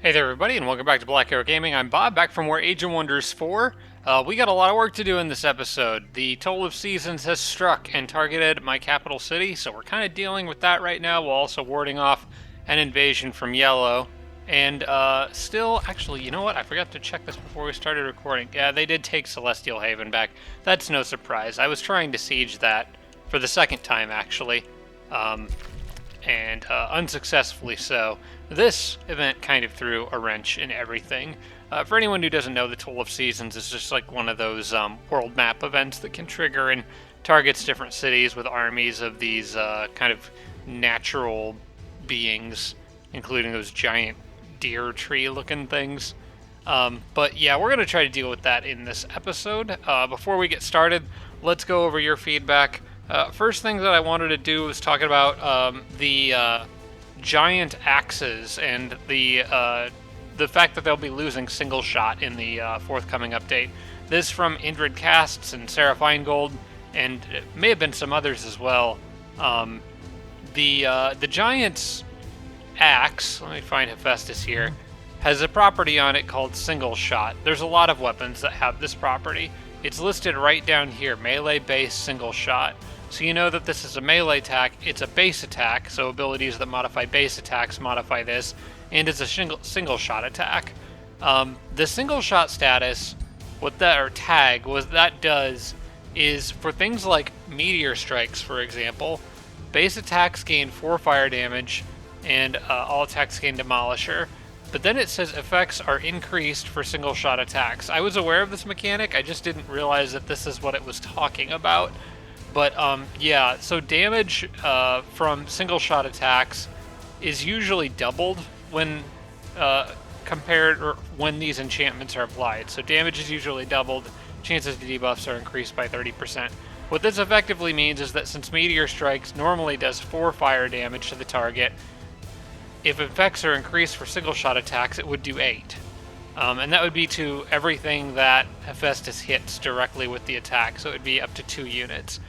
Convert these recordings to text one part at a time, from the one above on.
Hey there, everybody, and welcome back to Black Arrow Gaming. I'm Bob, back from where Age of Wonders 4. We got a lot of work to do in this episode. The toll of seasons has struck and targeted my capital city, so we're kind of dealing with that right now, while also warding off an invasion from Yellow. And still, actually, you know what? I forgot to check this before we started recording. Yeah, they did take Celestial Haven back. That's no surprise. I was trying to siege that for the second time, actually. And unsuccessfully so. This event kind of threw a wrench in everything. For anyone who doesn't know, the Toll of Seasons is just like one of those world map events that can trigger and targets different cities with armies of these kind of natural beings, including those giant deer tree looking things. But yeah, we're going to try to deal with that in this episode. Before we get started, let's go over your feedback. First thing that I wanted to do was talk about the giant axes and the fact that they'll be losing single shot in the forthcoming update. This from Indrid Casts and Sarah Feingold, and it may have been some others as well. The giant's axe, let me find Hephaestus here, has a property on it called single shot. There's a lot of weapons that have this property. It's listed right down here, melee base single shot. So you know that this is a melee attack, it's a base attack, so abilities that modify base attacks modify this, and it's a single shot attack. The single shot status, what that does is for things like meteor strikes, for example, base attacks gain 4 fire damage, and all attacks gain demolisher. But then it says effects are increased for single shot attacks. I was aware of this mechanic, I just didn't realize that this is what it was talking about. But yeah, so damage from single shot attacks is usually doubled when compared or when these enchantments are applied. So damage is usually doubled, chances to debuffs are increased by 30%. What this effectively means is that since Meteor Strikes normally does 4 fire damage to the target, if effects are increased for single shot attacks, it would do 8. And that would be to everything that Hephaestus hits directly with the attack, so it would be up to 2 units.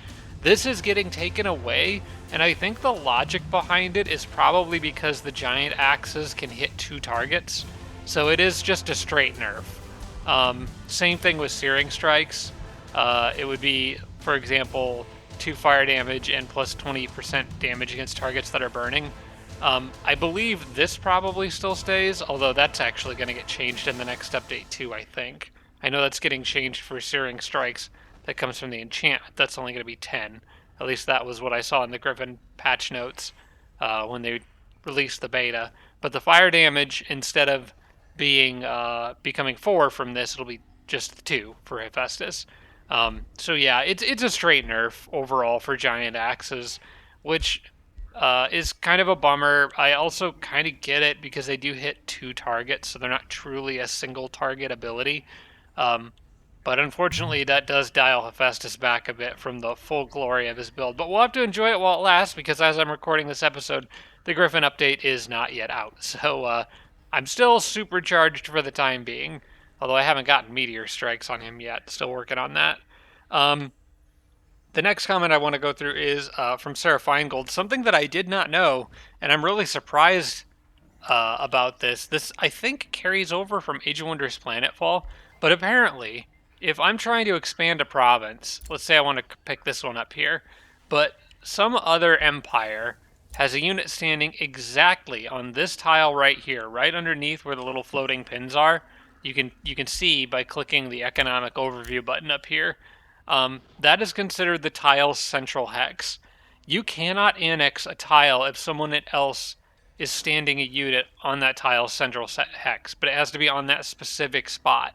This is getting taken away, and I think the logic behind it is probably because the giant axes can hit 2 targets, so it is just a straight nerf. Same thing with Searing Strikes. It would be, for example, 2 fire damage and plus 20% damage against targets that are burning. I believe this probably still stays, although that's actually going to get changed in the next update too, I think. I know that's getting changed for Searing Strikes. That comes from the enchantment. That's only going to be 10. At least that was what I saw in the Griffin patch notes when they released the beta. But the fire damage, instead of being becoming 4 from this, it'll be just 2 for Hephaestus. So yeah, it's a straight nerf overall for giant axes, which is kind of a bummer. I also kind of get it because they do hit 2 targets, so they're not truly a single target ability. But unfortunately, that does dial Hephaestus back a bit from the full glory of his build. But we'll have to enjoy it while it lasts, because as I'm recording this episode, the Griffin update is not yet out. So I'm still supercharged for the time being, although I haven't gotten Meteor Strikes on him yet. Still working on that. The next comment I want to go through is from Sarah Feingold, something that I did not know, and I'm really surprised about this. This, I think, carries over from Age of Wonders Planetfall, but apparently, if I'm trying to expand a province, let's say I want to pick this one up here, but some other empire has a unit standing exactly on this tile right here, right underneath where the little floating pins are. You can see by clicking the economic overview button up here. That is considered the tile's central hex. You cannot annex a tile if someone else is standing a unit on that tile's central hex, but it has to be on that specific spot.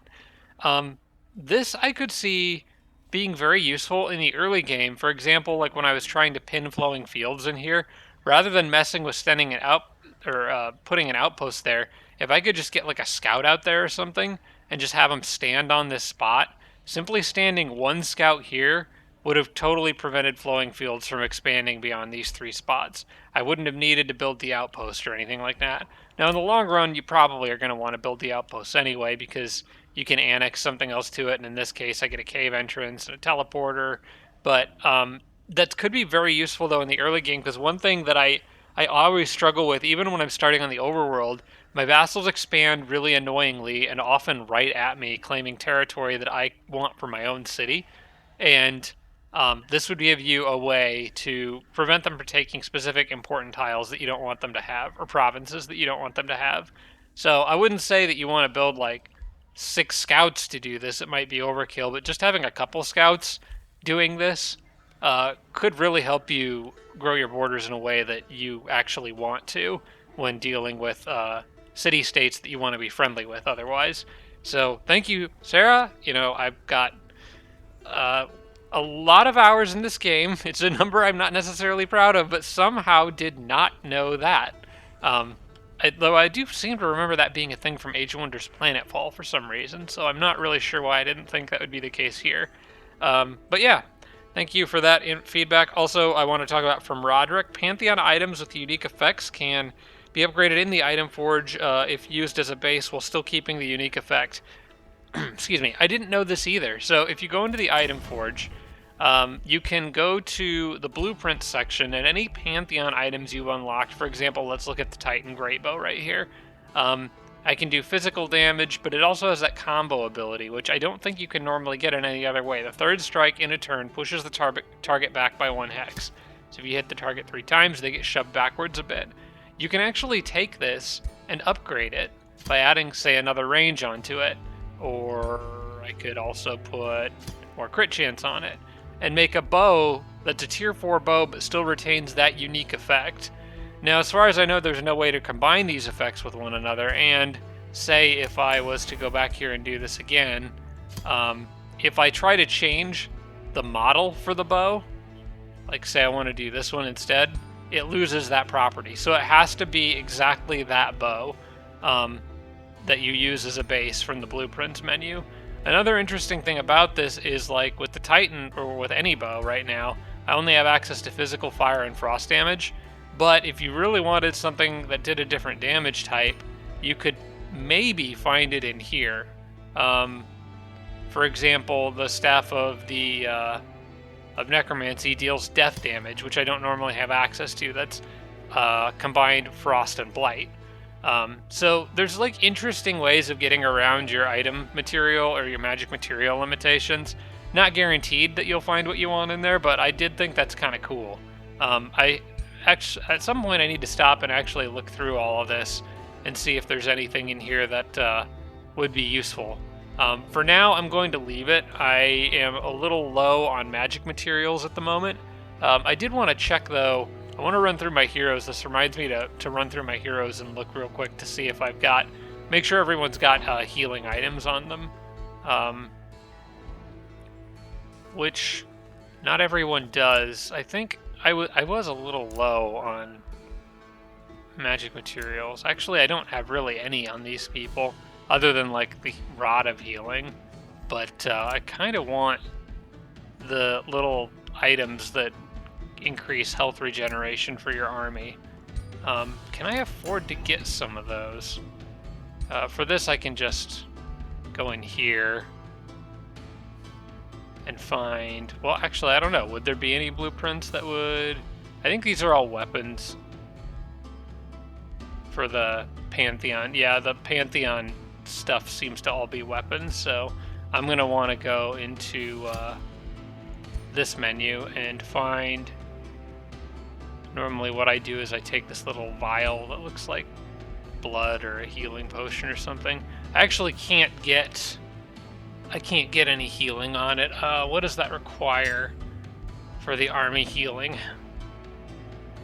This I could see being very useful in the early game. For example, like when I was trying to pin flowing fields in here, rather than messing with sending it out or putting an outpost there, if I could just get like a scout out there or something and just have them stand on this spot, simply standing one scout here would have totally prevented flowing fields from expanding beyond these 3 spots. I wouldn't have needed to build the outpost or anything like that. Now, in the long run, you probably are going to want to build the outpost anyway, because you can annex something else to it, and in this case, I get a cave entrance and a teleporter. But that could be very useful, though, in the early game, because one thing that I always struggle with, even when I'm starting on the overworld, My vassals expand really annoyingly and often right at me, claiming territory that I want for my own city. And this would give you a way to prevent them from taking specific important tiles that you don't want them to have, or provinces that you don't want them to have. So I wouldn't say that you want to build like 6 scouts to do this. It might be overkill, but just having a couple scouts doing this could really help you grow your borders in a way that you actually want to when dealing with city states that you want to be friendly with otherwise. So thank you, Sarah. I've got uh, a lot of hours in this game. It's a number I'm not necessarily proud of, but somehow did not know that. Though I do seem to remember that being a thing from Age of Wonders Planetfall for some reason, so I'm not really sure why I didn't think that would be the case here. But yeah, thank you for that feedback. Also, I want to talk about from Roderick, Pantheon items with unique effects can be upgraded in the item forge if used as a base while still keeping the unique effect. Excuse me, I didn't know this either. So if you go into the item forge, you can go to the blueprint section and any Pantheon items you've unlocked. For example, let's look at the Titan Great Bow right here. I can do physical damage, but it also has that combo ability, which I don't think you can normally get in any other way. The third strike in a turn pushes the target back by 1 hex. So if you hit the target 3 times, they get shoved backwards a bit. You can actually take this and upgrade it by adding, say, another range onto it. Or I could also put more crit chance on it and make a bow that's a tier 4 bow but still retains that unique effect. Now, as far as I know, there's no way to combine these effects with one another, and say if I was to go back here and do this again, if I try to change the model for the bow, like say I want to do this one instead, it loses that property. So it has to be exactly that bow that you use as a base from the blueprints menu. Another interesting thing about this is, like with the Titan or with any bow right now, I only have access to physical, fire, and frost damage. But if you really wanted something that did a different damage type, you could maybe find it in here. For example, the Staff of the of Necromancy deals death damage, which I don't normally have access to. That's combined frost and blight. So there's like interesting ways of getting around your item material or your magic material limitations. Not guaranteed that you'll find what you want in there, but I did think that's kind of cool. At some point I need to stop and actually look through all of this and see if there's anything in here that would be useful. For now, I'm going to leave it. I am a little low on magic materials at the moment. I did want to check though. I want to run through my heroes. This reminds me to run through my heroes and look real quick to see if I've got, make sure everyone's got healing items on them. Which not everyone does. I think I was a little low on magic materials. Actually, I don't have really any on these people other than like the Rod of Healing. But I kind of want the little items that increase health regeneration for your army. Can I afford to get some of those? For this, I can just go in here and find... Well, actually, I don't know. Would there be any blueprints that would... I think these are all weapons for the Pantheon. Yeah, the Pantheon stuff seems to all be weapons, so I'm going to want to go into this menu and find... Normally what I do is I take this little vial that looks like blood or a healing potion or something. I actually can't get any healing on it. What does that require for the army healing?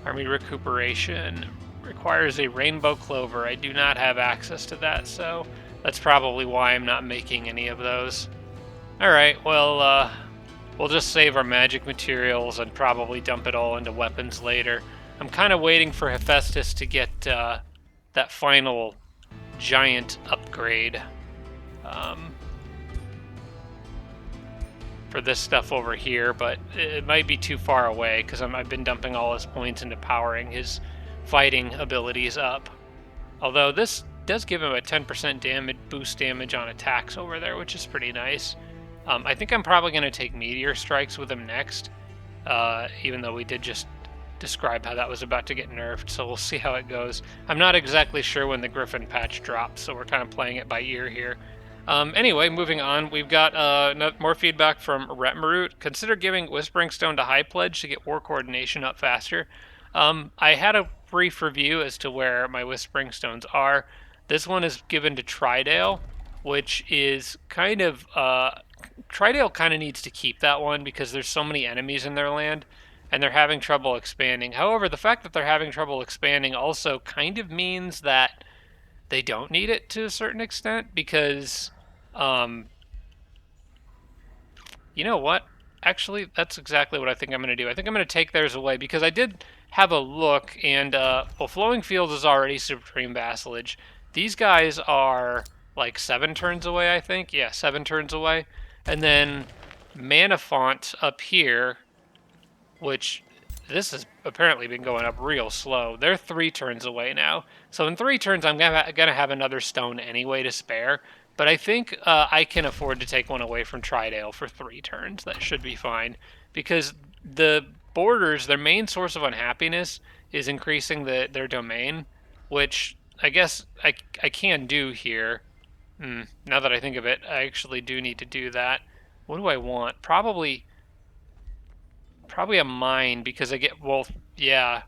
Army recuperation requires a rainbow clover. I do not have access to that, so that's probably why I'm not making any of those. Alright, well, we'll just save our magic materials and probably dump it all into weapons later. I'm kind of waiting for Hephaestus to get that final giant upgrade for this stuff over here, but it might be too far away because I've been dumping all his points into powering his fighting abilities up. Although this does give him a 10% damage boost damage on attacks over there, which is pretty nice. I think I'm probably going to take Meteor Strikes with him next, even though we did just describe how that was about to get nerfed, so we'll see how it goes. I'm not exactly sure when the Griffin patch drops, so we're kind of playing it by ear here. Anyway, moving on, we've got more feedback from Retmarut. Consider giving Whispering Stone to High Pledge to get war coordination up faster. I had a brief review as to where my Whispering Stones are. This one is given to Tridale, which is kind of... Tridale kind of needs to keep that one because there's so many enemies in their land, and they're having trouble expanding. However, the fact that they're having trouble expanding also kind of means that they don't need it to a certain extent because... you know what? Actually, that's exactly what I think I'm going to do. I think I'm going to take theirs away because I did have a look, and well, Flowing Fields is already Supreme Vassalage. These guys are like 7 turns away, I think. Yeah, 7 turns away. And then Mana Font up here, which this has apparently been going up real slow. They're 3 turns away now. So in 3 turns, I'm going to have another stone anyway to spare. But I think I can afford to take one away from Tridale for 3 turns. That should be fine. Because the borders, their main source of unhappiness is increasing their domain, which I guess I can do here. Now that I think of it, I actually do need to do that. What do I want? Probably a mine because I get both. Yeah,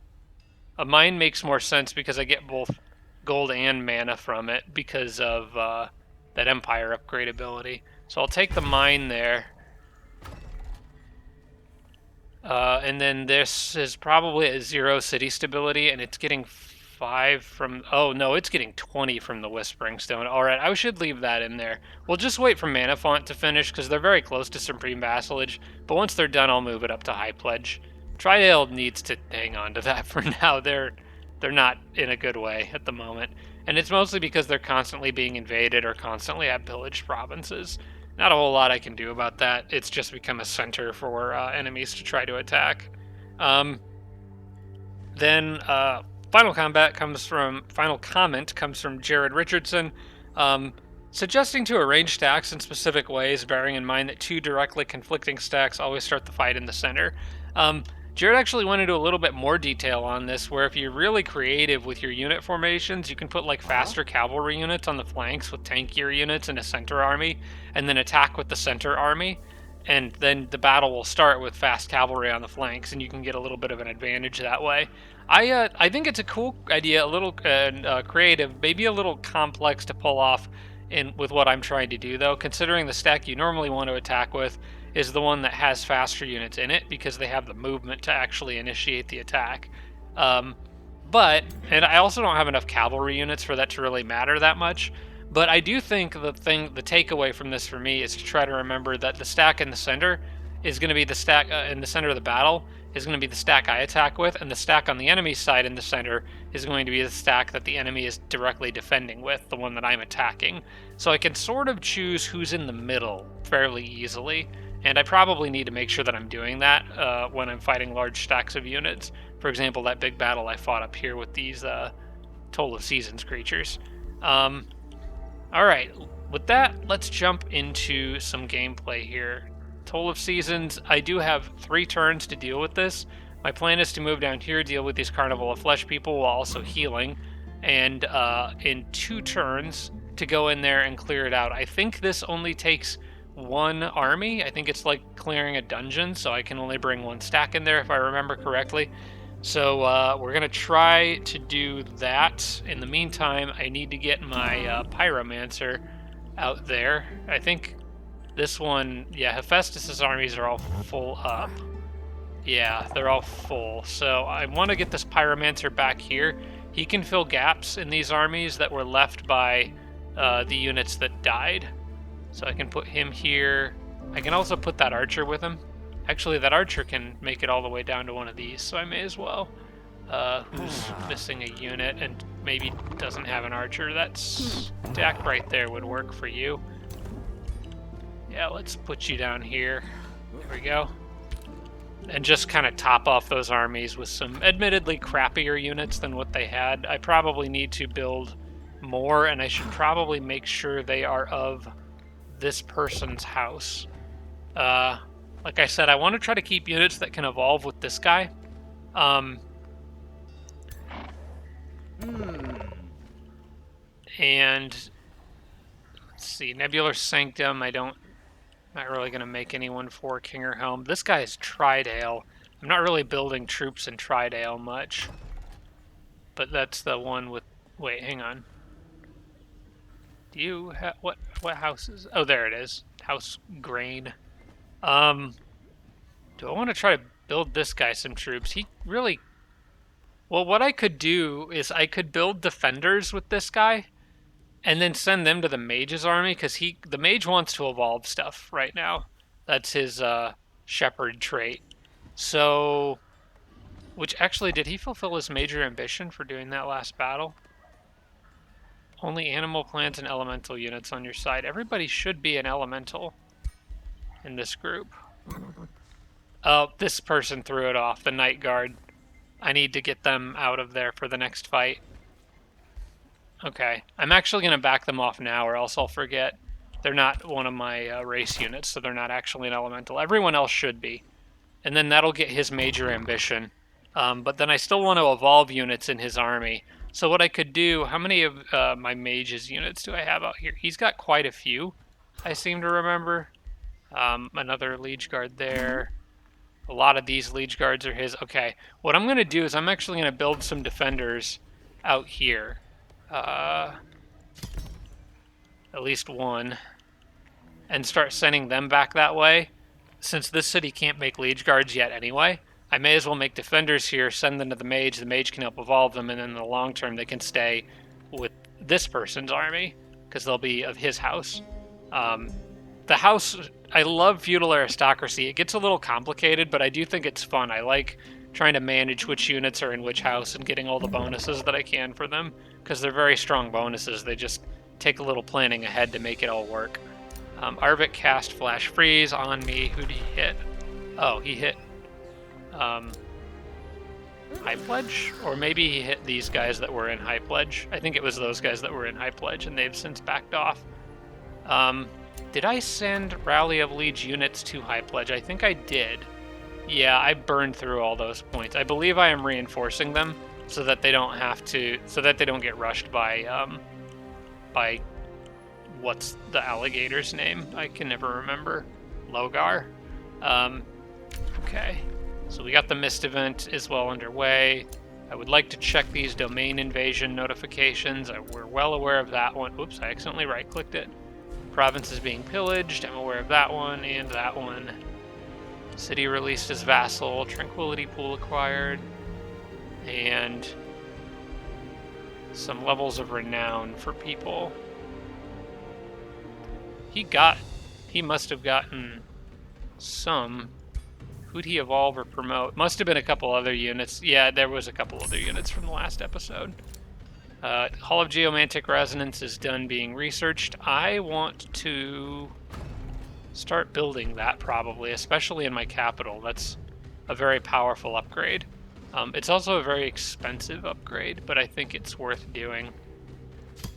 a mine makes more sense because I get both gold and mana from it because of that Empire upgrade ability. So I'll take the mine there. And then this is probably a 0 city stability, and it's getting 5 from... Oh, no, it's getting 20 from the Whispering Stone. Alright, I should leave that in there. We'll just wait for Mana Font to finish, because they're very close to Supreme Vassalage. But once they're done, I'll move it up to High Pledge. Tridale needs to hang on to that for now. They're not in a good way at the moment. And it's mostly because they're constantly being invaded or constantly have pillaged provinces. Not a whole lot I can do about that. It's just become a center for enemies to try to attack. Then final comment comes from Jared Richardson, suggesting to arrange stacks in specific ways, bearing in mind that 2 directly conflicting stacks always start the fight in the center. Jared actually went into a little bit more detail on this, where if you're really creative with your unit formations, you can put like faster cavalry units on the flanks with tankier units in a center army, and then attack with the center army, and then the battle will start with fast cavalry on the flanks, and you can get a little bit of an advantage that way. I think it's a cool idea, a little creative, maybe a little complex to pull off with what I'm trying to do, though, considering the stack you normally want to attack with is the one that has faster units in it because they have the movement to actually initiate the attack. And I also don't have enough cavalry units for that to really matter that much. But I do think the takeaway from this for me is to try to remember that the stack in the center is going to be the stack in the center of the battle is going to be the stack I attack with, and the stack on the enemy side in the center is going to be the stack that the enemy is directly defending with, the one that I'm attacking. So I can sort of choose who's in the middle fairly easily. And I probably need to make sure that I'm doing that when I'm fighting large stacks of units. For example, that big battle I fought up here with these Toll of Seasons creatures. Alright, with that, let's jump into some gameplay here. Toll of Seasons, I do have 3 turns to deal with this. My plan is to move down here, deal with these Carnival of Flesh people while also healing. And in 2 turns to go in there and clear it out. I think this only takes 1 army. I think it's like clearing a dungeon, so I can only bring 1 stack in there if I remember correctly. So we're going to try to do that. In the meantime, I need to get my Pyromancer out there. I think this one, yeah, Hephaestus' armies are all full up. Yeah, they're all full. So I want to get this Pyromancer back here. He can fill gaps in these armies that were left by the units that died. So I can put him here. I can also put that archer with him. Actually, that archer can make it all the way down to one of these, so I may as well. Who's missing a unit and maybe doesn't have an archer? That stack right there would work for you. Yeah, let's put you down here. There we go. And just kind of top off those armies with some admittedly crappier units than what they had. I probably need to build more, and I should probably make sure they are of this person's house. Like I said, I want to try to keep units that can evolve with this guy. And let's see, Nebular Sanctum. Not really going to make anyone for Kingerhelm. This guy is Tridale. I'm not really building troops in Tridale much. But that's the one with... Wait, hang on. Do you have... What house is... Oh, there it is. House Grain. Do I want to try to build this guy some troops? He really... Well, what I could do is I could build defenders with this guy and then send them to the mage's army, because the mage wants to evolve stuff right now. That's his shepherd trait. So, which actually, did he fulfill his major ambition for doing that last battle? Only animal, plant, and elemental units on your side. Everybody should be an elemental in this group. Oh, this person threw it off, the Night Guard. I need to get them out of there for the next fight. Okay, I'm actually going to back them off now, or else I'll forget. They're not one of my race units, so they're not actually an elemental. Everyone else should be. And then that'll get his major ambition. But then I still want to evolve units in his army. So what I could do, how many of my mage's units do I have out here? He's got quite a few, I seem to remember. Another Liege Guard there. A lot of these Liege Guards are his. Okay, what I'm going to do is I'm actually going to build some defenders out here. At least one, and start sending them back that way. Since this city can't make Liege Guards yet anyway, I may as well make defenders here, send them to the mage can help evolve them, and then in the long term they can stay with this person's army, because they'll be of his house. The house, I love feudal aristocracy. It gets a little complicated, but I do think it's fun. I like trying to manage which units are in which house and getting all the bonuses that I can for them, because they're very strong bonuses. They just take a little planning ahead to make it all work. Arvik cast Flash Freeze on me. Who did he hit? Oh, he hit High Pledge? Or maybe he hit these guys that were in High Pledge. I think it was those guys that were in High Pledge, and they've since backed off. Did I send Rally of Liege units to High Pledge? I think I did. Yeah, I burned through all those points. I believe I am reinforcing them so that they don't have to, so that they don't get rushed by what's the alligator's name? I can never remember. Logar. Okay. So we got the Mist event is well underway. I would like to check these domain invasion notifications. We're well aware of that one. Oops, I accidentally right-clicked it. Province is being pillaged. I'm aware of that one and that one. City released as vassal. Tranquility pool acquired. And some levels of renown for people. He must have gotten some. Who'd he evolve or promote? Must have been a couple other units. Yeah, there was a couple other units from the last episode. Hall of Geomantic Resonance is done being researched. I want to start building that probably, especially in my capital. That's a very powerful upgrade. It's also a very expensive upgrade, but I think it's worth doing.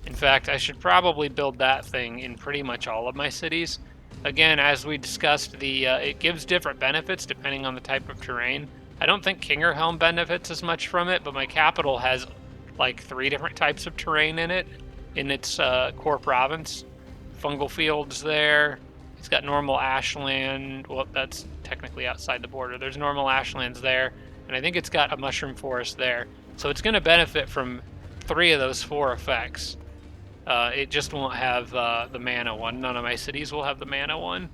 In fact, I should probably build that thing in pretty much all of my cities. Again, as we discussed, it gives different benefits depending on the type of terrain. I don't think Kingerhelm benefits as much from it, but my capital has like 3 different types of terrain in it, in its core province. Fungal fields there. It's got normal ashland. Well, that's technically outside the border. There's normal ashlands there, and I think it's got a mushroom forest there. So it's going to benefit from 3 of those 4 effects. It just won't have the mana one. None of my cities will have the mana one,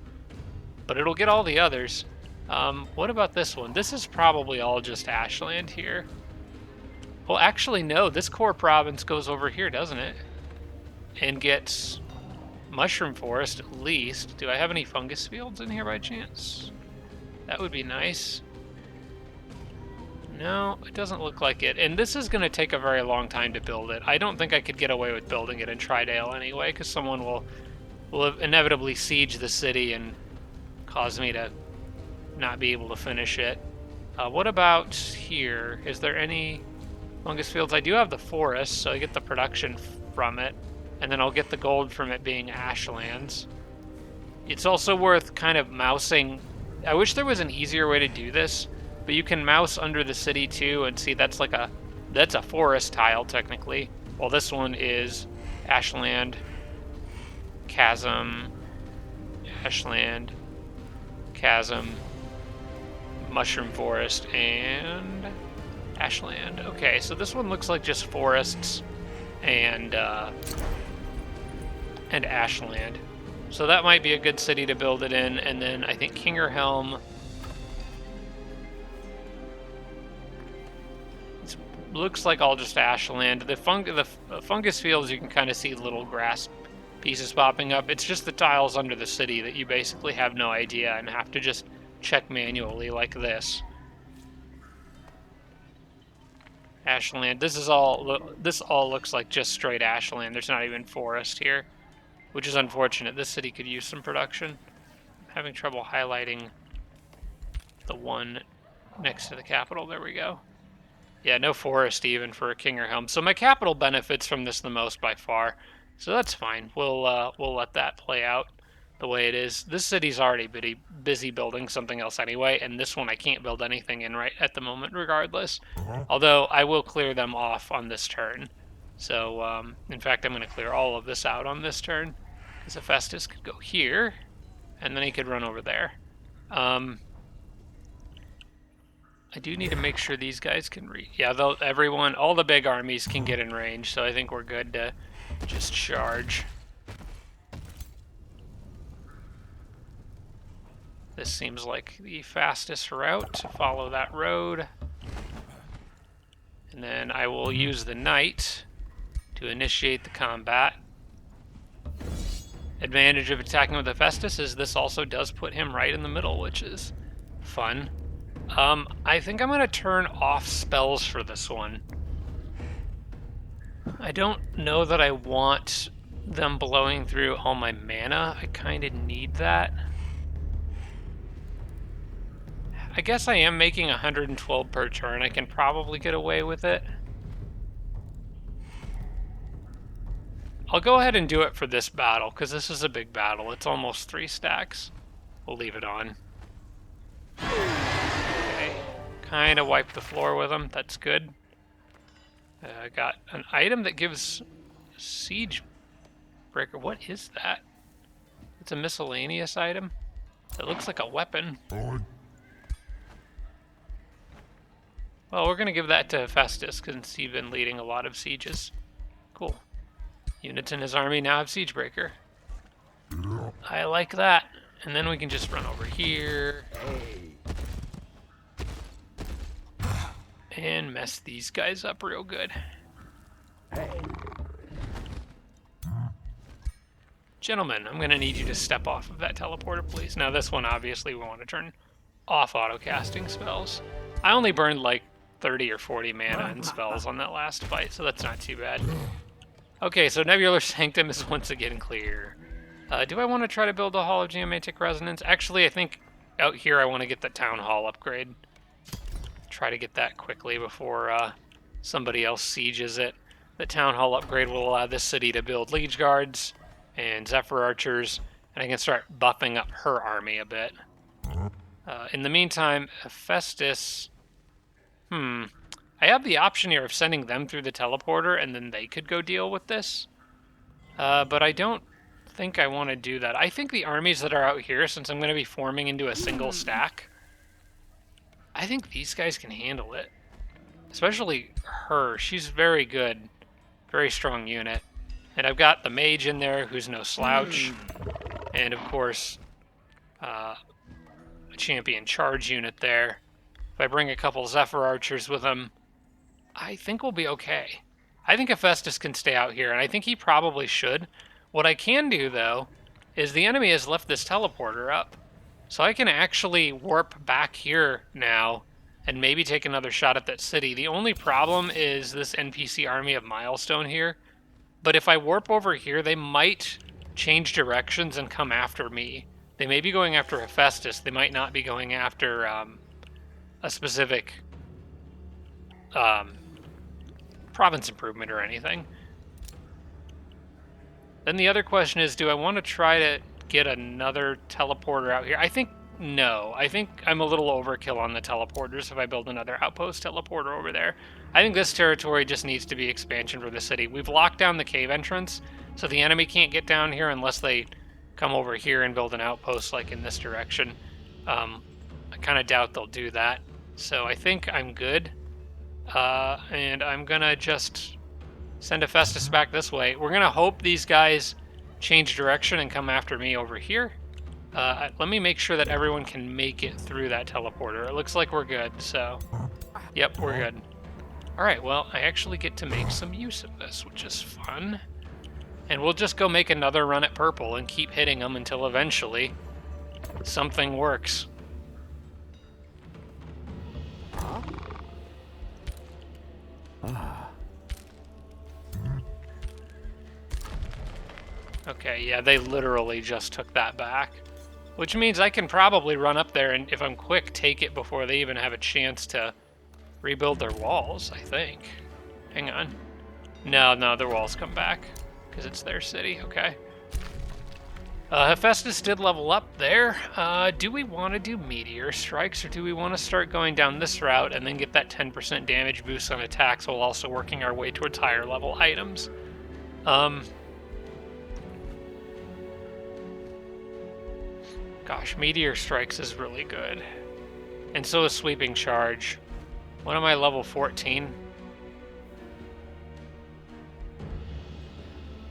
but it'll get all the others. What about this one? This is probably all just ashland here. Well, actually, no. This core province goes over here, doesn't it? And gets mushroom forest at least. Do I have any fungus fields in here by chance? That would be nice. No, it doesn't look like it. And this is going to take a very long time to build it. I don't think I could get away with building it in Tridale anyway, because someone will inevitably siege the city and cause me to not be able to finish it. What about here? Is there any fungus fields? I do have the forest, so I get the production from it, and then I'll get the gold from it being ashlands. It's also worth kind of mousing. I wish there was an easier way to do this, but you can mouse under the city too and see that's a forest tile technically. Well, this one is ashland, chasm, ashland, chasm, mushroom forest, and ashland. Okay, so this one looks like just forests and ashland. So that might be a good city to build it in. And then I think Kingerhelm. It looks like all just ashland. The fungus fields, you can kind of see little grass pieces popping up. It's just the tiles under the city that you basically have no idea and have to just check manually like this. Ashland. This all looks like just straight ashland. There's not even forest here, which is unfortunate. This city could use some production. I'm having trouble highlighting the one next to the capital. There we go. Yeah, no forest even for a Kingerhelm. So my capital benefits from this the most by far. So that's fine. We'll let that play out the way it is. This city's already busy building something else anyway, and this one I can't build anything in right at the moment regardless. Although I will clear them off on this turn. So, in fact, I'm going to clear all of this out on this turn, because Hephaestus could go here, and then he could run over there. I do need to make sure these guys can yeah, all the big armies can get in range, so I think we're good to just charge. This seems like the fastest route to follow that road. And then I will use the knight to initiate the combat. Advantage of attacking with Hephaestus is this also does put him right in the middle, which is fun. I think I'm going to turn off spells for this one. I don't know that I want them blowing through all my mana. I kind of need that. I guess I am making 112 per turn. I can probably get away with it. I'll go ahead and do it for this battle, because this is a big battle. It's almost 3 stacks. We'll leave it on. Okay. Kind of wipe the floor with them. That's good. I got an item that gives siege breaker. What is that? It's a miscellaneous item. It looks like a weapon. Well, we're going to give that to Hephaestus, because he's been leading a lot of sieges. Cool. Units in his army now have Siegebreaker. I like that. And then we can just run over here. And mess these guys up real good. Gentlemen, I'm going to need you to step off of that teleporter, please. Now this one, obviously, we want to turn off auto-casting spells. I only burned like 30 or 40 mana in spells on that last fight, so that's not too bad. Okay, so Nebular Sanctum is once again clear. Do I want to try to build a Hall of Geomantic Resonance? Actually, I think out here I want to get the Town Hall upgrade. Try to get that quickly before somebody else sieges it. The Town Hall upgrade will allow this city to build Liege Guards and Zephyr Archers, and I can start buffing up her army a bit. In the meantime, Hephaestus... I have the option here of sending them through the teleporter, and then they could go deal with this. But I don't think I want to do that. I think the armies that are out here, since I'm going to be forming into a single stack, I think these guys can handle it. Especially her. She's very good. Very strong unit. And I've got the mage in there, who's no slouch. And, of course, a champion charge unit there. If I bring a couple Zephyr Archers with him, I think we'll be okay. I think Hephaestus can stay out here, and I think he probably should. What I can do, though, is the enemy has left this teleporter up. So I can actually warp back here now and maybe take another shot at that city. The only problem is this NPC army of Milestone here. But if I warp over here, they might change directions and come after me. They may be going after Hephaestus. They might not be going after a specific province improvement or anything. Then the other question is, do I want to try to get another teleporter out here? I think No, I think I'm a little overkill on the teleporters if I build another outpost teleporter over there. I think this territory just needs to be expansion for the city. We've locked down the cave entrance, so the enemy can't get down here unless they come over here and build an outpost like in this direction. I kind of doubt they'll do that. So I think I'm good. And I'm gonna just send Hephaestus back this way. We're gonna hope these guys change direction and come after me over here. Let me make sure that everyone can make it through that teleporter. It looks like we're good, so... Yep, we're good. Alright, well, I actually get to make some use of this, which is fun. And we'll just go make another run at purple and keep hitting them until eventually something works. Okay, yeah, they literally just took that back. Which means I can probably run up there and, if I'm quick, take it before they even have a chance to rebuild their walls, I think. Hang on. No, their walls come back, because it's their city, okay. Hephaestus did level up there. Do we want to do meteor strikes, or do we want to start going down this route and then get that 10% damage boost on attacks while also working our way towards higher level items? Gosh, Meteor Strikes is really good. And so is Sweeping Charge. What am I, level 14?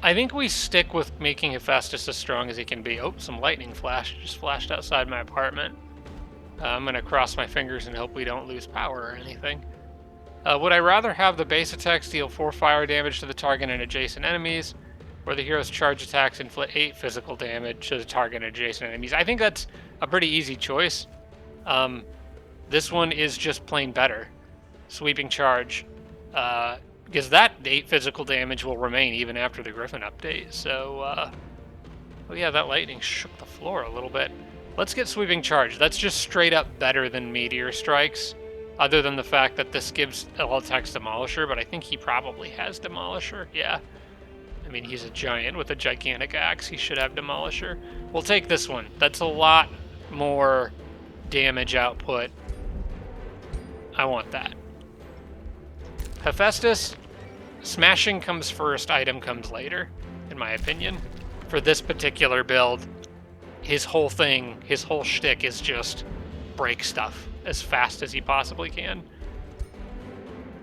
I think we stick with making Hephaestus as strong as he can be. Oh, some lightning flash just flashed outside my apartment. I'm going to cross my fingers and hope we don't lose power or anything. Would I rather have the base attacks deal 4 fire damage to the target and adjacent enemies, or the hero's charge attacks inflict 8 physical damage to the target and adjacent enemies? I think that's a pretty easy choice. This one is just plain better. Sweeping Charge. Because that 8 physical damage will remain even after the Griffin update. So, oh yeah, that lightning shook the floor a little bit. Let's get Sweeping Charge. That's just straight up better than Meteor Strikes, other than the fact that this gives all attacks Demolisher, but I think he probably has Demolisher. Yeah. I mean, he's a giant with a gigantic axe. He should have Demolisher. We'll take this one. That's a lot more damage output. I want that. Hephaestus, smashing comes first, item comes later, in my opinion. For this particular build, his whole thing, his whole shtick is just break stuff as fast as he possibly can.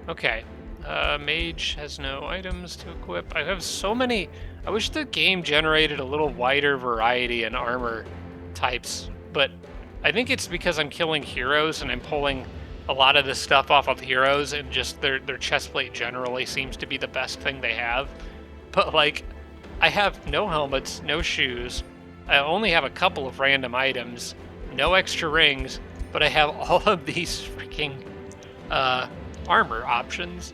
Okay. Mage has no items to equip. I have so many... I wish the game generated a little wider variety in armor types, but I think it's because I'm killing heroes and I'm pulling a lot of this stuff off of heroes, and just their chestplate generally seems to be the best thing they have. But, like, I have no helmets, no shoes, I only have a couple of random items, no extra rings, but I have all of these freaking armor options.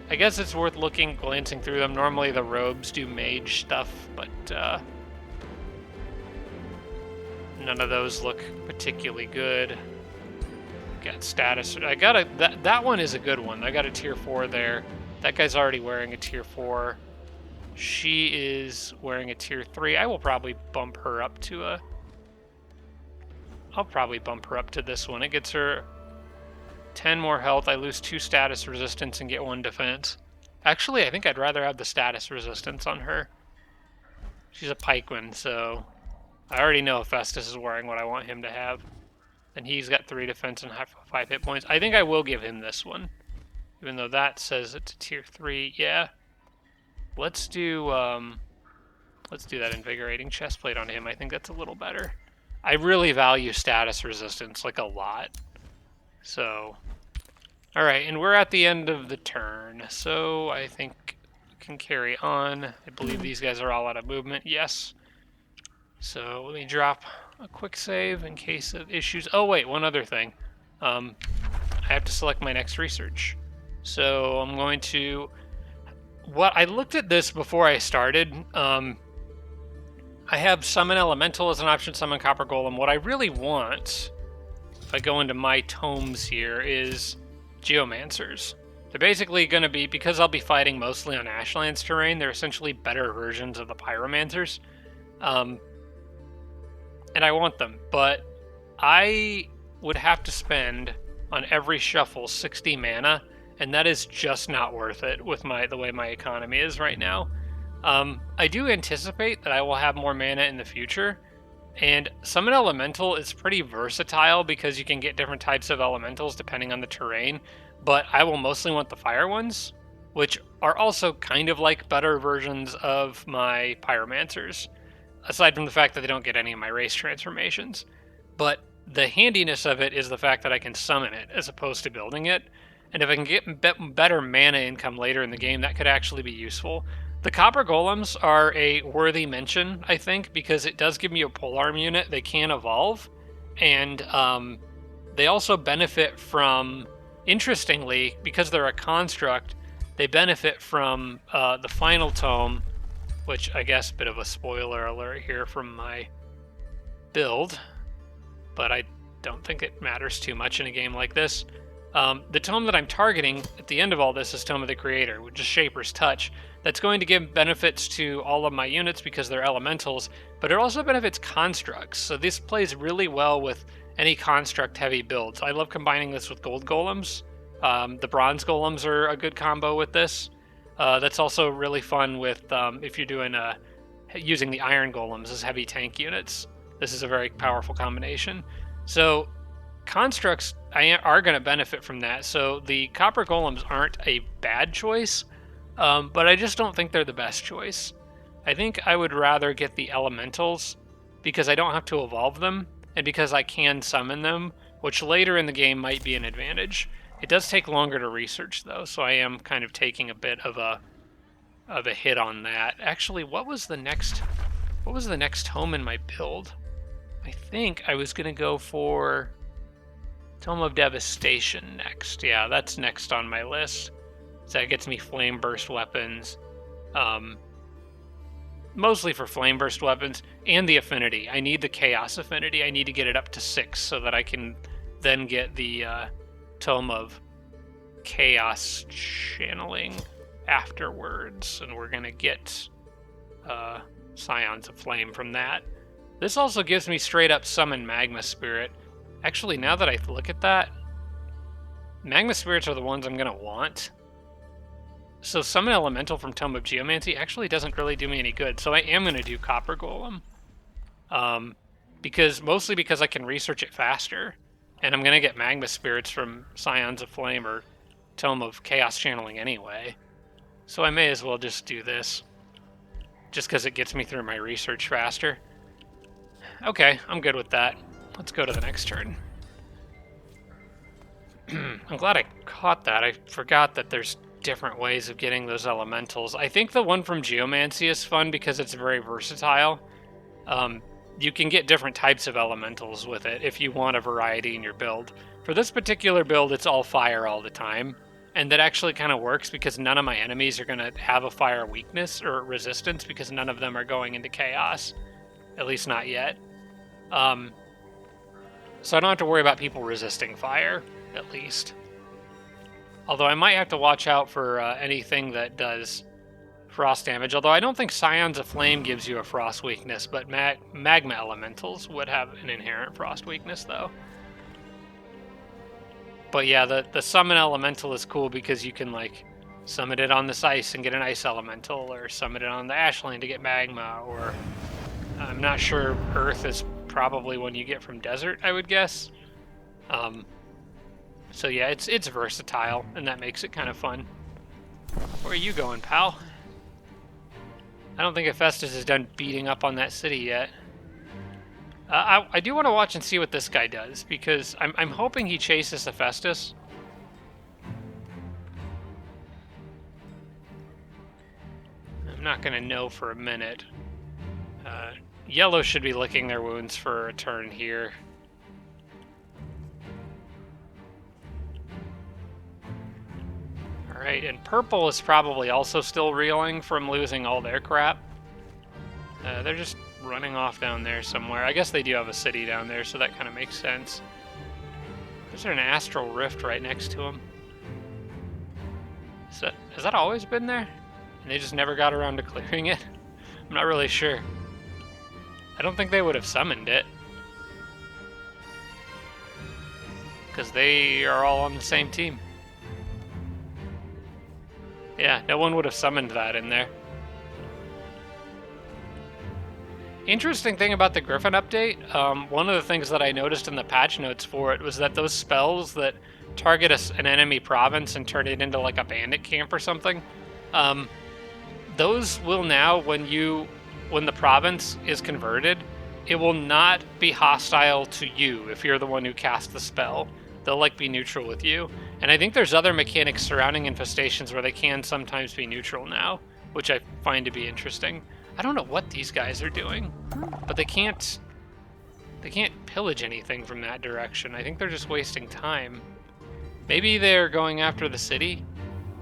I guess it's worth glancing through them. Normally the robes do mage stuff, but none of those look particularly good. Got status. I got that one is a good one. I got a tier 4 there. That guy's already wearing a tier 4. She is wearing a tier 3. I will probably bump her up to I'll probably bump her up to this one. It gets her 10 more health. I lose 2 status resistance and get 1 defense. Actually, I think I'd rather have the status resistance on her. She's a pikeman, so I already know Hephaestus is wearing what I want him to have. And he's got 3 defense and 5 hit points. I think I will give him this one, even though that says it's a tier 3. Yeah. Let's do that invigorating chestplate on him. I think that's a little better. I really value status resistance, like, a lot. So, alright, and we're at the end of the turn, so I think we can carry on. I believe these guys are all out of movement, yes. So let me drop a quick save in case of issues. Oh wait, one other thing. I have to select my next research. So I'm going to... I looked at this before I started. I have Summon Elemental as an option, Summon Copper Golem. What I really want, if I go into my tomes here, is Geomancers. They're basically going to be, because I'll be fighting mostly on Ashlands terrain, they're essentially better versions of the Pyromancers. And I want them, but I would have to spend on every shuffle 60 mana, and that is just not worth it with the way my economy is right now. I do anticipate that I will have more mana in the future, and Summon Elemental is pretty versatile because you can get different types of elementals depending on the terrain, but I will mostly want the fire ones, which are also kind of like better versions of my pyromancers, aside from the fact that they don't get any of my race transformations. But the handiness of it is the fact that I can summon it as opposed to building it, and if I can get better mana income later in the game, that could actually be useful. The Copper Golems are a worthy mention, I think, because it does give me a polearm unit. They can evolve, and they also benefit from, interestingly, because they're a construct, they benefit from the final tome, which I guess a bit of a spoiler alert here from my build, but I don't think it matters too much in a game like this. The tome that I'm targeting at the end of all this is Tome of the Creator, which is Shaper's Touch. That's going to give benefits to all of my units because they're elementals, but it also benefits constructs. So this plays really well with any construct-heavy builds. I love combining this with gold golems. The bronze golems are a good combo with this. That's also really fun with if you're doing using the iron golems as heavy tank units. This is a very powerful combination. So constructs are going to benefit from that. So the copper golems aren't a bad choice, but I just don't think they're the best choice. I think I would rather get the elementals because I don't have to evolve them and because I can summon them, which later in the game might be an advantage. It does take longer to research though, so I am kind of taking a bit of a hit on that. Actually, what was the next tome in my build? I think I was going to go for Tome of Devastation next. Yeah, that's next on my list. So that gets me Flame Burst weapons. Mostly for Flame Burst weapons and the affinity. I need the Chaos affinity. I need to get it up to 6 so that I can then get the Tome of Chaos channeling afterwards. And we're going to get Scions of Flame from that. This also gives me straight up summon Magma Spirit. Actually, now that I look at that, Magma Spirits are the ones I'm going to want. So summon Elemental from Tome of Geomancy actually doesn't really do me any good. So I am going to do Copper Golem. Mostly because I can research it faster. And I'm going to get Magma Spirits from Scions of Flame or Tome of Chaos Channeling anyway. So I may as well just do this. Just because it gets me through my research faster. Okay, I'm good with that. Let's go to the next turn. I'm glad I caught that. I forgot that there's different ways of getting those elementals. I think the one from Geomancy is fun because it's very versatile. You can get different types of elementals with it if you want a variety in your build. For this particular build, it's all fire all the time. And that actually kind of works because none of my enemies are going to have a fire weakness or resistance because none of them are going into chaos. At least not yet. So I don't have to worry about people resisting fire, at least. Although I might have to watch out for anything that does frost damage. Although I don't think Scions of Flame gives you a frost weakness, but Magma Elementals would have an inherent frost weakness, though. But yeah, the Summon Elemental is cool because you can, like, summon it on this ice and get an Ice Elemental, or summon it on the Ashland to get Magma, or... I'm not sure Earth is probably one you get from Desert, I would guess. So yeah, it's versatile, and that makes it kind of fun. Where are you going, pal? I don't think Hephaestus is done beating up on that city yet. I do want to watch and see what this guy does, because I'm hoping he chases Hephaestus. I'm not going to know for a minute. Yellow should be licking their wounds for a turn here. Alright, and purple is probably also still reeling from losing all their crap. They're just running off down there somewhere. I guess they do have a city down there, so that kind of makes sense. Is there an astral rift right next to them? Has that always been there? And they just never got around to clearing it? I'm not really sure. I don't think they would have summoned it. because they are all on the same team. Yeah, no one would have summoned that in there. Interesting thing about the Griffin update, one of the things that I noticed in the patch notes for it was that those spells that target an enemy province and turn it into like a bandit camp or something, those will now, when the province is converted, it will not be hostile to you if you're the one who cast the spell. They'll like be neutral with you. And I think there's other mechanics surrounding infestations where they can sometimes be neutral now, which I find to be interesting. I don't know what these guys are doing, but they can't pillage anything from that direction. I think they're just wasting time. Maybe they're going after the city.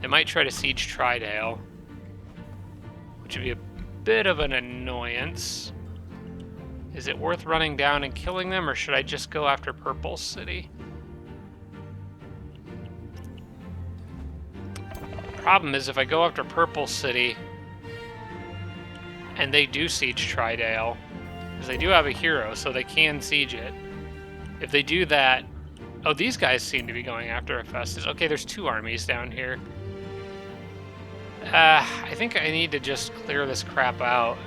They might try to siege Tridale, which would be a bit of an annoyance. Is it worth running down and killing them, or should I just go after Purple City? Problem is, if I go after Purple City and they do siege Tridale, because they do have a hero, so they can siege it. If they do that... Oh, these guys seem to be going after Hephaestus. Okay, there's 2 armies down here. I think I need to just clear this crap out.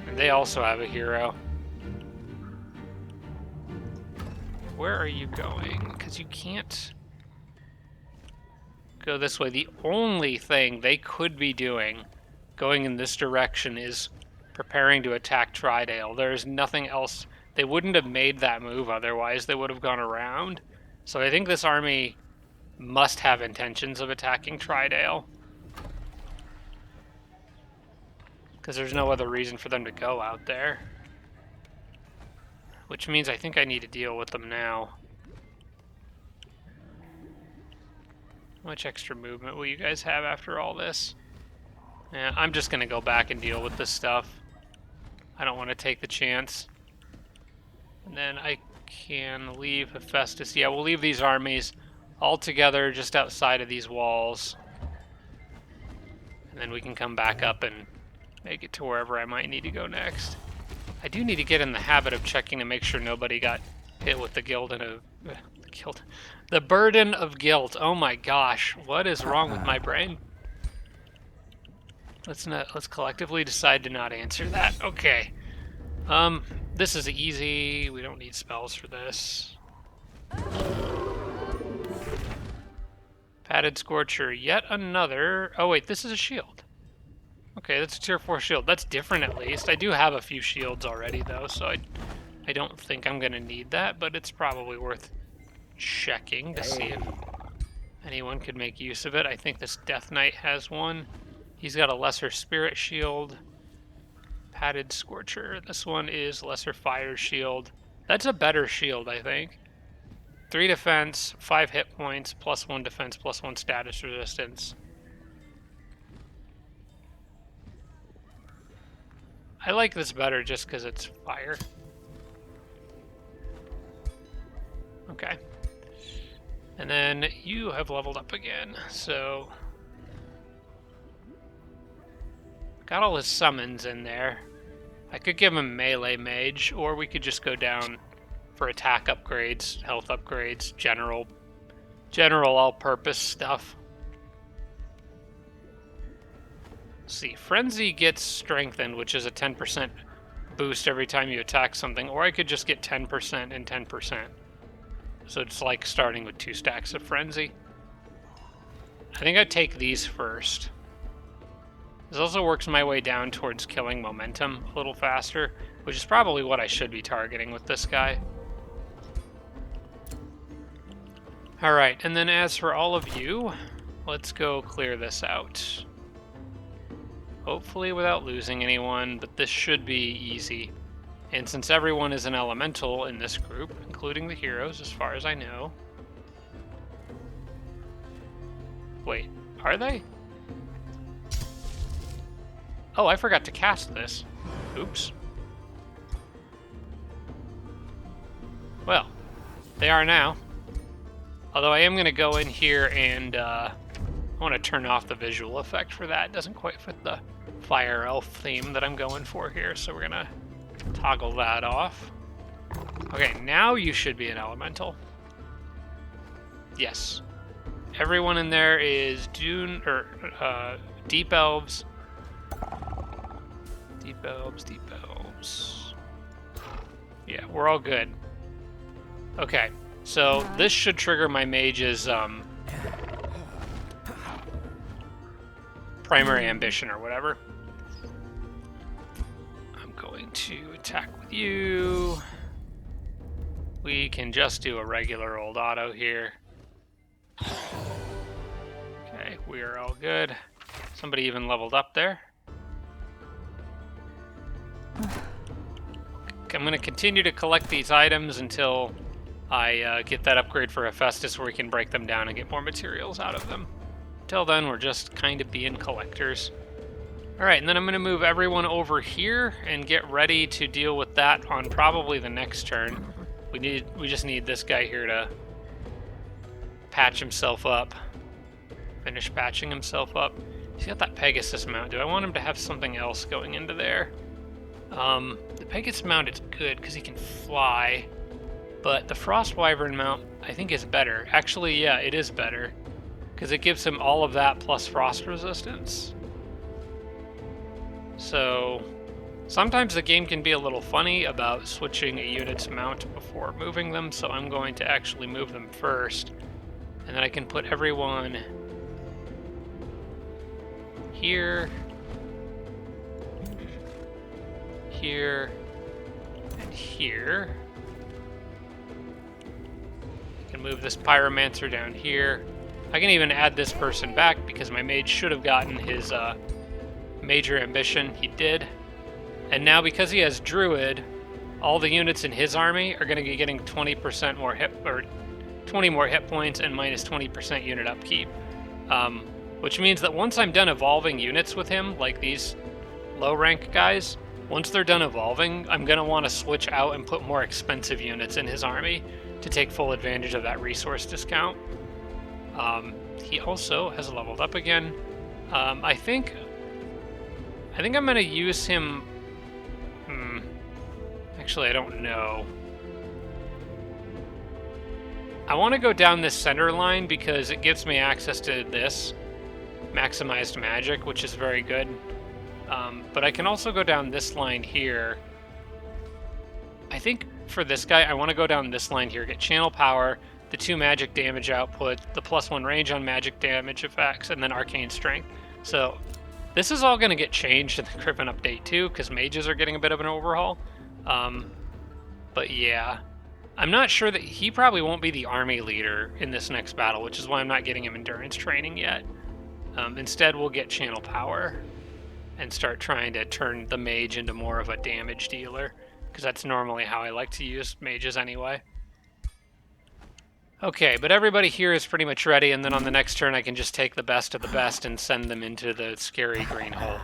And they also have a hero. Where are you going? Because you can't go this way. The only thing they could be doing going in this direction is preparing to attack Tridale. There's nothing else. They wouldn't have made that move otherwise. They would have gone around. So I think this army must have intentions of attacking Tridale, because there's no other reason for them to go out there. Which means I think I need to deal with them now. How much extra movement will you guys have after all this? Yeah, I'm just going to go back and deal with this stuff. I don't want to take the chance. And then I can leave Hephaestus. Yeah, we'll leave these armies all together just outside of these walls. And then we can come back up and make it to wherever I might need to go next. I do need to get in the habit of checking to make sure nobody got hit with the the burden of guilt. Oh my gosh, what is wrong with my brain? Let's collectively decide to not answer that. Okay. This is easy. We don't need spells for this. Padded Scorcher, yet another. Oh wait, this is a shield. Okay, that's a tier 4 shield. That's different at least. I do have a few shields already though, so I don't think I'm gonna need that, but it's probably worth checking to see if anyone could make use of it. I think this Death Knight has one. He's got a lesser spirit shield. Padded Scorcher. This one is lesser fire shield. That's a better shield, I think. 3 defense, 5 hit points, +1 defense, +1 status resistance. I like this better just because it's fire. Okay. And then you have leveled up again, so... Got all his summons in there. I could give him melee mage, or we could just go down for attack upgrades, health upgrades, general all-purpose stuff. Let's see, Frenzy gets strengthened, which is a 10% boost every time you attack something, or I could just get 10% and 10%. So it's like starting with 2 stacks of Frenzy. I think I'd take these first. This also works my way down towards killing momentum a little faster, which is probably what I should be targeting with this guy. Alright, and then as for all of you, let's go clear this out. Hopefully without losing anyone, but this should be easy. And since everyone is an elemental in this group, including the heroes as far as I know... Wait, are they? Oh, I forgot to cast this. Oops. Well, they are now. Although I am going to go in here and I want to turn off the visual effect for that. It doesn't quite fit the fire elf theme that I'm going for here, so we're going to toggle that off. Okay, now you should be an elemental. Yes. Everyone in there is deep elves. Deep elves. Yeah, we're all good. Okay, so this should trigger my mage's primary ambition or whatever. I'm going to attack with you. We can just do a regular old auto here. Okay, we are all good. Somebody even leveled up there. I'm going to continue to collect these items until I get that upgrade for Hephaestus where we can break them down and get more materials out of them. Until then, we're just kind of being collectors. Alright, and then I'm going to move everyone over here and get ready to deal with that on probably the next turn. We just need this guy here to patch himself up. Finish patching himself up. He's got that Pegasus mount. Do I want him to have something else going into there? The Pegasus mount is good because he can fly, but the Frost Wyvern mount I think is better. Actually, yeah, it is better because it gives him all of that plus frost resistance. So sometimes the game can be a little funny about switching a unit's mount before moving them, so I'm going to actually move them first, and then I can put everyone here, here, and here. I can move this Pyromancer down here. I can even add this person back because my mage should have gotten his major ambition. He did. And now because he has Druid, all the units in his army are going to be getting 20% more hit, or 20 more hit points and minus 20% unit upkeep. Which means that once I'm done evolving units with him, like these low rank guys, once they're done evolving, I'm going to want to switch out and put more expensive units in his army to take full advantage of that resource discount. He also has leveled up again. I think I'm going to use him... Actually, I don't know. I want to go down this center line because it gives me access to this maximized magic, which is very good. But I can also go down this line here. I think for this guy, I want to go down this line here, get channel power, the 2 magic damage output, the +1 range on magic damage effects, and then arcane strength. So this is all going to get changed in the Crippen update too, because mages are getting a bit of an overhaul. But yeah, I'm not sure that he probably won't be the army leader in this next battle, which is why I'm not getting him endurance training yet. Instead, we'll get channel power and start trying to turn the mage into more of a damage dealer, because that's normally how I like to use mages anyway. Okay, but everybody here is pretty much ready, and then on the next turn I can just take the best of the best and send them into the scary green hole.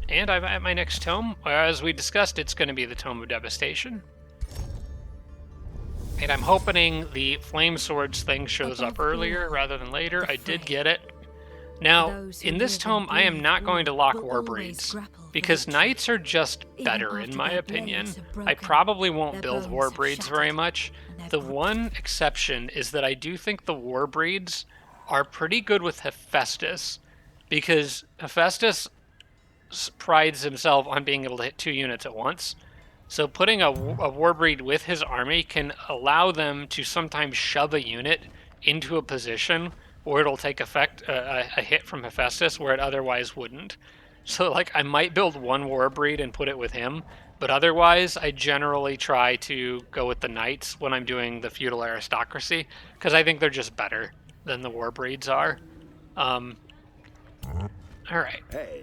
And I'm at my next tome. As we discussed, it's going to be the Tome of Devastation. And I'm hoping the Flame Swords thing shows up earlier rather than later. I did get it. Now, in this tome, I am not going to lock Warbreeds, because Knights are just better, in my opinion. I probably won't build Warbreeds very much. The one exception is that I do think the Warbreeds are pretty good with Hephaestus, because Hephaestus prides himself on being able to hit 2 units at once. So putting a Warbreed with his army can allow them to sometimes shove a unit into a position where it'll take effect, a hit from Hephaestus where it otherwise wouldn't. So like I might build one Warbreed and put it with him, but otherwise I generally try to go with the Knights when I'm doing the Feudal Aristocracy, because I think they're just better than the Warbreeds are. Alright. Hey.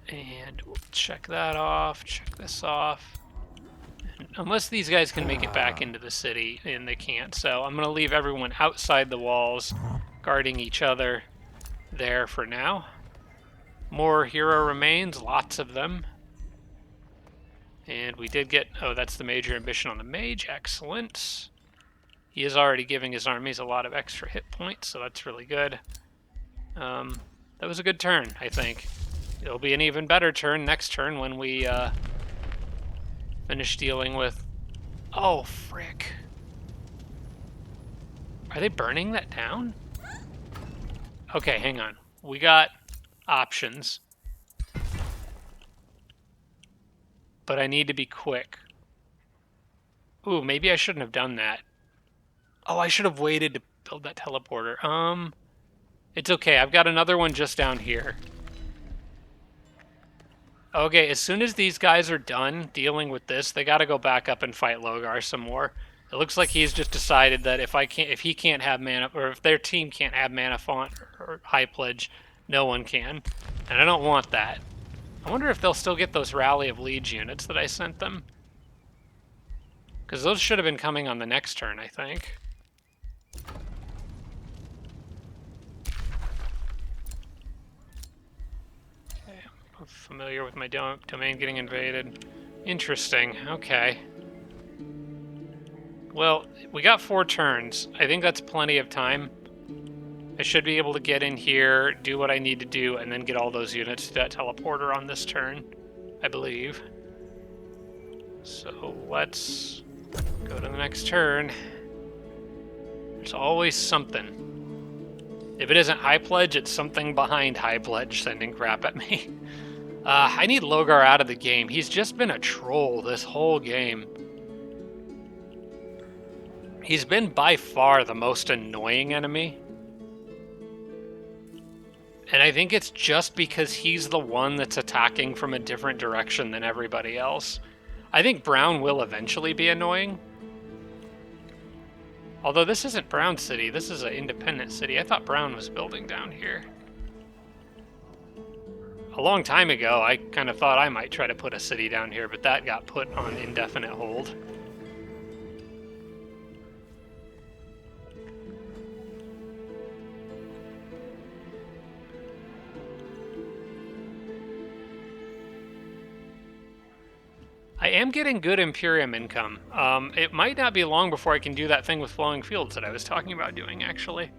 And we'll check that off, check this off. And unless these guys can make it back into the city, and they can't, so I'm going to leave everyone outside the walls, guarding each other there for now. More hero remains, lots of them. And we did get, oh, that's the major ambition on the mage, excellent. He is already giving his armies a lot of extra hit points, so that's really good. That was a good turn, I think. It'll be an even better turn next turn when we Finish dealing with... Oh, frick. Are they burning that down? Okay, hang on. We got options. But I need to be quick. Ooh, maybe I shouldn't have done that. Oh, I should have waited to build that teleporter. It's okay. I've got another one just down here. Okay, as soon as these guys are done dealing with this, they got to go back up and fight Logar some more. It looks like he's just decided that if he can't have mana, or if their team can't have mana font or high pledge, no one can, and I don't want that. I wonder if they'll still get those Rally of Liege units that I sent them, because those should have been coming on the next turn, I think. Okay, I'm familiar with my domain getting invaded. Interesting. Okay. Well, we got 4 turns. I think that's plenty of time. I should be able to get in here, do what I need to do, and then get all those units to that teleporter on this turn, I believe. So let's go to the next turn. There's always something. If it isn't High Pledge, it's something behind High Pledge sending crap at me. I need Logar out of the game. He's just been a troll this whole game. He's been by far the most annoying enemy. And I think it's just because he's the one that's attacking from a different direction than everybody else. I think Brown will eventually be annoying. Although this isn't Brown City, this is an independent city. I thought Brown was building down here. A long time ago, I kind of thought I might try to put a city down here, but that got put on indefinite hold. I am getting good Imperium income. It might not be long before I can do that thing with Flowing Fields that I was talking about doing, actually.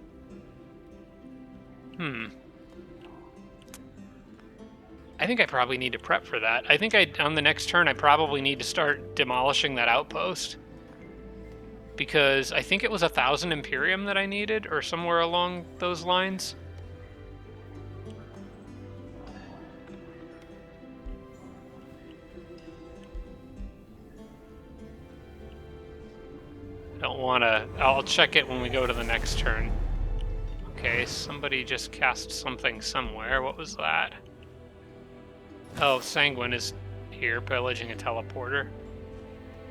I think I probably need to prep for that. I think on the next turn I probably need to start demolishing that outpost. Because I think it was 1,000 Imperium that I needed, or somewhere along those lines. Don't want to... I'll check it when we go to the next turn. Okay, somebody just cast something somewhere. What was that? Oh, Sanguine is here, pillaging a teleporter.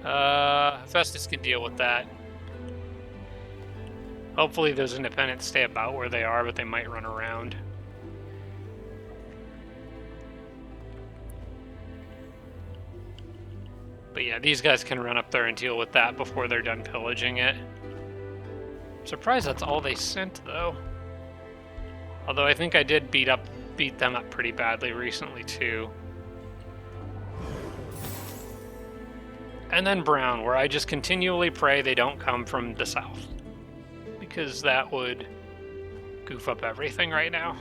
Hephaestus can deal with that. Hopefully those independents stay about where they are, but they might run around. But yeah, these guys can run up there and deal with that before they're done pillaging it. I'm surprised that's all they sent, though. Although I think I did beat them up pretty badly recently, too. And then Brown, where I just continually pray they don't come from the south. Because that would goof up everything right now.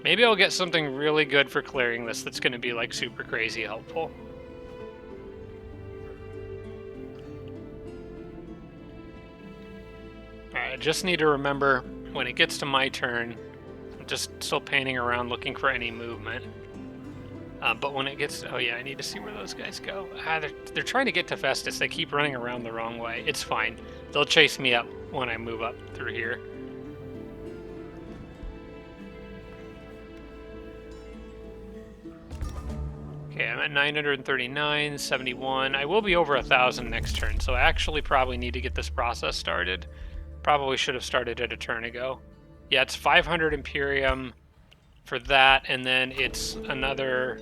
Maybe I'll get something really good for clearing this that's going to be, like, super crazy helpful. Alright, I just need to remember, when it gets to my turn, I'm just still painting around looking for any movement. But when it gets... Oh yeah, I need to see where those guys go. They're trying to get to Hephaestus. They keep running around the wrong way. It's fine. They'll chase me up when I move up through here. Okay, I'm at 939, 71. I will be over 1,000 next turn, so I actually probably need to get this process started. Probably should have started it a turn ago. Yeah, it's 500 Imperium for that, and then it's another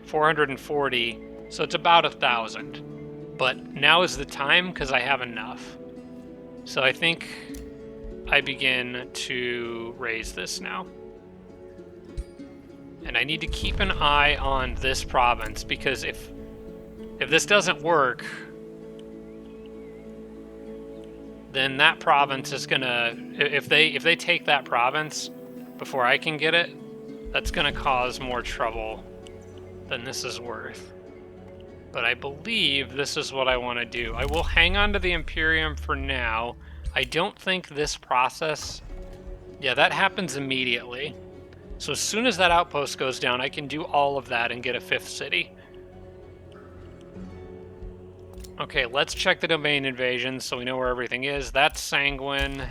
440, so it's about 1,000. But now is the time, because I have enough. So I think I begin to raise this now. And I need to keep an eye on this province, because if this doesn't work, then that province is gonna... If they take that province before I can get it, that's gonna cause more trouble than this is worth. But I believe this is what I want to do. I will hang on to the Imperium for now. I don't think this process... Yeah, that happens immediately. So as soon as that outpost goes down, I can do all of that and get a 5th city. Okay, let's check the domain invasions so we know where everything is. That's Sanguine.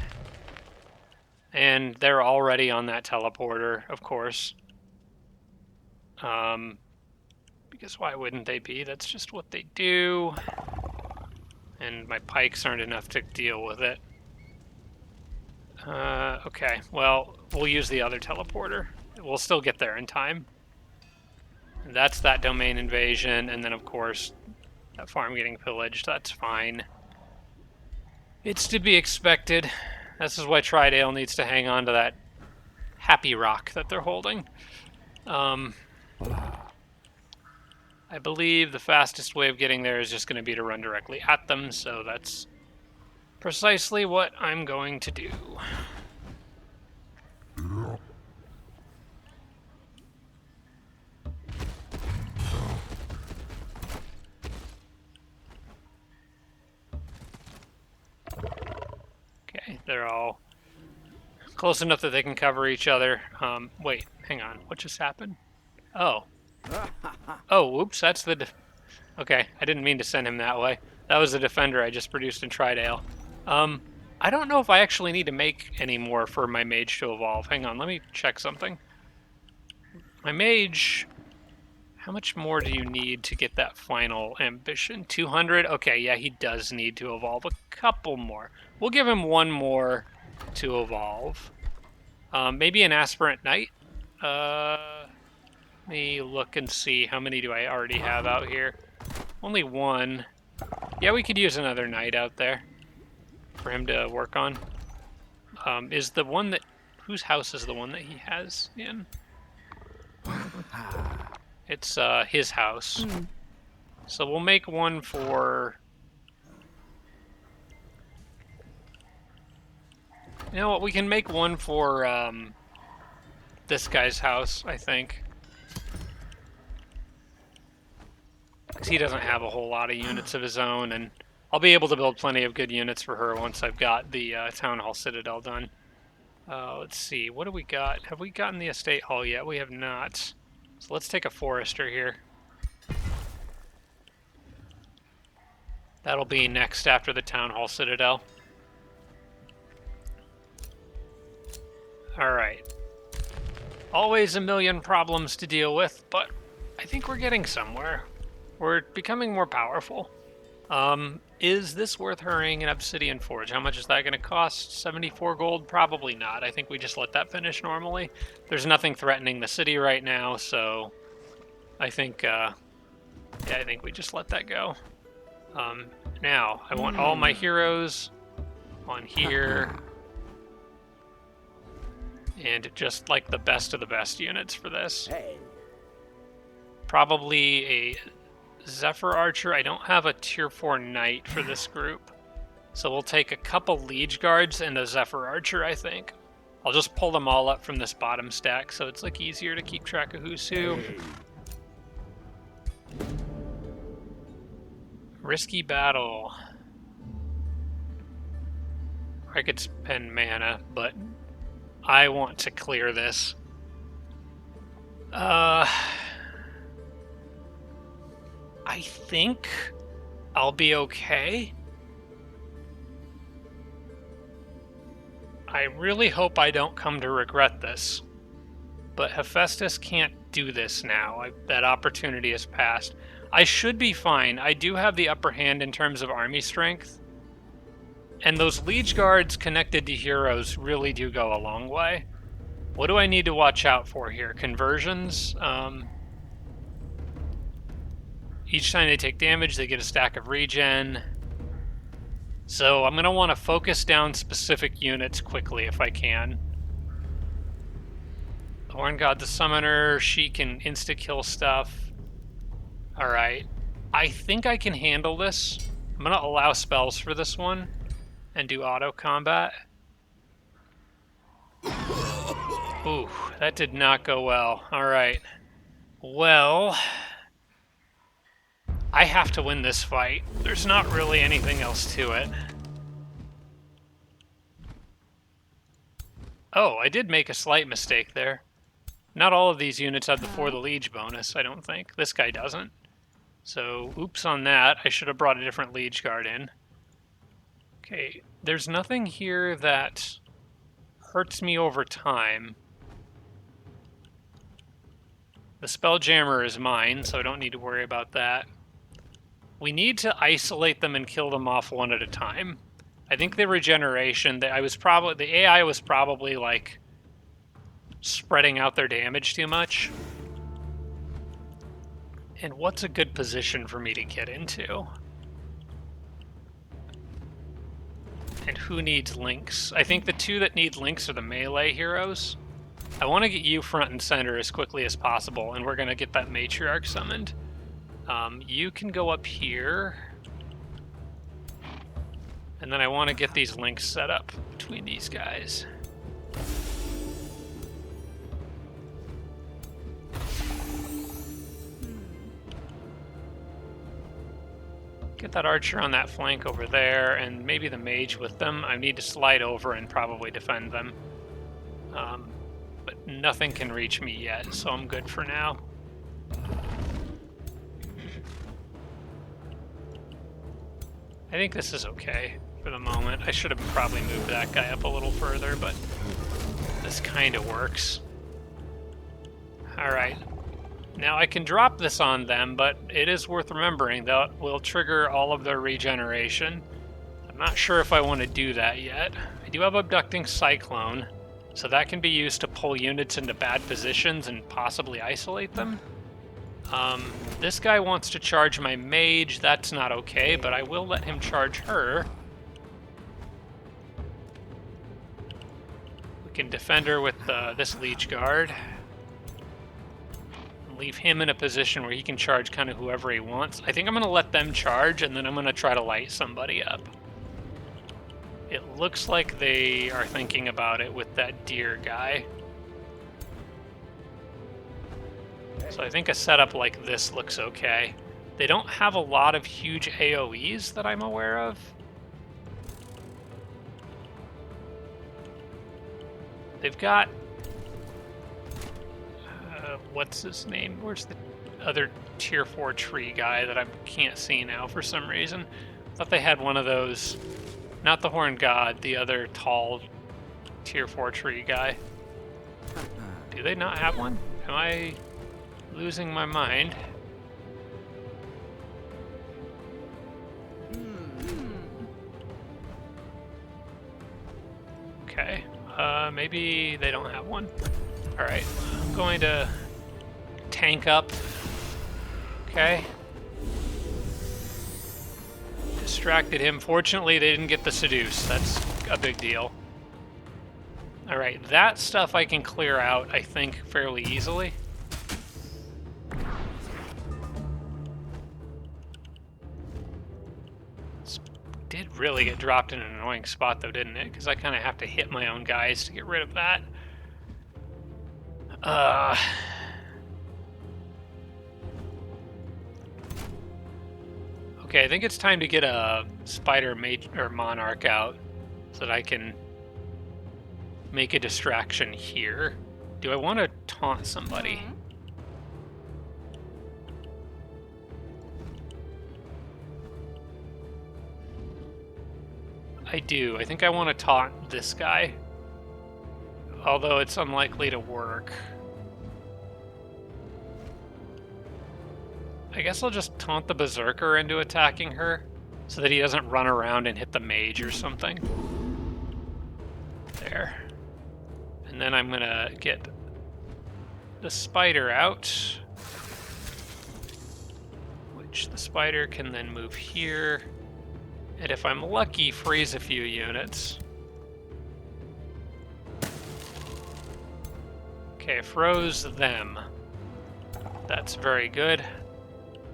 And they're already on that teleporter, of course. Because why wouldn't they be? That's just what they do. And my pikes aren't enough to deal with it. Okay, well, we'll use the other teleporter. We'll still get there in time. And that's that domain invasion, and then, of course, that farm getting pillaged. That's fine. It's to be expected. This is why Tridale needs to hang on to that happy rock that they're holding. I believe the fastest way of getting there is just going to be to run directly at them, so that's precisely what I'm going to do. Okay, they're all close enough that they can cover each other. Wait, hang on. What just happened? Oh. Oh, whoops, that's the... Okay, I didn't mean to send him that way. That was the defender I just produced in Tridale. I don't know if I actually need to make any more for my mage to evolve. Hang on, let me check something. My mage... How much more do you need to get that final ambition? 200? Okay, yeah, he does need to evolve a couple more. We'll give him one more to evolve. Maybe an aspirant knight? Let me look and see. How many do I already have out here? Only one. Yeah, we could use another knight out there for him to work on. Is the one that... Whose house is the one that he has in? It's his house. So we'll make one for... You know what? We can make one for this guy's house, I think. Because he doesn't have a whole lot of units of his own, and I'll be able to build plenty of good units for her once I've got the Town Hall Citadel done. Let's see, what do we got? Have we gotten the Estate Hall yet? We have not. So let's take a Forester here. That'll be next after the Town Hall Citadel. Alright. Always a million problems to deal with, but I think we're getting somewhere. We're becoming more powerful. Is this worth hurrying an Obsidian Forge? How much is that going to cost? 74 gold? Probably not. I think we just let that finish normally. There's nothing threatening the city right now, so I think, yeah, I think we just let that go. Now, I want all my heroes on here. And just like the best of the best units for this. Probably a Zephyr Archer. I don't have a tier 4 Knight for this group. So we'll take a couple Liege Guards and a Zephyr Archer, I think. I'll just pull them all up from this bottom stack so it's like easier to keep track of who's who. Risky battle. I could spend mana, but I want to clear this. I think I'll be okay. I really hope I don't come to regret this. But Hephaestus can't do this now. That opportunity has passed. I should be fine. I do have the upper hand in terms of army strength. And those Liege Guards connected to heroes really do go a long way. What do I need to watch out for here? Conversions. Each time they take damage, they get a stack of regen. So I'm going to want to focus down specific units quickly if I can. Horn God the Summoner, she can insta-kill stuff. Alright. I think I can handle this. I'm going to allow spells for this one and do auto combat. Ooh, that did not go well. Alright. Well, I have to win this fight. There's not really anything else to it. Oh, I did make a slight mistake there. Not all of these units have the For the Liege bonus, I don't think. This guy doesn't. So, oops on that. I should have brought a different Liege Guard in. Okay, there's nothing here that hurts me over time. The Spelljammer is mine, so I don't need to worry about that. We need to isolate them and kill them off one at a time. I think the regeneration, the AI was probably like spreading out their damage too much. And what's a good position for me to get into? And who needs links? I think the two that need links are the melee heroes. I want to get you front and center as quickly as possible, and we're going to get that matriarch summoned. You can go up here. And then I want to get these links set up between these guys. Get that archer on that flank over there, and maybe the mage with them. I need to slide over and probably defend them. But nothing can reach me yet, so I'm good for now. I think this is okay for the moment. I should have probably moved that guy up a little further, but this kind of works. Alright. Now I can drop this on them, but it is worth remembering that will trigger all of their regeneration. I'm not sure if I want to do that yet. I do have Abducting Cyclone, so that can be used to pull units into bad positions and possibly isolate them. This guy wants to charge my mage. That's not okay, but I will let him charge her. We can defend her with this Liege Guard. Leave him in a position where he can charge kind of whoever he wants. I think I'm going to let them charge, and then I'm going to try to light somebody up. It looks like they are thinking about it with that deer guy. So I think a setup like this looks okay. They don't have a lot of huge AoEs that I'm aware of. They've got... what's his name? Where's the other tier 4 tree guy that I can't see now for some reason? I thought they had one of those. Not the Horned God, the other tall tier 4 tree guy. Do they not have one? Am I losing my mind? Okay. Maybe they don't have one. Alright, I'm going to tank up. Okay. Distracted him. Fortunately, they didn't get the seduce. That's a big deal. Alright, that stuff I can clear out, I think, fairly easily. This did really get dropped in an annoying spot, though, didn't it? Because I kind of have to hit my own guys to get rid of that. Okay, I think it's time to get a spider or monarch out so that I can make a distraction here. Do I want to taunt somebody? I do. I think I want to taunt this guy. Although it's unlikely to work. I guess I'll just taunt the Berserker into attacking her so that he doesn't run around and hit the mage or something. There. And then I'm gonna get the spider out, which the spider can then move here. And if I'm lucky, freeze a few units. Okay, froze them. That's very good.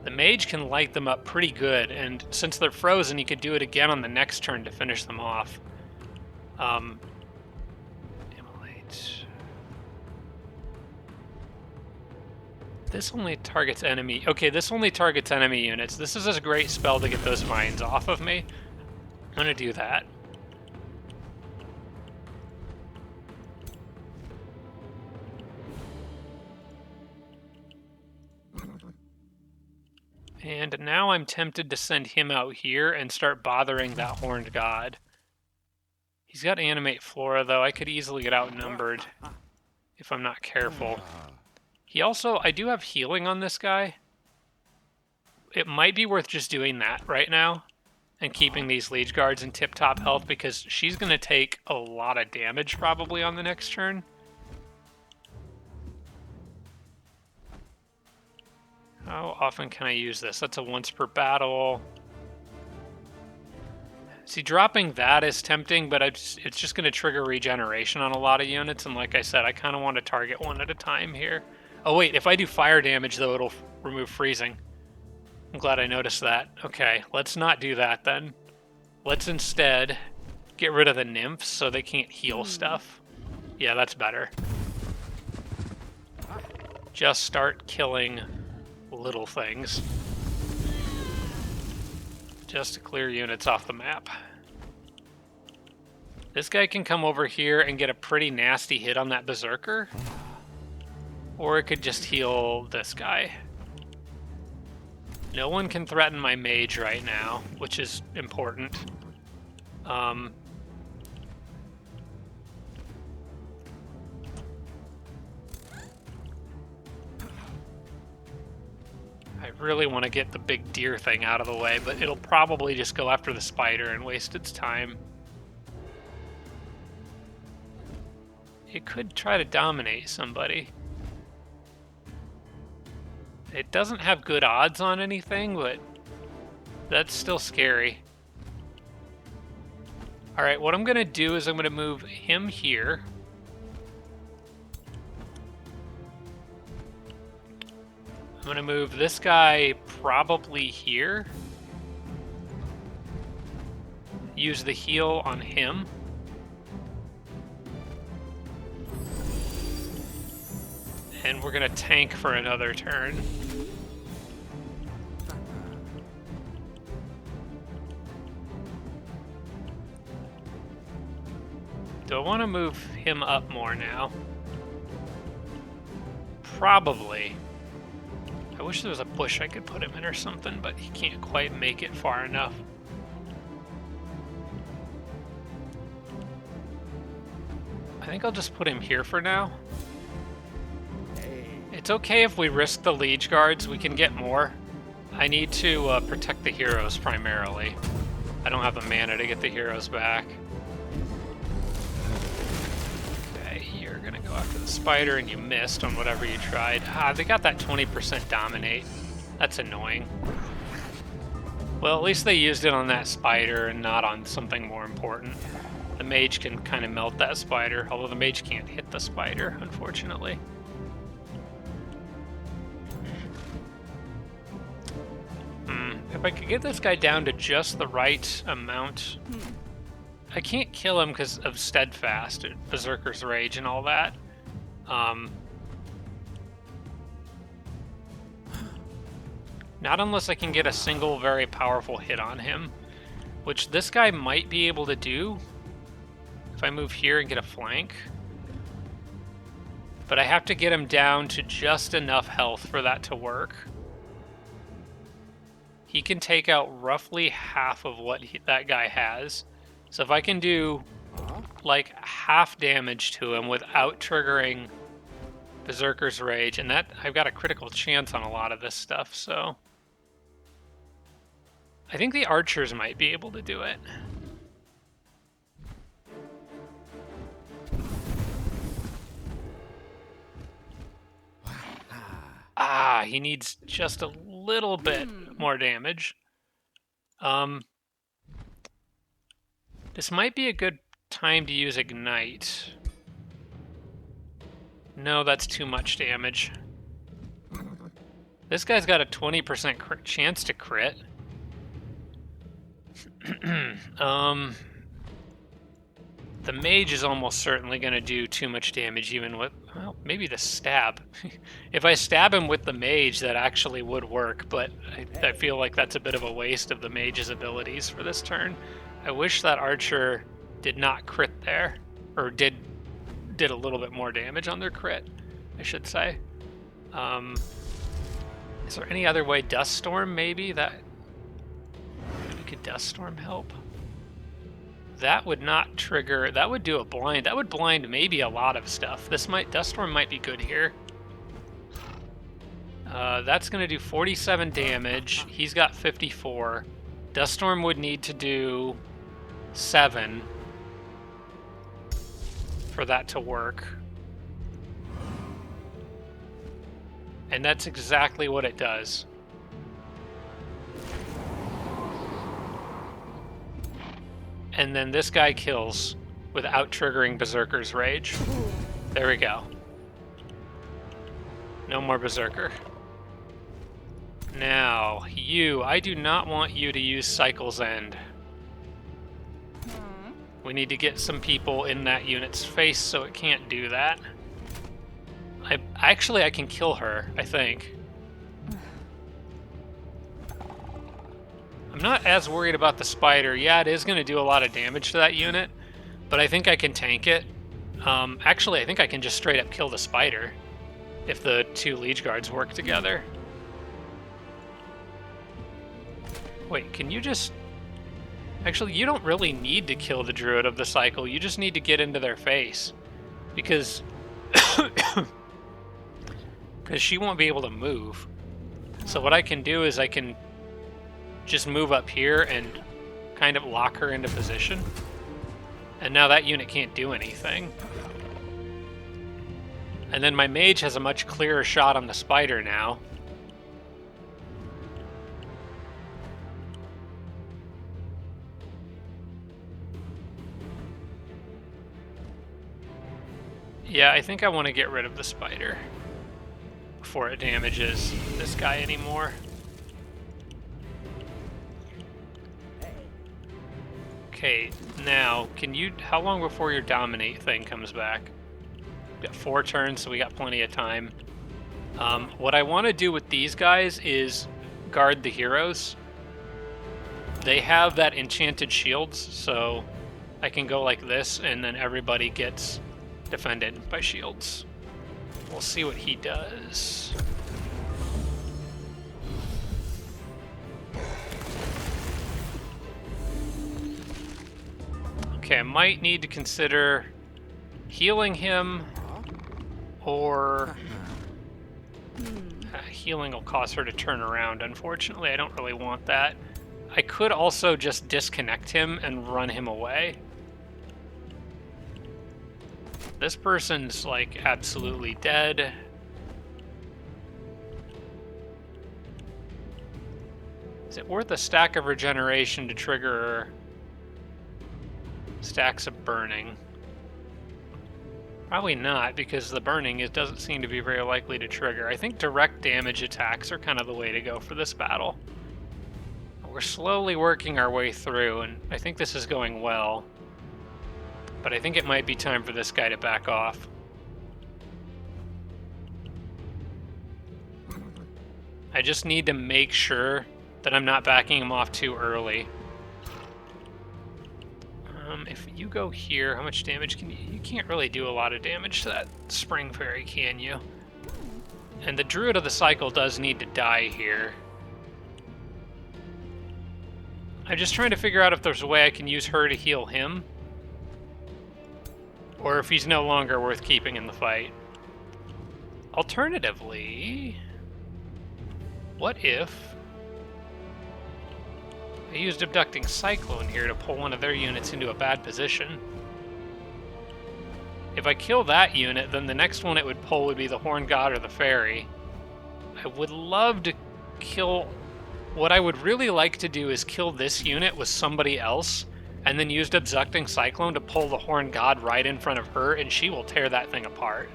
The mage can light them up pretty good, and since they're frozen, he could do it again on the next turn to finish them off. Immolate. This only targets enemy... Okay, this only targets enemy units. This is a great spell to get those mines off of me. I'm gonna do that. And now I'm tempted to send him out here and start bothering that horned god. He's got animate flora, though. I could easily get outnumbered if I'm not careful. He also... I do have healing on this guy. It might be worth just doing that right now and keeping these liege guards in tip-top health, because she's going to take a lot of damage probably on the next turn. How often can I use this? That's a once per battle. See, dropping that is tempting, but it's just going to trigger regeneration on a lot of units, and like I said, I kind of want to target one at a time here. Oh wait, if I do fire damage, though, it'll remove freezing. I'm glad I noticed that. Okay, let's not do that then. Let's instead get rid of the nymphs so they can't heal stuff. Yeah, that's better. Just start killing little things. Just to clear units off the map. This guy can come over here and get a pretty nasty hit on that berserker. Or it could just heal this guy. No one can threaten my mage right now, which is important. I really want to get the big deer thing out of the way, but it'll probably just go after the spider and waste its time. It could try to dominate somebody. It doesn't have good odds on anything, but that's still scary. Alright, what I'm going to do is I'm going to move him here. I'm going to move this guy probably here. Use the heal on him. And we're going to tank for another turn. Do I want to move him up more now? Probably. I wish there was a bush I could put him in or something, but he can't quite make it far enough. I think I'll just put him here for now. It's okay if we risk the liege guards, we can get more. I need to protect the heroes primarily. I don't have the mana to get the heroes back. Okay, you're gonna go after the spider and you missed on whatever you tried. Ah, they got that 20% dominate. That's annoying. Well, at least they used it on that spider and not on something more important. The mage can kind of melt that spider, although the mage can't hit the spider, unfortunately. If I could get this guy down to just the right amount... I can't kill him because of Steadfast, Berserker's Rage, and all that. Not unless I can get a single very powerful hit on him, which this guy might be able to do if I move here and get a flank. But I have to get him down to just enough health for that to work. He can take out roughly half of what that guy has. So if I can do like half damage to him without triggering Berserker's Rage, and that I've got a critical chance on a lot of this stuff, so I think the archers might be able to do it. Ah, he needs just a little bit more damage. This might be a good time to use Ignite. No, that's too much damage. This guy's got a 20% chance to crit. The mage is almost certainly going to do too much damage even with... Well, maybe the stab. If I stab him with the mage, that actually would work, but I feel like that's a bit of a waste of the mage's abilities for this turn. I wish that archer did not crit there, or did a little bit more damage on their crit, I should say. Is there any other way? Dust Storm, maybe? Maybe could Dust Storm help? That would not trigger. That would do a blind. That would blind maybe a lot of stuff. Dust Storm might be good here. That's going to do 47 damage. He's got 54. Dust Storm would need to do 7 for that to work. And that's exactly what it does. And then this guy kills without triggering Berserker's Rage. There we go. No more Berserker. Now, you. I do not want you to use Cycle's End. We need to get some people in that unit's face so it can't do that. Actually, I can kill her, I think. I'm not as worried about the spider. Yeah, it is going to do a lot of damage to that unit, but I think I can tank it. Actually, I think I can just straight up kill the spider if the 2 Liege Guards work together. Wait, can you just... Actually, you don't really need to kill the Druid of the Cycle. You just need to get into their face. Because... because she won't be able to move. So what I can do is I can just move up here and kind of lock her into position. And now that unit can't do anything. And then my mage has a much clearer shot on the spider now. Yeah, I think I want to get rid of the spider before it damages this guy anymore. Okay, now, how long before your dominate thing comes back? We got 4 turns, so we got plenty of time. What I want to do with these guys is guard the heroes. They have that enchanted shields, so I can go like this, and then everybody gets defended by shields. We'll see what he does. Okay, I might need to consider healing him, or healing will cause her to turn around. Unfortunately, I don't really want that. I could also just disconnect him and run him away. This person's, like, absolutely dead. Is it worth a stack of regeneration to trigger stacks of burning? Probably not, because the burning doesn't seem to be very likely to trigger. I think direct damage attacks are kind of the way to go for this battle. We're slowly working our way through, and I think this is going well. But I think it might be time for this guy to back off. I just need to make sure that I'm not backing him off too early. If you go here, how much damage can you... You can't really do a lot of damage to that Spring Fairy, can you? And the Druid of the Cycle does need to die here. I'm just trying to figure out if there's a way I can use her to heal him. Or if he's no longer worth keeping in the fight. Alternatively, what if I used Abducting Cyclone here to pull one of their units into a bad position? If I kill that unit, then the next one it would pull would be the Horn God or the Fairy. I would love to kill... What I would really like to do is kill this unit with somebody else, and then use Abducting Cyclone to pull the Horn God right in front of her, and she will tear that thing apart.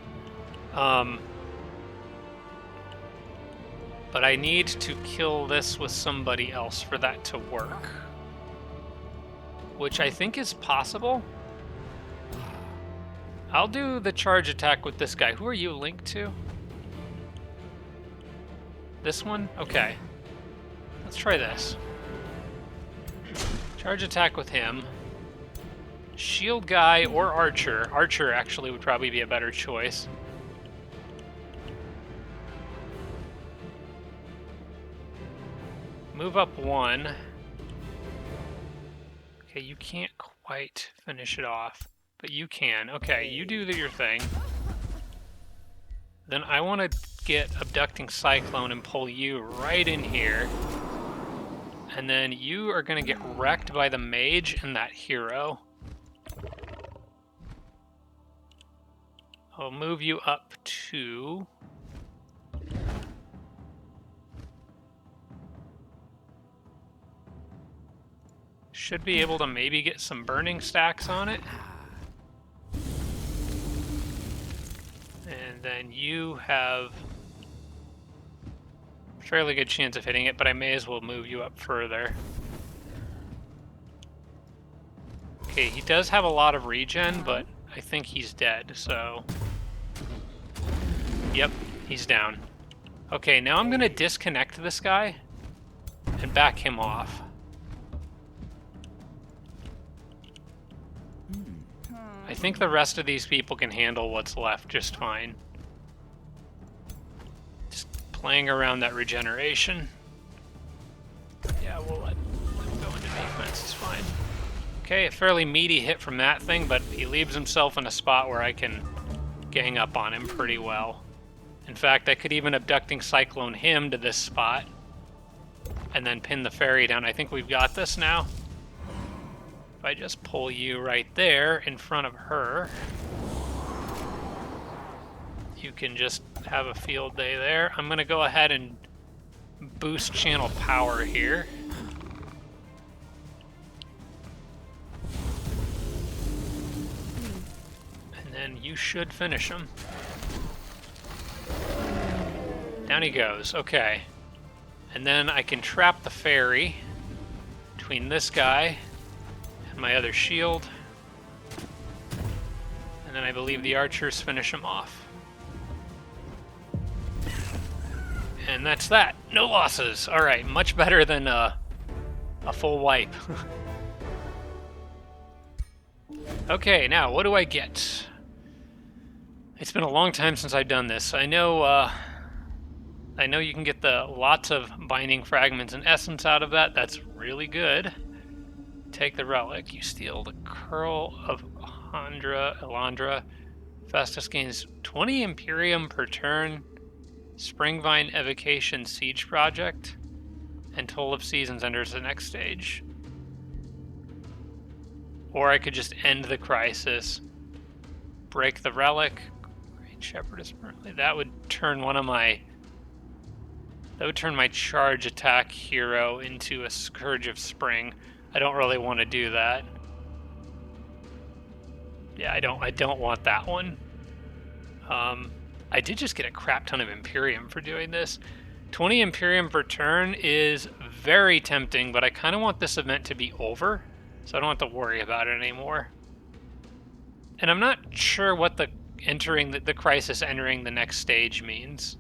But I need to kill this with somebody else for that to work. Which I think is possible. I'll do the charge attack with this guy. Who are you linked to? This one? Okay. Let's try this. Charge attack with him. Shield guy or archer. Archer actually would probably be a better choice. Move up one. Okay, you can't quite finish it off, but you can. Okay, you do your thing. Then I want to get Abducting Cyclone and pull you right in here. And then you are going to get wrecked by the mage and that hero. I'll move you up to... Should be able to maybe get some burning stacks on it. And then you have a fairly good chance of hitting it, but I may as well move you up further. Okay, he does have a lot of regen, but I think he's dead, so... Yep, he's down. Okay, now I'm gonna disconnect this guy and back him off. I think the rest of these people can handle what's left just fine. Just playing around that regeneration. Yeah, we'll let him go into defense, it's fine. Okay, a fairly meaty hit from that thing, but he leaves himself in a spot where I can gang up on him pretty well. In fact, I could even Abducting Cyclone him to this spot and then pin the fairy down. I think we've got this now. If I just pull you right there in front of her, you can just have a field day there. I'm going to go ahead and boost channel power here. And then you should finish him. Down he goes. Okay. And then I can trap the fairy between this guy and my other shield. And then I believe the archers finish him off. And that's that. No losses. All right, much better than a full wipe. Okay, now what do I get? It's been a long time since I've done this. I know you can get the lots of binding fragments and essence out of that. That's really good. Take the relic. You steal the curl of Elandra. Hephaestus gains 20 Imperium per turn. Springvine Evocation Siege Project. And Toll of Seasons enters the next stage. Or I could just end the crisis. Break the relic. Great Shepherdess permanently. That would turn my charge attack hero into a Scourge of Spring. I don't really want to do that. Yeah, I don't want that one. I did just get a crap ton of Imperium for doing this. 20 Imperium per turn is very tempting, but I kind of want this event to be over, so I don't have to worry about it anymore. And I'm not sure what the crisis entering the next stage means.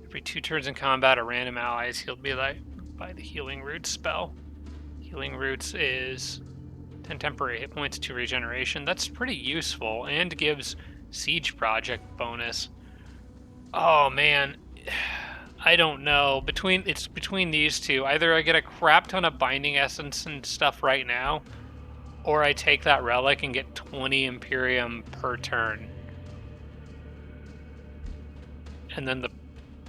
Every 2 turns in combat, a random ally is healed by the Healing Roots spell. Healing Roots is 10 temporary hit points, 2 regeneration. That's pretty useful and gives Siege Project bonus. Oh man, I don't know. It's between these two. Either I get a crap ton of binding essence and stuff right now, or I take that relic and get 20 Imperium per turn. And then the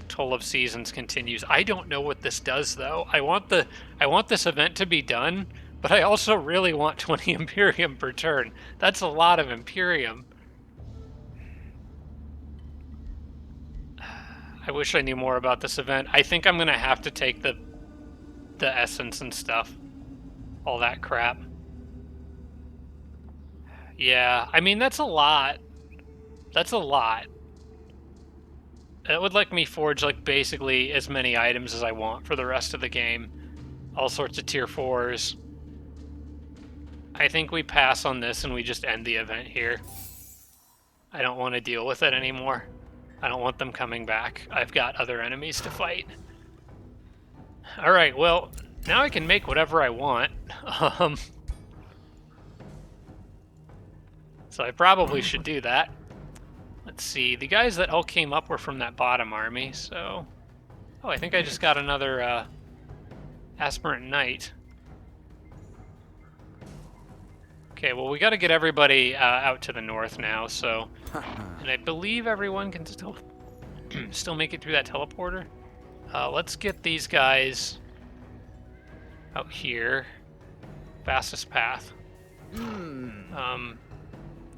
Toll of Seasons continues. I don't know what this does though. I want this event to be done, but I also really want 20 Imperium per turn. That's a lot of Imperium. I wish I knew more about this event. I think I'm gonna have to take the essence and stuff. All that crap. Yeah, I mean that's a lot. That's a lot. It would let me forge like basically as many items as I want for the rest of the game. All sorts of tier 4s. I think we pass on this and we just end the event here. I don't want to deal with it anymore. I don't want them coming back. I've got other enemies to fight. Alright, well, now I can make whatever I want. So I probably should do that. Let's see, the guys that all came up were from that bottom army, so... Oh, I think I just got another aspirant knight. Okay, well, we got to get everybody out to the north now, so... And I believe everyone can still make it through that teleporter. Let's get these guys out here. Fastest path.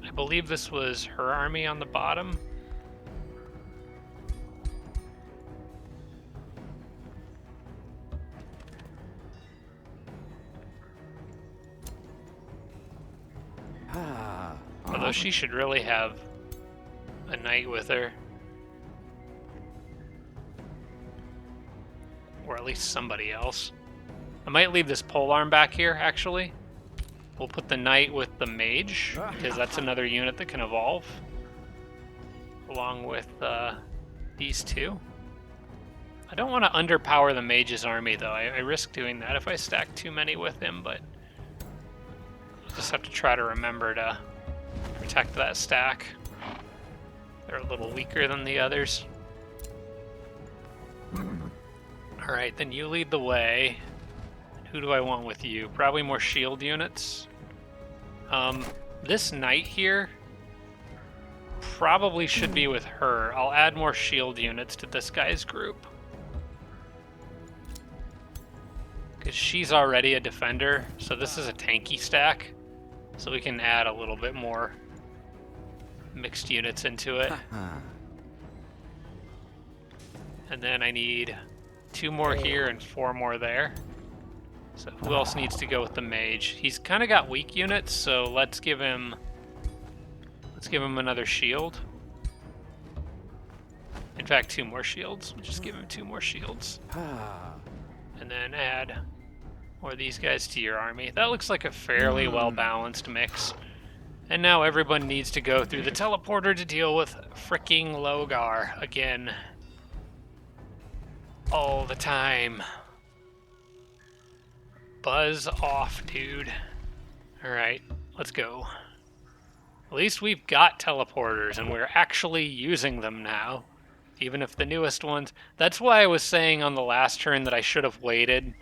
I believe this was her army on the bottom. Although she should really have a knight with her. Or at least somebody else. I might leave this polearm back here, actually. We'll put the knight with the mage, because that's another unit that can evolve. Along with these two. I don't want to underpower the mage's army, though. I risk doing that if I stack too many with him, but... I'll just have to try to remember to protect that stack. They're a little weaker than the others. Alright, then you lead the way. Who do I want with you? Probably more shield units. This knight here probably should be with her. I'll add more shield units to this guy's group. Because she's already a defender, so this is a tanky stack. So we can add a little bit more mixed units into it. And then I need 2 more here and 4 more there. So who else needs to go with the mage? He's kind of got weak units, so let's give him another shield. In fact, 2 more shields. We'll just give him 2 more shields. And then add more of these guys to your army. That looks like a fairly well-balanced mix. And now everyone needs to go through the teleporter to deal with fricking Logar again. All the time. Buzz off, dude. Alright, let's go. At least we've got teleporters, and we're actually using them now. Even if the newest ones... That's why I was saying on the last turn that I should have waited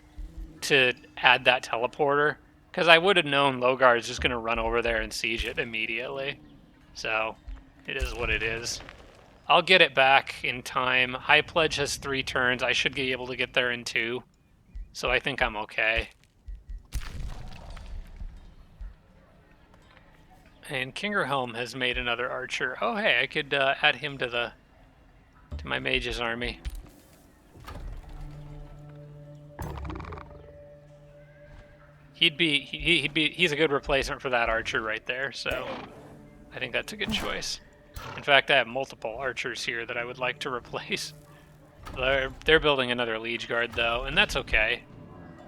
to add that teleporter. Because I would have known Logar is just going to run over there and siege it immediately. So, it is what it is. I'll get it back in time. High Pledge has 3 turns. I should be able to get there in 2. So I think I'm okay. And Kingerhelm has made another archer. Oh hey, I could add him to my mage's army. He's a good replacement for that archer right there, so I think that's a good choice. In fact, I have multiple archers here that I would like to replace. They're building another Liege Guard though, and that's okay.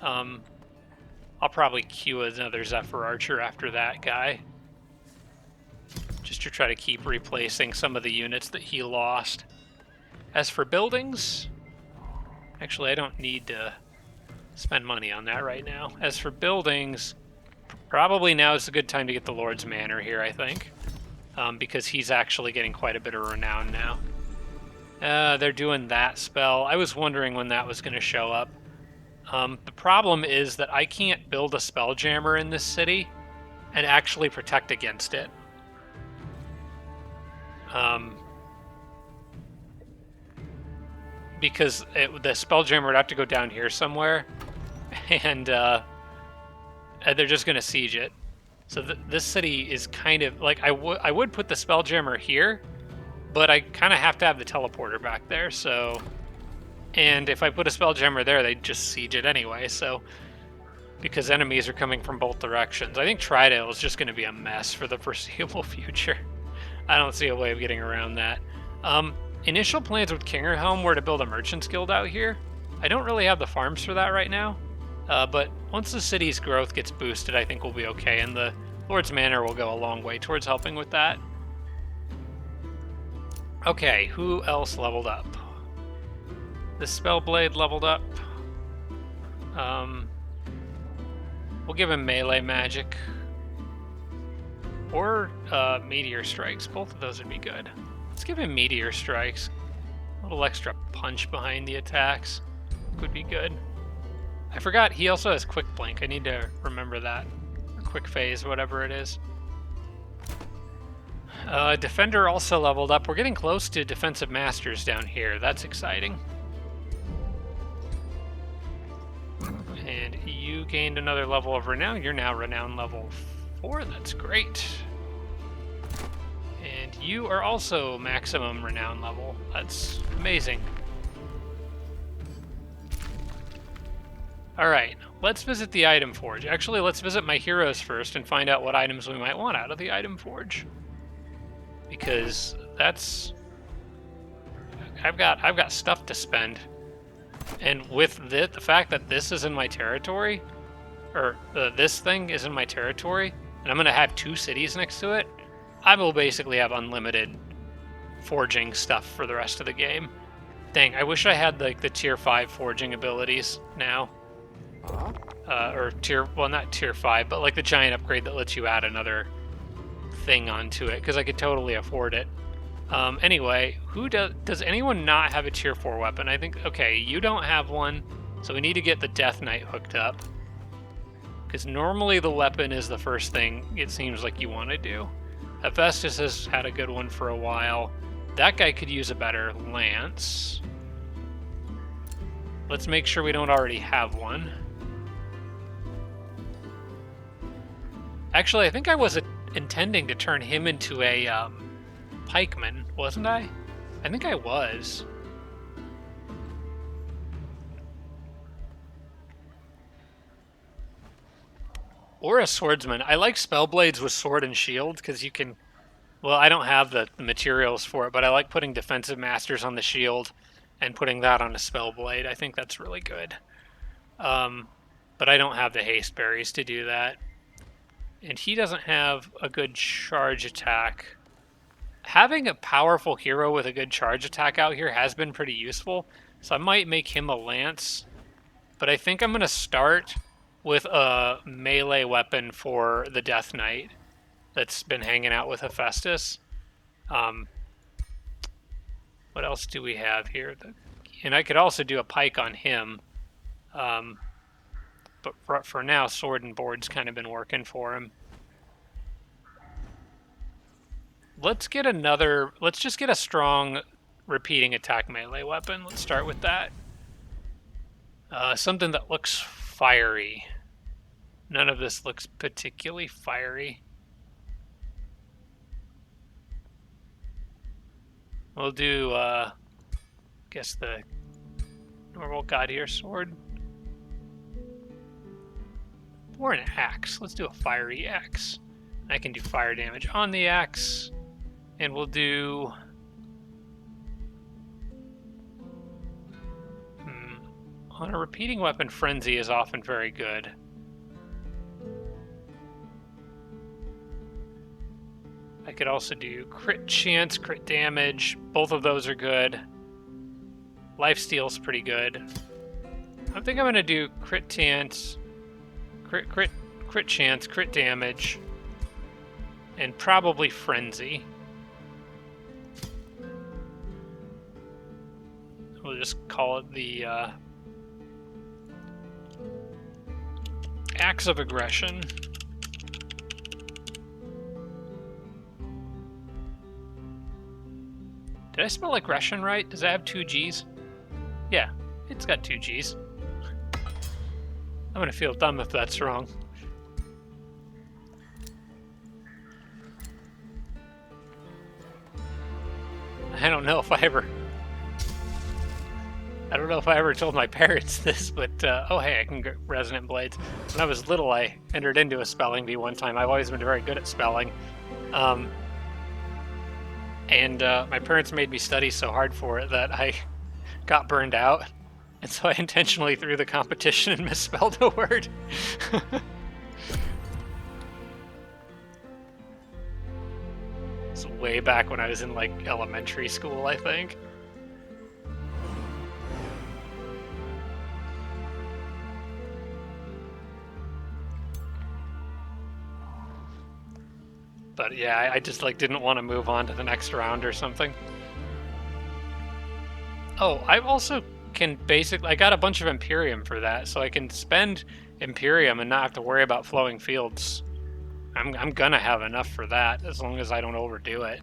I'll probably queue another Zephyr Archer after that guy. Just to try to keep replacing some of the units that he lost. As for buildings, actually I don't need to spend money on that right now. As for buildings, probably now is a good time to get the Lord's Manor here, I think. Because he's actually getting quite a bit of renown now. They're doing that spell. I was wondering when that was going to show up. The problem is that I can't build a Spelljammer in this city and actually protect against it. Because the Spelljammer would have to go down here somewhere, and they're just going to siege it. So this city is kind of like I would put the Spelljammer here, but I kind of have to have the teleporter back there. So, and if I put a Spelljammer there, they just siege it anyway. So, because enemies are coming from both directions, I think Tridale is just going to be a mess for the foreseeable future. I don't see a way of getting around that. Initial plans with Kingerhelm were to build a Merchant's Guild out here. I don't really have the farms for that right now, but once the city's growth gets boosted, I think we'll be okay, and the Lord's Manor will go a long way towards helping with that. Okay, who else leveled up? The Spellblade leveled up. We'll give him melee magic. Or Meteor Strikes. Both of those would be good. Let's give him Meteor Strikes. A little extra punch behind the attacks would be good. I forgot he also has Quick Blink. I need to remember that. Or Quick Phase, whatever it is. Defender also leveled up. We're getting close to Defensive Masters down here. That's exciting. And you gained another level of Renown. You're now Renown level 4. That's great. And you are also maximum Renown level. That's amazing. Alright, let's visit the Item Forge. Actually, let's visit my heroes first and find out what items we might want out of the Item Forge. Because that's... I've got stuff to spend. And with the fact that this is in my territory, or this thing is in my territory, and I'm going to have 2 cities next to it, I will basically have unlimited forging stuff for the rest of the game. Dang, I wish I had like the tier 5 forging abilities now. Or well, not tier 5, but like the giant upgrade that lets you add another thing onto it, because I could totally afford it. Anyway, who does anyone not have a tier 4 weapon? I think, okay, you don't have one, so we need to get the Death Knight hooked up. Because normally the weapon is the first thing it seems like you want to do. Hephaestus has had a good one for a while. That guy could use a better lance. Let's make sure we don't already have one. Actually, I think I was intending to turn him into a pikeman, wasn't I? I think I was. Or a swordsman. I like spellblades with sword and shield because you can... Well, I don't have the materials for it, but I like putting defensive masters on the shield and putting that on a spellblade. I think that's really good. But I don't have the haste berries to do that. And he doesn't have a good charge attack. Having a powerful hero with a good charge attack out here has been pretty useful, so I might make him a lance. But I think I'm going to start with a melee weapon for the Death Knight that's been hanging out with Hephaestus. What else do we have here? And I could also do a pike on him. But for now, sword and board's kind of been working for him. Let's just get a strong repeating attack melee weapon. Let's start with that. Something that looks fiery. None of this looks particularly fiery. We'll do, guess the normal God Ear sword. Or an axe. Let's do a fiery axe. I can do fire damage on the axe. And we'll do... On a repeating weapon, Frenzy is often very good. I could also do crit chance, crit damage. Both of those are good. Lifesteal's pretty good. I think I'm going to do crit chance, crit chance, crit damage, and probably Frenzy. We'll just call it the Axe of Aggression. Did I spell aggression right? Does it have 2 G's? Yeah, it's got 2 G's. I'm gonna feel dumb if that's wrong. I don't know if I ever told my parents this, but oh hey, I can get Resonant Blades. When I was little, I entered into a spelling bee one time. I've always been very good at spelling. And my parents made me study so hard for it that I got burned out. And so I intentionally threw the competition and misspelled a word. It's way back when I was in, like, elementary school, I think. But yeah, I just, like, didn't want to move on to the next round or something. Oh, I also can basically... I got a bunch of Imperium for that, so I can spend Imperium and not have to worry about flowing fields. I'm gonna have enough for that, as long as I don't overdo it.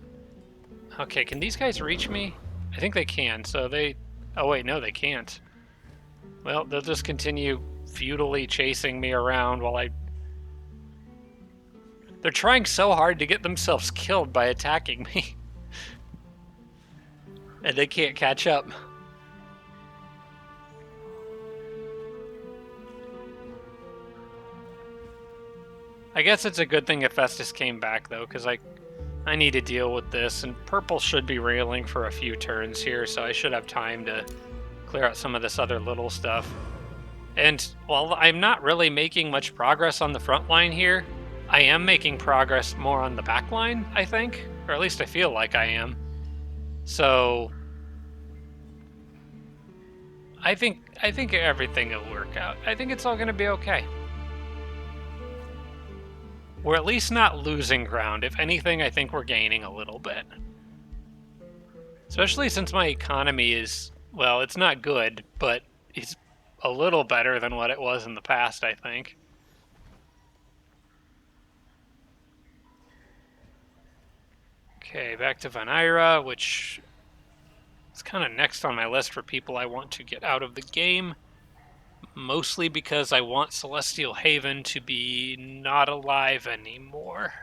Okay, can these guys reach me? I think they can, so they... Oh wait, no, they can't. Well, they'll just continue feudally chasing me around while I... They're trying so hard to get themselves killed by attacking me. And they can't catch up. I guess it's a good thing Hephaestus came back, though, because I need to deal with this, and purple should be railing for a few turns here, so I should have time to clear out some of this other little stuff. And while I'm not really making much progress on the front line here, I am making progress more on the back line, I think, or at least I feel like I am. So I think everything will work out. I think it's all going to be okay. We're at least not losing ground. If anything, I think we're gaining a little bit. Especially since my economy is, well, it's not good, but it's a little better than what it was in the past, I think. Okay, back to Vanira, which is kind of next on my list for people I want to get out of the game. Mostly because I want Celestial Haven to be not alive anymore.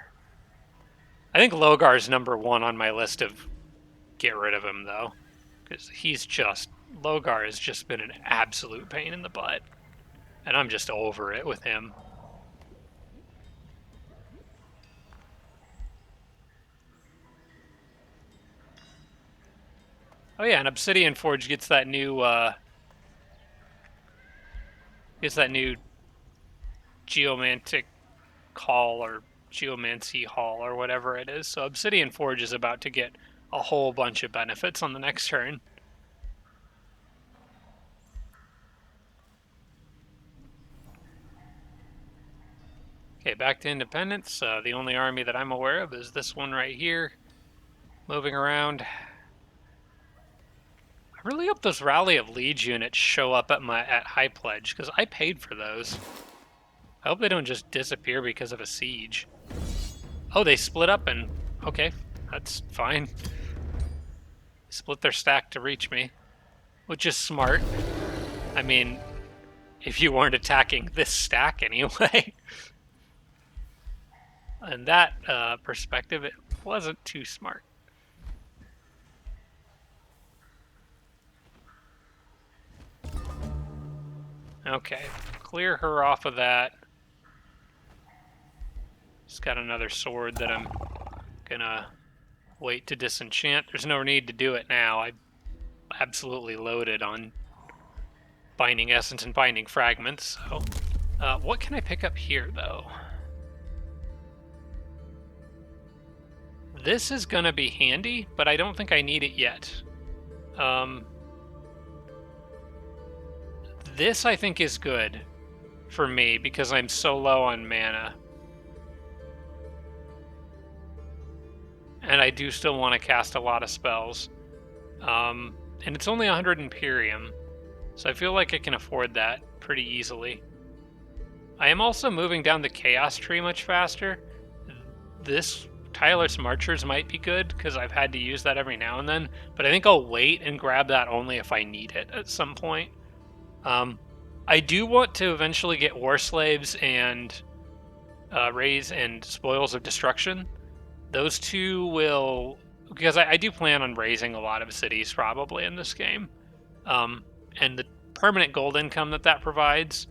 I think Logar's #1 on my list of get rid of him, though. Because Logar has just been an absolute pain in the butt. And I'm just over it with him. Oh yeah, and Obsidian Forge gets that new, Geomantic Hall or Geomancy Hall or whatever it is. So Obsidian Forge is about to get a whole bunch of benefits on the next turn. Okay, back to Independence. The only army that I'm aware of is this one right here, moving around. I really hope those Rally of Liege units show up at High Pledge, because I paid for those. I hope they don't just disappear because of a siege. Oh, they split up and... Okay, that's fine. Split their stack to reach me, which is smart. I mean, if you weren't attacking this stack anyway. In that perspective, it wasn't too smart. Okay, clear her off of that. Just got another sword that I'm gonna wait to disenchant. There's no need to do it now. I'm absolutely loaded on Binding Essence and Binding Fragments. So, what can I pick up here, though? This is gonna be handy, but I don't think I need it yet. This, I think, is good for me because I'm so low on mana. And I do still want to cast a lot of spells. And it's only 100 Imperium, so I feel like I can afford that pretty easily. I am also moving down the Chaos tree much faster. This Tireless Marchers might be good, because I've had to use that every now and then, but I think I'll wait and grab that only if I need it at some point. I do want to eventually get War Slaves and Raise and Spoils of Destruction. Those two will... Because I do plan on raising a lot of cities probably in this game. And the permanent gold income that provides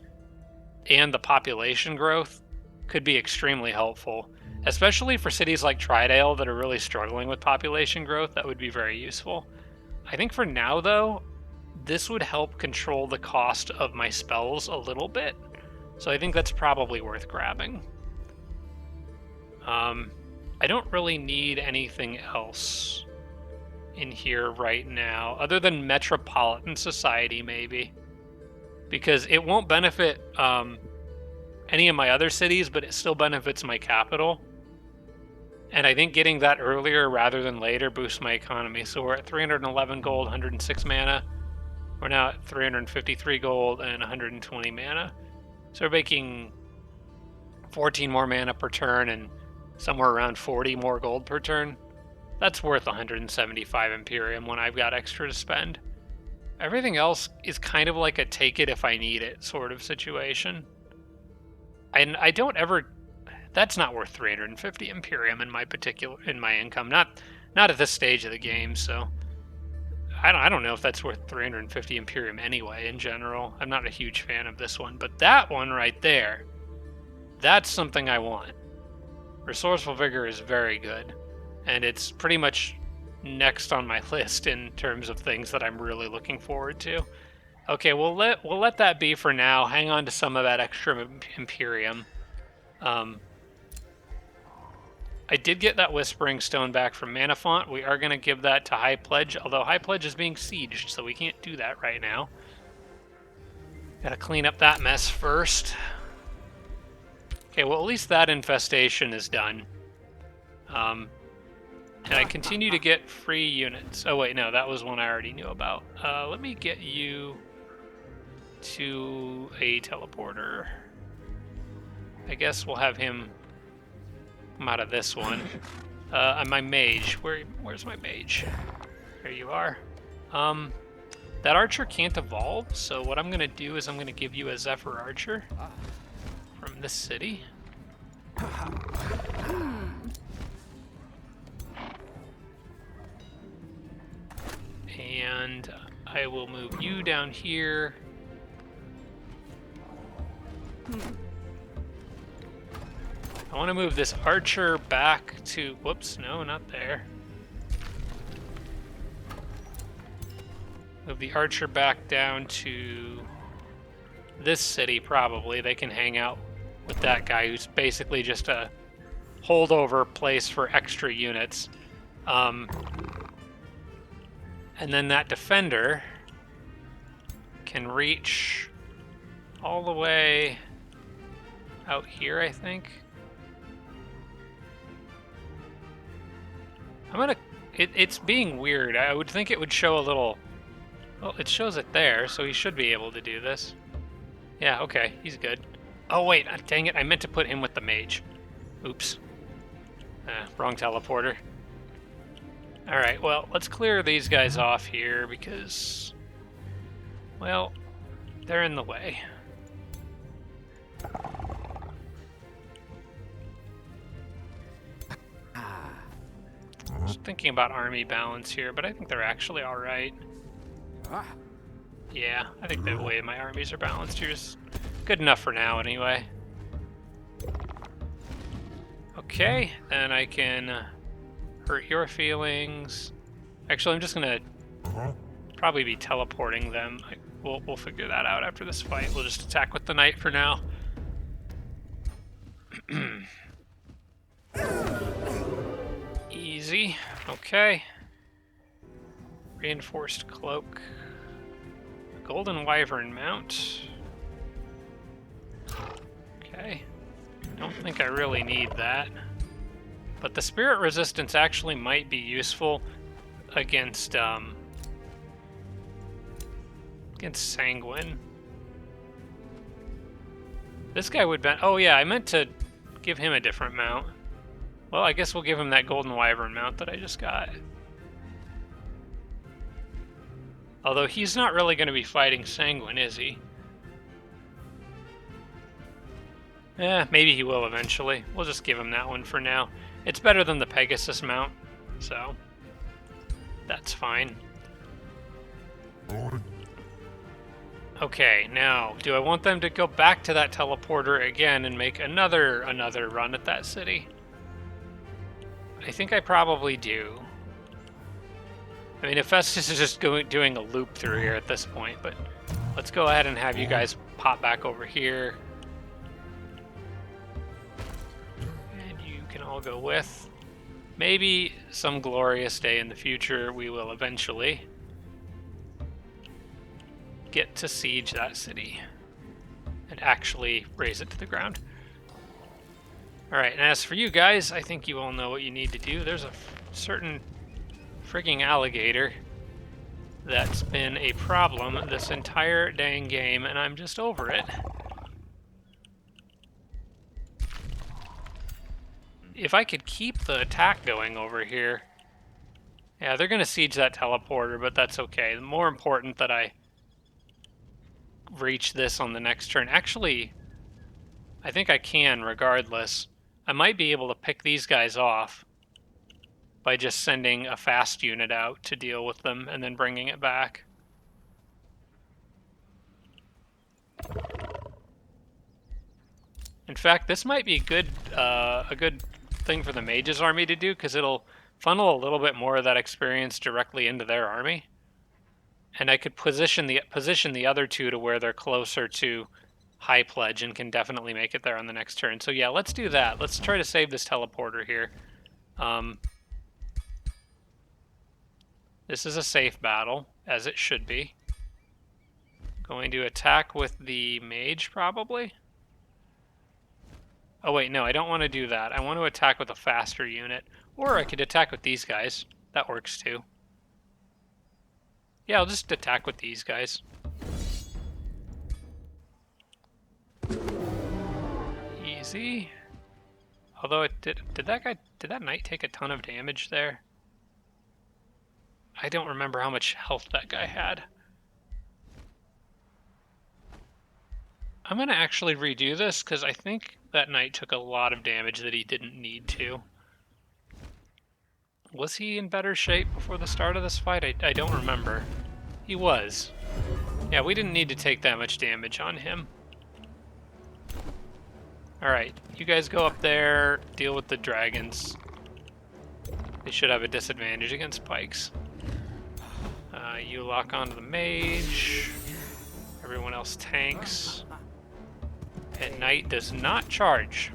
and the population growth could be extremely helpful. Especially for cities like Tridale that are really struggling with population growth, that would be very useful. I think for now, though, this would help control the cost of my spells a little bit. So I think that's probably worth grabbing. I don't really need anything else in here right now, other than Metropolitan Society, maybe. Because it won't benefit any of my other cities, but it still benefits my capital. And I think getting that earlier rather than later boosts my economy. So we're at 311 gold, 106 mana. We're now at 353 gold and 120 mana. So we're making 14 more mana per turn and somewhere around 40 more gold per turn. That's worth 175 Imperium when I've got extra to spend. Everything else is kind of like a take it if I need it sort of situation. And I don't ever... That's not worth 350 Imperium in my income. Not at this stage of the game, so... I don't know if that's worth 350 Imperium anyway, in general. I'm not a huge fan of this one. But that one right there, that's something I want. Resourceful Vigor is very good. And it's pretty much next on my list in terms of things that I'm really looking forward to. Okay, we'll let that be for now. Hang on to some of that extra Imperium. I did get that Whispering Stone back from Manafont. We are going to give that to High Pledge, although High Pledge is being sieged, so we can't do that right now. Gotta clean up that mess first. Okay, well, at least that infestation is done. And I continue to get free units. Oh, wait, no, that was one I already knew about. Let me get you to a teleporter. I guess we'll have him come out of this one. My mage. Where's my mage? There you are. That archer can't evolve, so what I'm going to do is I'm going to give you a Zephyr Archer from this city. And I will move you down here. I want to move this archer back to... Whoops, no, not there. Move the archer back down to this city, probably. They can hang out with that guy who's basically just a holdover place for extra units. And then that defender can reach all the way out here, I think. It's being weird. I would think it would show a little... Well, it shows it there, so he should be able to do this. Yeah, okay, he's good. Oh, wait, dang it, I meant to put him with the mage. Oops. Wrong teleporter. Alright, well, let's clear these guys off here because... Well, they're in the way. Just thinking about army balance here, but I think they're actually alright. Yeah, I think the way my armies are balanced here is good enough for now anyway. Okay, then I can hurt your feelings. Actually, I'm just gonna probably be teleporting them. We'll figure that out after this fight. We'll just attack with the knight for now. Easy. Okay. Reinforced cloak. Golden wyvern mount. Okay. Don't think I really need that. But the spirit resistance actually might be useful against Sanguine. This guy would ben... Oh yeah, I meant to give him a different mount. Well, I guess we'll give him that golden wyvern mount that I just got. Although he's not really going to be fighting Sanguine, is he? Eh, maybe he will eventually. We'll just give him that one for now. It's better than the Pegasus mount, so that's fine. Okay, now, do I want them to go back to that teleporter again and make another run at that city? I think I probably do. I mean, Hephaestus is just doing a loop through here at this point, but let's go ahead and have you guys pop back over here. And you can all go with. Maybe some glorious day in the future we will eventually get to siege that city and actually raze it to the ground. Alright, and as for you guys, I think you all know what you need to do. There's a certain frigging alligator that's been a problem this entire dang game, and I'm just over it. If I could keep the attack going over here... Yeah, they're going to siege that teleporter, but that's okay. The more important that I reach this on the next turn. Actually, I think I can regardless. I might be able to pick these guys off by just sending a fast unit out to deal with them and then bringing it back. In fact, this might be good, a good thing for the mage's army to do, because it'll funnel a little bit more of that experience directly into their army. And I could position the other two to where they're closer to high pledge and can definitely make it there on the next turn. So yeah, let's do that. Let's try to save this teleporter here. This is a safe battle, as it should be. Going to attack with the mage, probably. Oh wait, no, I don't want to do that. I want to attack with a faster unit. Or I could attack with these guys. That works too. Yeah, I'll just attack with these guys. Easy. Although it did that knight take a ton of damage there? I don't remember how much health that guy had. I'm going to actually redo this, because I think that knight took a lot of damage that he didn't need to. Was he in better shape before the start of this fight? I don't remember. He was. Yeah, we didn't need to take that much damage on him. Alright, you guys go up there, deal with the dragons. They should have a disadvantage against pikes. You lock onto the mage. Everyone else tanks. And knight does not charge.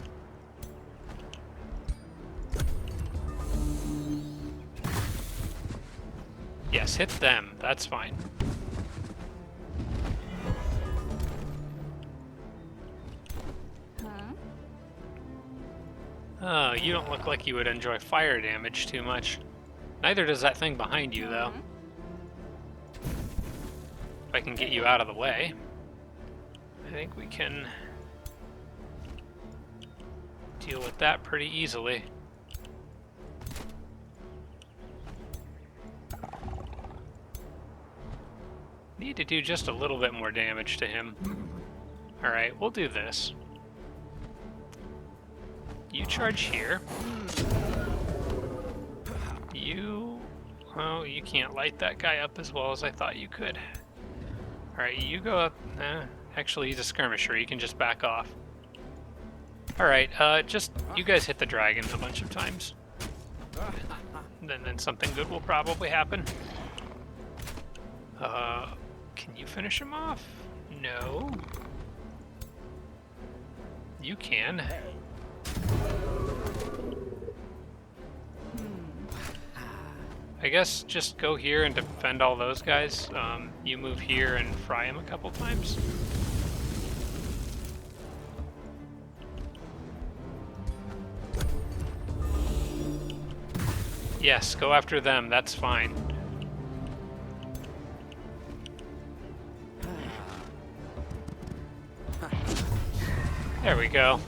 Yes, hit them. That's fine. Oh, you don't look like you would enjoy fire damage too much. Neither does that thing behind you, though. If I can get you out of the way, I think we can deal with that pretty easily. Need to do just a little bit more damage to him. Alright, we'll do this. You charge here. Oh, you can't light that guy up as well as I thought you could. Alright, you go up. Actually, he's a skirmisher. You can just back off. Alright, you guys hit the dragons a bunch of times. Then something good will probably happen. Can you finish him off? No. You can. I guess just go here and defend all those guys. You move here and fry him a couple times. Yes, go after them. That's fine. There we go.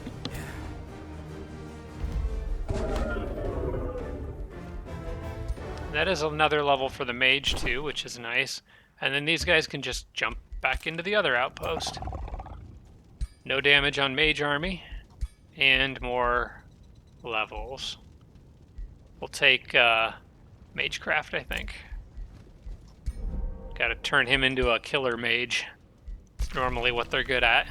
That is another level for the mage too, which is nice. And then these guys can just jump back into the other outpost. No damage on mage army, and more levels. We'll take magecraft, I think. Gotta turn him into a killer mage. It's normally what they're good at.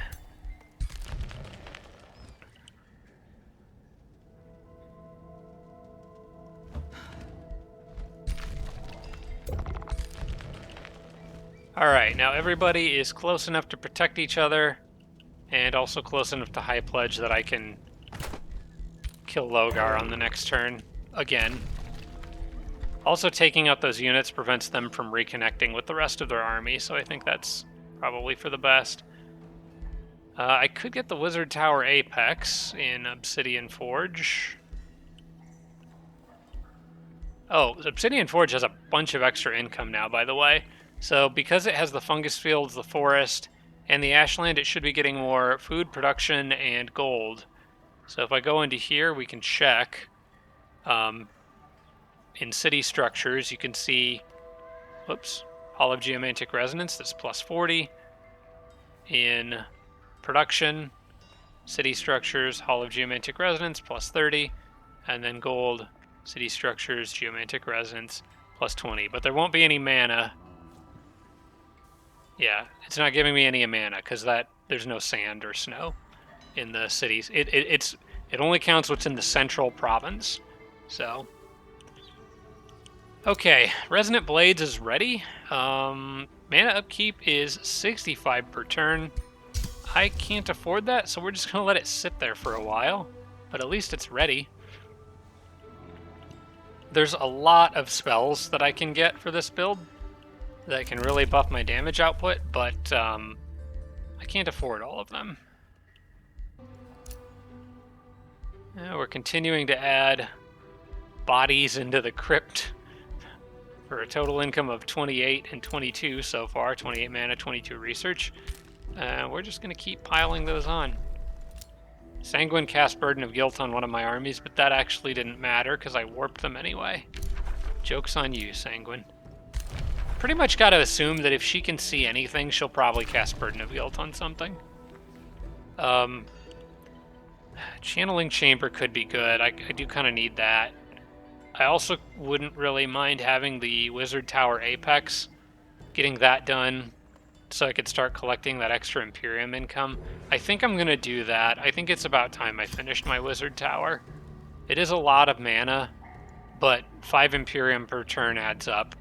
Alright, now everybody is close enough to protect each other, and also close enough to high pledge that I can kill Logar on the next turn again. Also, taking out those units prevents them from reconnecting with the rest of their army, so I think that's probably for the best. I could get the Wizard Tower Apex in Obsidian Forge. Oh, Obsidian Forge has a bunch of extra income now, by the way. So because it has the fungus fields, the forest, and the ashland, it should be getting more food production and gold. So if I go into here, we can check. In city structures, you can see, whoops, Hall of Geomantic Resonance, that's plus 40. In production, city structures, Hall of Geomantic Resonance, plus 30. And then gold, city structures, Geomantic Resonance, plus 20. But there won't be any mana. Yeah, it's not giving me any mana because there's no sand or snow in the cities. It only counts what's in the central province. So, okay, Resonant Blades is ready. Mana upkeep is 65 per turn. I can't afford that, so we're just gonna let it sit there for a while. But at least it's ready. There's a lot of spells that I can get for this build that can really buff my damage output, but I can't afford all of them. We're continuing to add bodies into the crypt for a total income of 28 and 22 so far. 28 mana, 22 research. We're just going to keep piling those on. Sanguine cast Burden of Guilt on one of my armies, but that actually didn't matter because I warped them anyway. Joke's on you, Sanguine. Pretty much got to assume that if she can see anything, she'll probably cast Burden of Guilt on something. Channeling Chamber could be good. I do kind of need that. I also wouldn't really mind having the Wizard Tower Apex, getting that done so I could start collecting that extra Imperium income. I think I'm going to do that. I think it's about time I finished my Wizard Tower. It is a lot of mana, but 5 Imperium per turn adds up.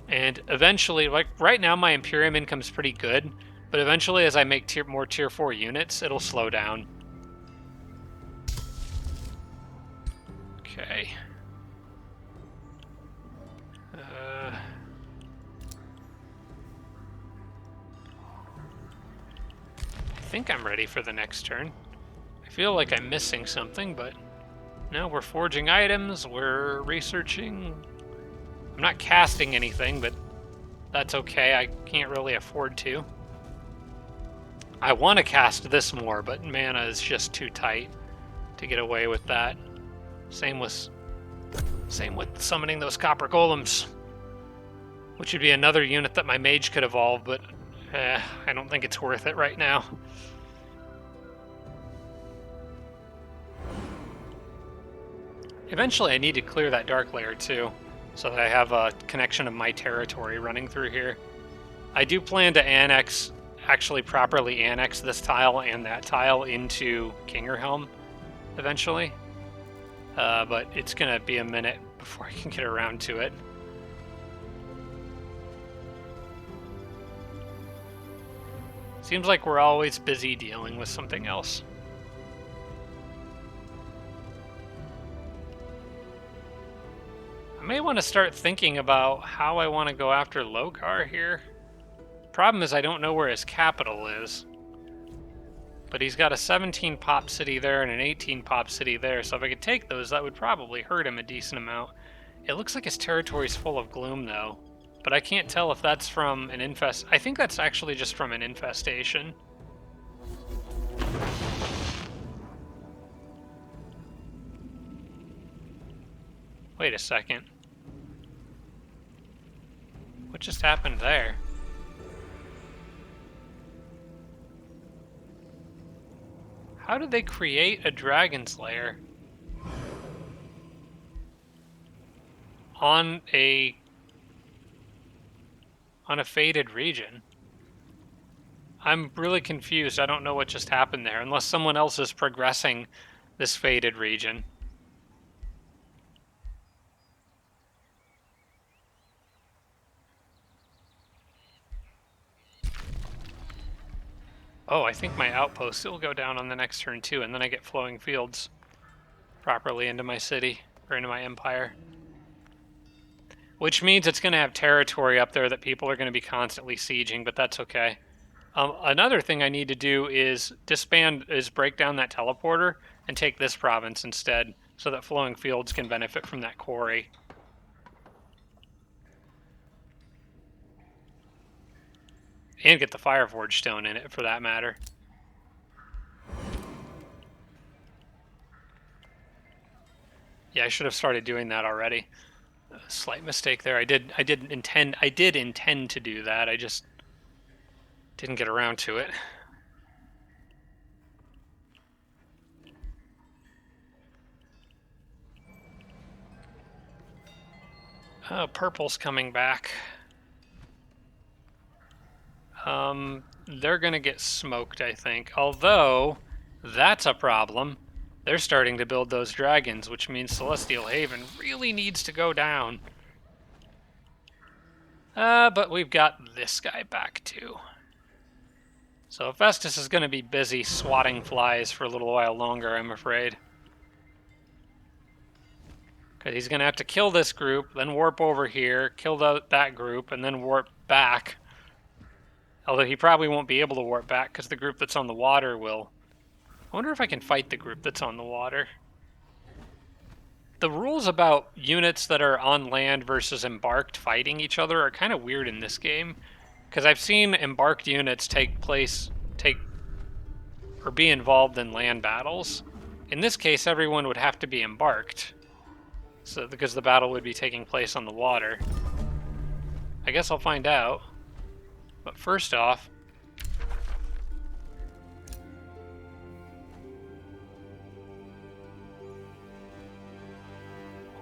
And eventually, like right now my Imperium income's pretty good, but eventually as I make more tier 4 units, it'll slow down. Okay. I think I'm ready for the next turn. I feel like I'm missing something, but no, we're forging items, we're researching. I'm not casting anything, but that's okay. I can't really afford to. I want to cast this more, but mana is just too tight to get away with that. Same with summoning those copper golems, which would be another unit that my mage could evolve, but I don't think it's worth it right now. Eventually I need to clear that dark layer too, so that I have a connection of my territory running through here. I do plan to actually properly annex this tile and that tile into Kingerhelm eventually. But it's going to be a minute before I can get around to it. Seems like we're always busy dealing with something else. I may want to start thinking about how I want to go after Logar here. Problem is I don't know where his capital is. But he's got a 17 pop city there and an 18 pop city there, so if I could take those, that would probably hurt him a decent amount. It looks like his territory's full of gloom, though. But I can't tell if that's from an I think that's actually just from an infestation. Wait a second. What just happened there? How did they create a dragon's lair on a fated region? I'm really confused. I don't know what just happened there, unless someone else is progressing this fated region. Oh, I think my outpost will go down on the next turn too, and then I get flowing fields properly into my city, or into my empire. Which means it's going to have territory up there that people are going to be constantly sieging, but that's okay. Another thing I need to do is break down that teleporter and take this province instead, so that flowing fields can benefit from that quarry. And get the Fireforge stone in it, for that matter. Yeah, I should have started doing that already. A slight mistake there. I did intend to do that. I just didn't get around to it. Oh, purple's coming back. They're gonna get smoked, I think. Although, that's a problem. They're starting to build those dragons, which means Celestial Haven really needs to go down. But we've got this guy back too. So Hephaestus is going to be busy swatting flies for a little while longer, I'm afraid. Because he's going to have to kill this group, then warp over here, kill that group, and then warp back. Although he probably won't be able to warp back because the group that's on the water will. I wonder if I can fight the group that's on the water. The rules about units that are on land versus embarked fighting each other are kind of weird in this game. Because I've seen embarked units be involved in land battles. In this case, everyone would have to be embarked. So, because the battle would be taking place on the water. I guess I'll find out. But first off,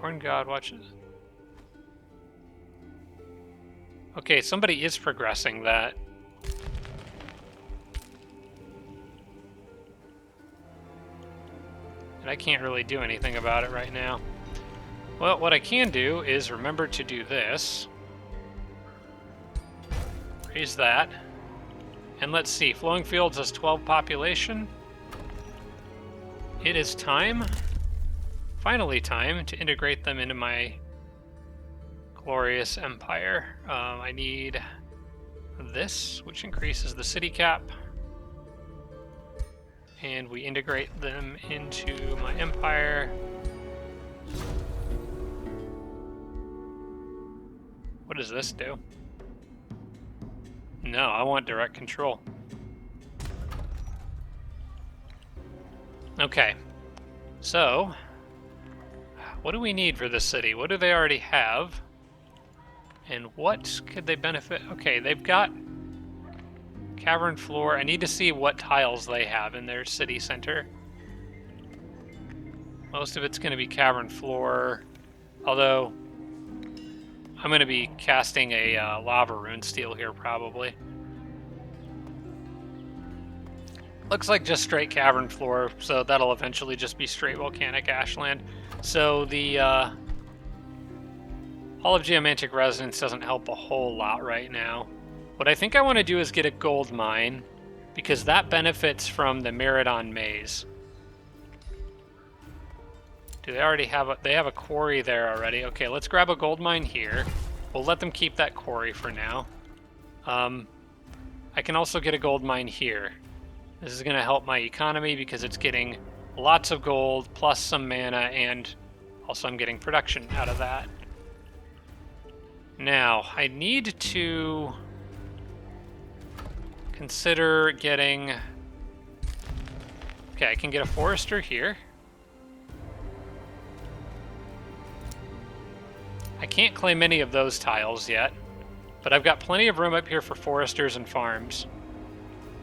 Horn God watches. Okay, somebody is progressing that. And I can't really do anything about it right now. Well, what I can do is remember to do this. Raise that. And let's see, Flowing Fields has 12 population. It is time, finally time, to integrate them into my glorious empire. I need this, which increases the city cap. And we integrate them into my empire. What does this do? No, I want direct control. Okay, so what do we need for this city? What do they already have? And what could they benefit? Okay, they've got cavern floor. I need to see what tiles they have in their city center. Most of it's going to be cavern floor, although I'm going to be casting a lava rune steel here probably. Looks like just straight cavern floor, so that'll eventually just be straight volcanic ashland. So the Hall of Geomantic Resonance doesn't help a whole lot right now. What I think I want to do is get a gold mine, because that benefits from the Miradon Maze. Do they already have they have a quarry there already? Okay, let's grab a gold mine here. We'll let them keep that quarry for now. I can also get a gold mine here. This is going to help my economy because it's getting lots of gold plus some mana, and also I'm getting production out of that. Now, I need to consider getting... Okay, I can get a forester here. I can't claim any of those tiles yet, but I've got plenty of room up here for foresters and farms.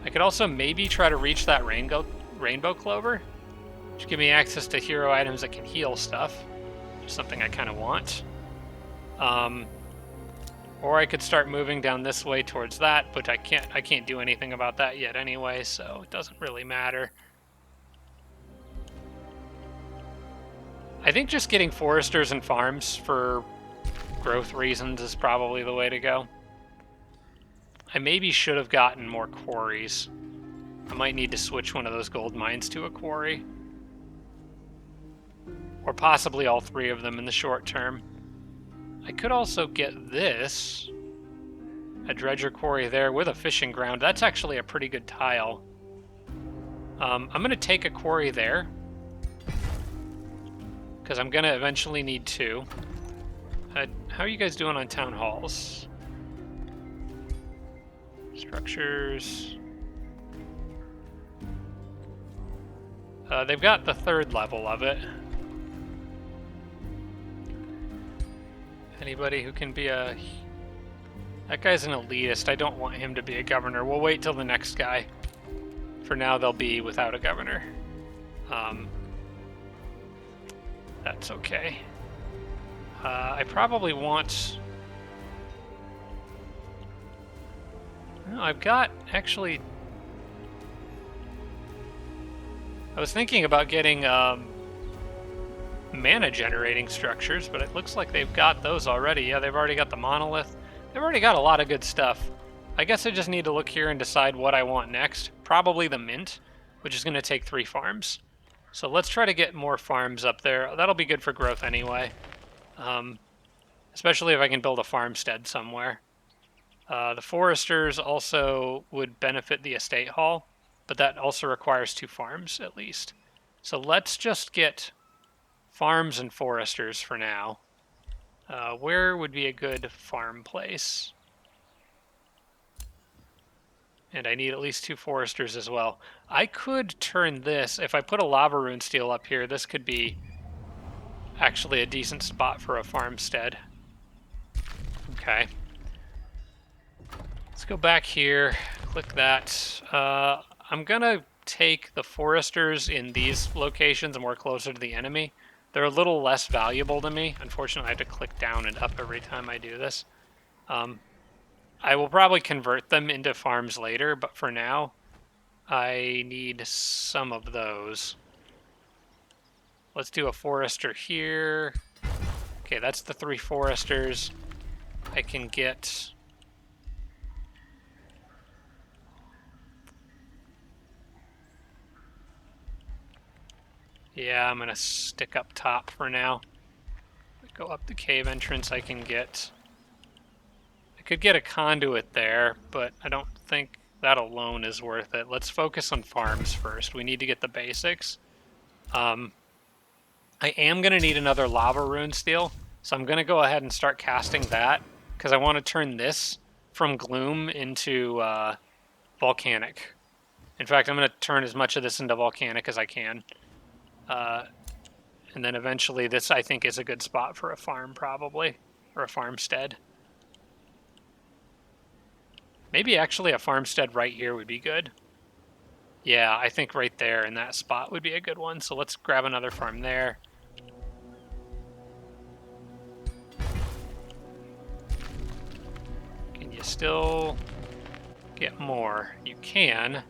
I could also maybe try to reach that rainbow clover, which give me access to hero items that can heal stuff, which is something I kind of want. Or I could start moving down this way towards that, but I can't do anything about that yet anyway, so it doesn't really matter. I think just getting foresters and farms for growth reasons is probably the way to go. I maybe should have gotten more quarries. I might need to switch one of those gold mines to a quarry. Or possibly all three of them in the short term. I could also get this. A dredger quarry there with a fishing ground. That's actually a pretty good tile. I'm going to take a quarry there, because I'm going to eventually need two. How are you guys doing on town halls? Structures. They've got the third level of it. Anybody who can be a... That guy's an elitist. I don't want him to be a governor. We'll wait till the next guy. For now, they'll be without a governor. That's okay. I probably want... No, I've got, actually... I was thinking about getting mana generating structures, but it looks like they've got those already. Yeah, they've already got the monolith. They've already got a lot of good stuff. I guess I just need to look here and decide what I want next. Probably the mint, which is going to take 3 farms. So let's try to get more farms up there. That'll be good for growth anyway. Especially if I can build a farmstead somewhere. The foresters also would benefit the estate hall, but that also requires 2 farms at least. So let's just get farms and foresters for now. Where would be a good farm place? And I need at least 2 foresters as well. I could turn this, if I put a lava rune steel up here, this could be actually a decent spot for a farmstead. Okay. Let's go back here, click that. I'm gonna take the foresters in these locations more closer to the enemy. They're a little less valuable to me. Unfortunately, I have to click down and up every time I do this. I will probably convert them into farms later, but for now, I need some of those. Let's do a forester here. Okay, that's the 3 foresters. I can get... Yeah, I'm gonna stick up top for now. Go up the cave entrance, I can get... I could get a conduit there, but I don't think that alone is worth it. Let's focus on farms first. We need to get the basics. I am gonna need another lava rune steel, so I'm gonna go ahead and start casting that, because I want to turn this from gloom into volcanic. In fact, I'm gonna turn as much of this into volcanic as I can. And then eventually this, I think, is a good spot for a farm, probably. Or a farmstead. Maybe actually a farmstead right here would be good. Yeah, I think right there in that spot would be a good one. So let's grab another farm there. Can you still get more? You can.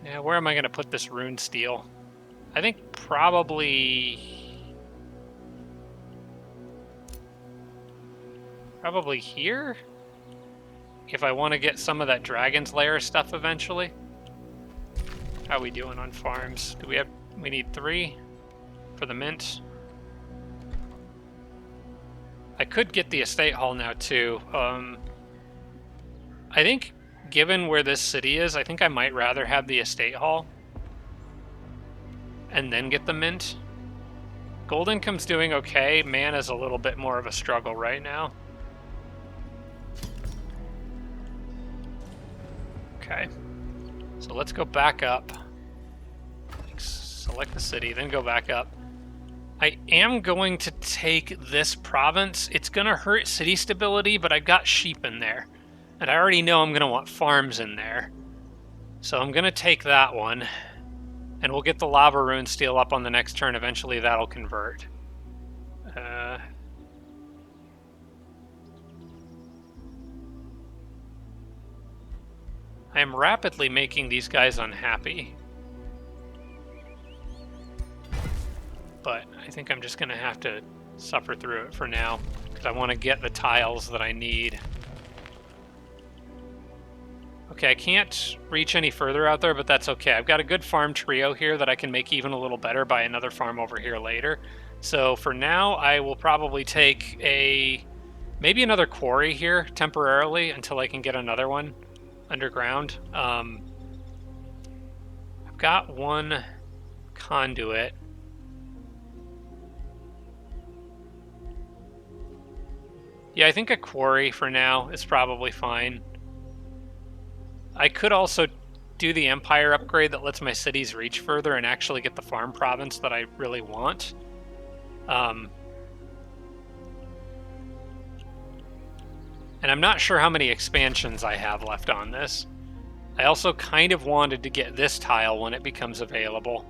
Yeah, where am I going to put this rune steel? I think probably here? If I want to get some of that Dragon's Lair stuff eventually. How are we doing on farms? We need 3 for the mint. I could get the estate hall now too. I think given where this city is, I think I might rather have the estate hall and then get the mint. Gold income's doing okay. Mana's a little bit more of a struggle right now. Okay. So let's go back up. Select the city, then go back up. I am going to take this province. It's going to hurt city stability, but I've got sheep in there. And I already know I'm going to want farms in there. So I'm going to take that one. And we'll get the lava rune steel up on the next turn. Eventually that'll convert. I am rapidly making these guys unhappy. But I think I'm just going to have to suffer through it for now, because I want to get the tiles that I need. Okay, I can't reach any further out there, but that's okay. I've got a good farm trio here that I can make even a little better by another farm over here later. So for now, I will probably take maybe another quarry here temporarily until I can get another one underground. I've got one conduit. Yeah, I think a quarry for now is probably fine. I could also do the Empire upgrade that lets my cities reach further and actually get the farm province that I really want. And I'm not sure how many expansions I have left on this. I also kind of wanted to get this tile when it becomes available,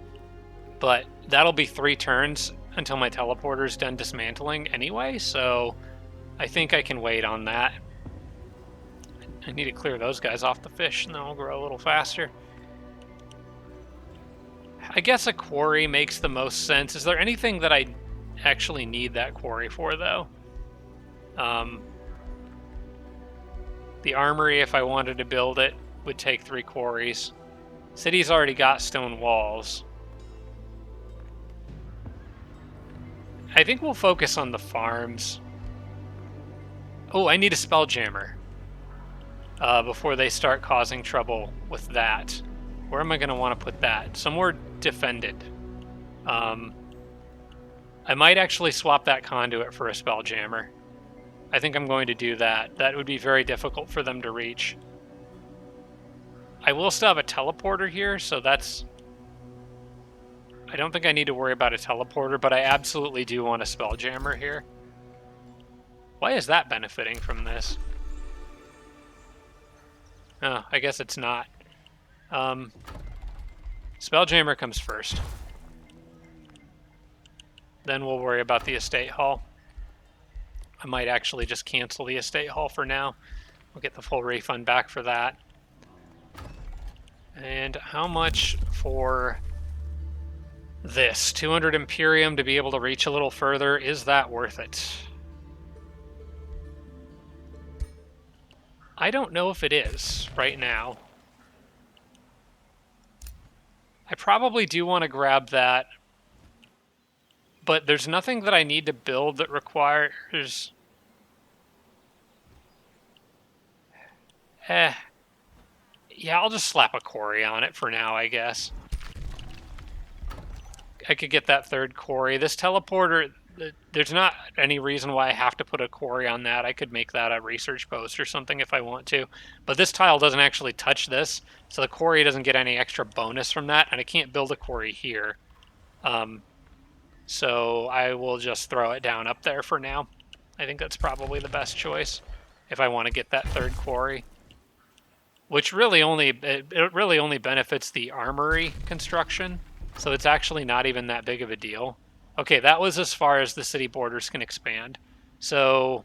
but that'll be 3 turns until my teleporter's done dismantling anyway, so I think I can wait on that. I need to clear those guys off the fish, and then I'll grow a little faster. I guess a quarry makes the most sense. Is there anything that I actually need that quarry for, though? The armory, if I wanted to build it, would take 3 quarries. City's already got stone walls. I think we'll focus on the farms. Oh, I need a spelljammer. Before they start causing trouble with that. Where am I going to want to put that? Somewhere defended. I might actually swap that conduit for a spelljammer. I think I'm going to do that. That would be very difficult for them to reach. I will still have a teleporter here, so that's... I don't think I need to worry about a teleporter, but I absolutely do want a spelljammer here. Why is that benefiting from this? Oh, I guess it's not. Spelljammer comes first. Then we'll worry about the estate hall. I might actually just cancel the estate hall for now. We'll get the full refund back for that. And how much for this? 200 Imperium to be able to reach a little further. Is that worth it? I don't know if it is right now. I probably do want to grab that, but there's nothing that I need to build that requires... Yeah, I'll just slap a quarry on it for now, I guess. I could get that 3rd quarry. This teleporter... There's not any reason why I have to put a quarry on that. I could make that a research post or something if I want to. But this tile doesn't actually touch this, so the quarry doesn't get any extra bonus from that, and I can't build a quarry here. So I will just throw it down up there for now. I think that's probably the best choice if I want to get that 3rd quarry. Which really only benefits the armory construction, so it's actually not even that big of a deal. Okay, that was as far as the city borders can expand. So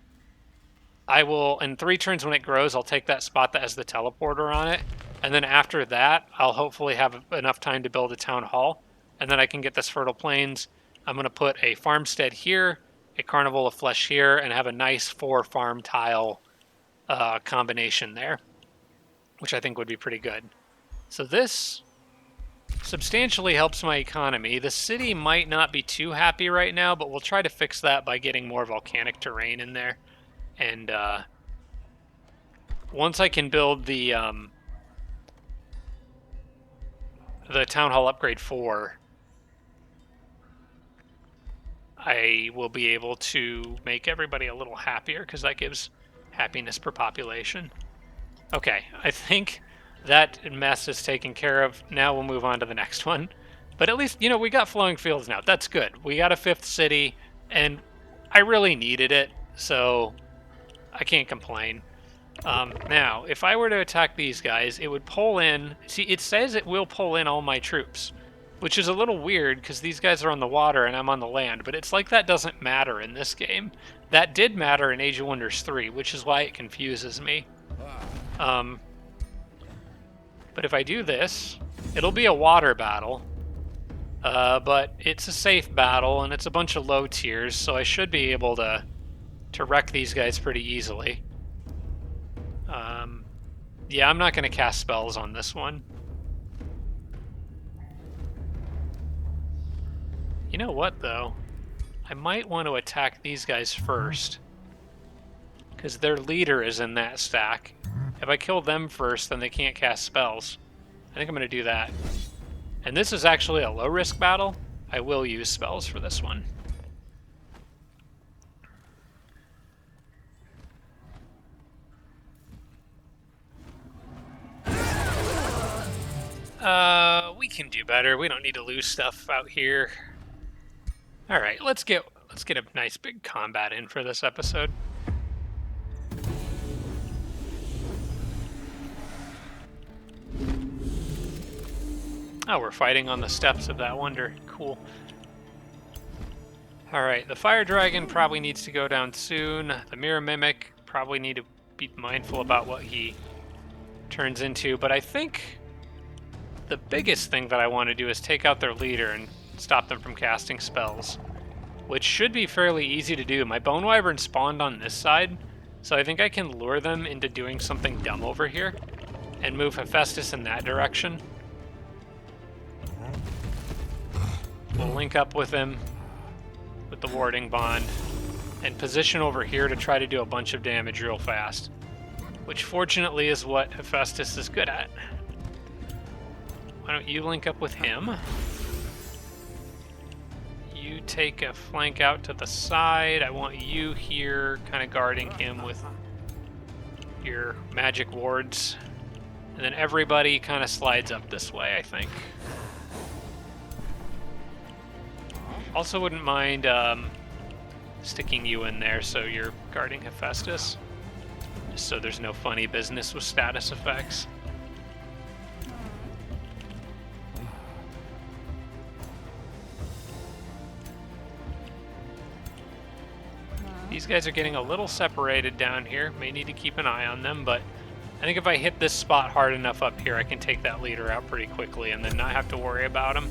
I will, in 3 turns when it grows, I'll take that spot that has the teleporter on it. And then after that, I'll hopefully have enough time to build a town hall. And then I can get this fertile plains. I'm going to put a farmstead here, a carnival of flesh here, and have a nice 4 farm tile combination there, which I think would be pretty good. So this substantially helps my economy. The city might not be too happy right now, but we'll try to fix that by getting more volcanic terrain in there. And once I can build the Town Hall Upgrade 4, I will be able to make everybody a little happier, because that gives happiness per population. Okay, I think that mess is taken care of. Now we'll move on to the next one. But at least, you know, we got flowing fields now. That's good. We got a 5th city, and I really needed it, so I can't complain. Now, if I were to attack these guys, it would pull in... See, it says it will pull in all my troops, which is a little weird, because these guys are on the water and I'm on the land, but it's like that doesn't matter in this game. That did matter in Age of Wonders 3, which is why it confuses me. But if I do this, it'll be a water battle. But it's a safe battle, and it's a bunch of low tiers, so I should be able to wreck these guys pretty easily. Yeah, I'm not going to cast spells on this one. You know what, though? I might want to attack these guys first, because their leader is in that stack. If I kill them first, then they can't cast spells. I think I'm going to do that. And this is actually a low-risk battle. I will use spells for this one. We can do better. We don't need to lose stuff out here. All right, let's get a nice big combat in for this episode. Oh, we're fighting on the steps of that wonder. Cool. All right, the fire dragon probably needs to go down soon. The mirror mimic probably need to be mindful about what he turns into, but I think the biggest thing that I want to do is take out their leader and stop them from casting spells, which should be fairly easy to do. My bone wyvern spawned on this side, so I think I can lure them into doing something dumb over here and move Hephaestus in that direction. We'll link up with him with the warding bond and position over here to try to do a bunch of damage real fast, which fortunately is what Hephaestus is good at. Why don't you link up with him? You take a flank out to the side. I want you here kind of guarding him with your magic wards. And then everybody kind of slides up this way, I think. Also wouldn't mind sticking you in there so you're guarding Hephaestus. Just so there's no funny business with status effects. These guys are getting a little separated down here. May need to keep an eye on them, but I think if I hit this spot hard enough up here, I can take that leader out pretty quickly and then not have to worry about him.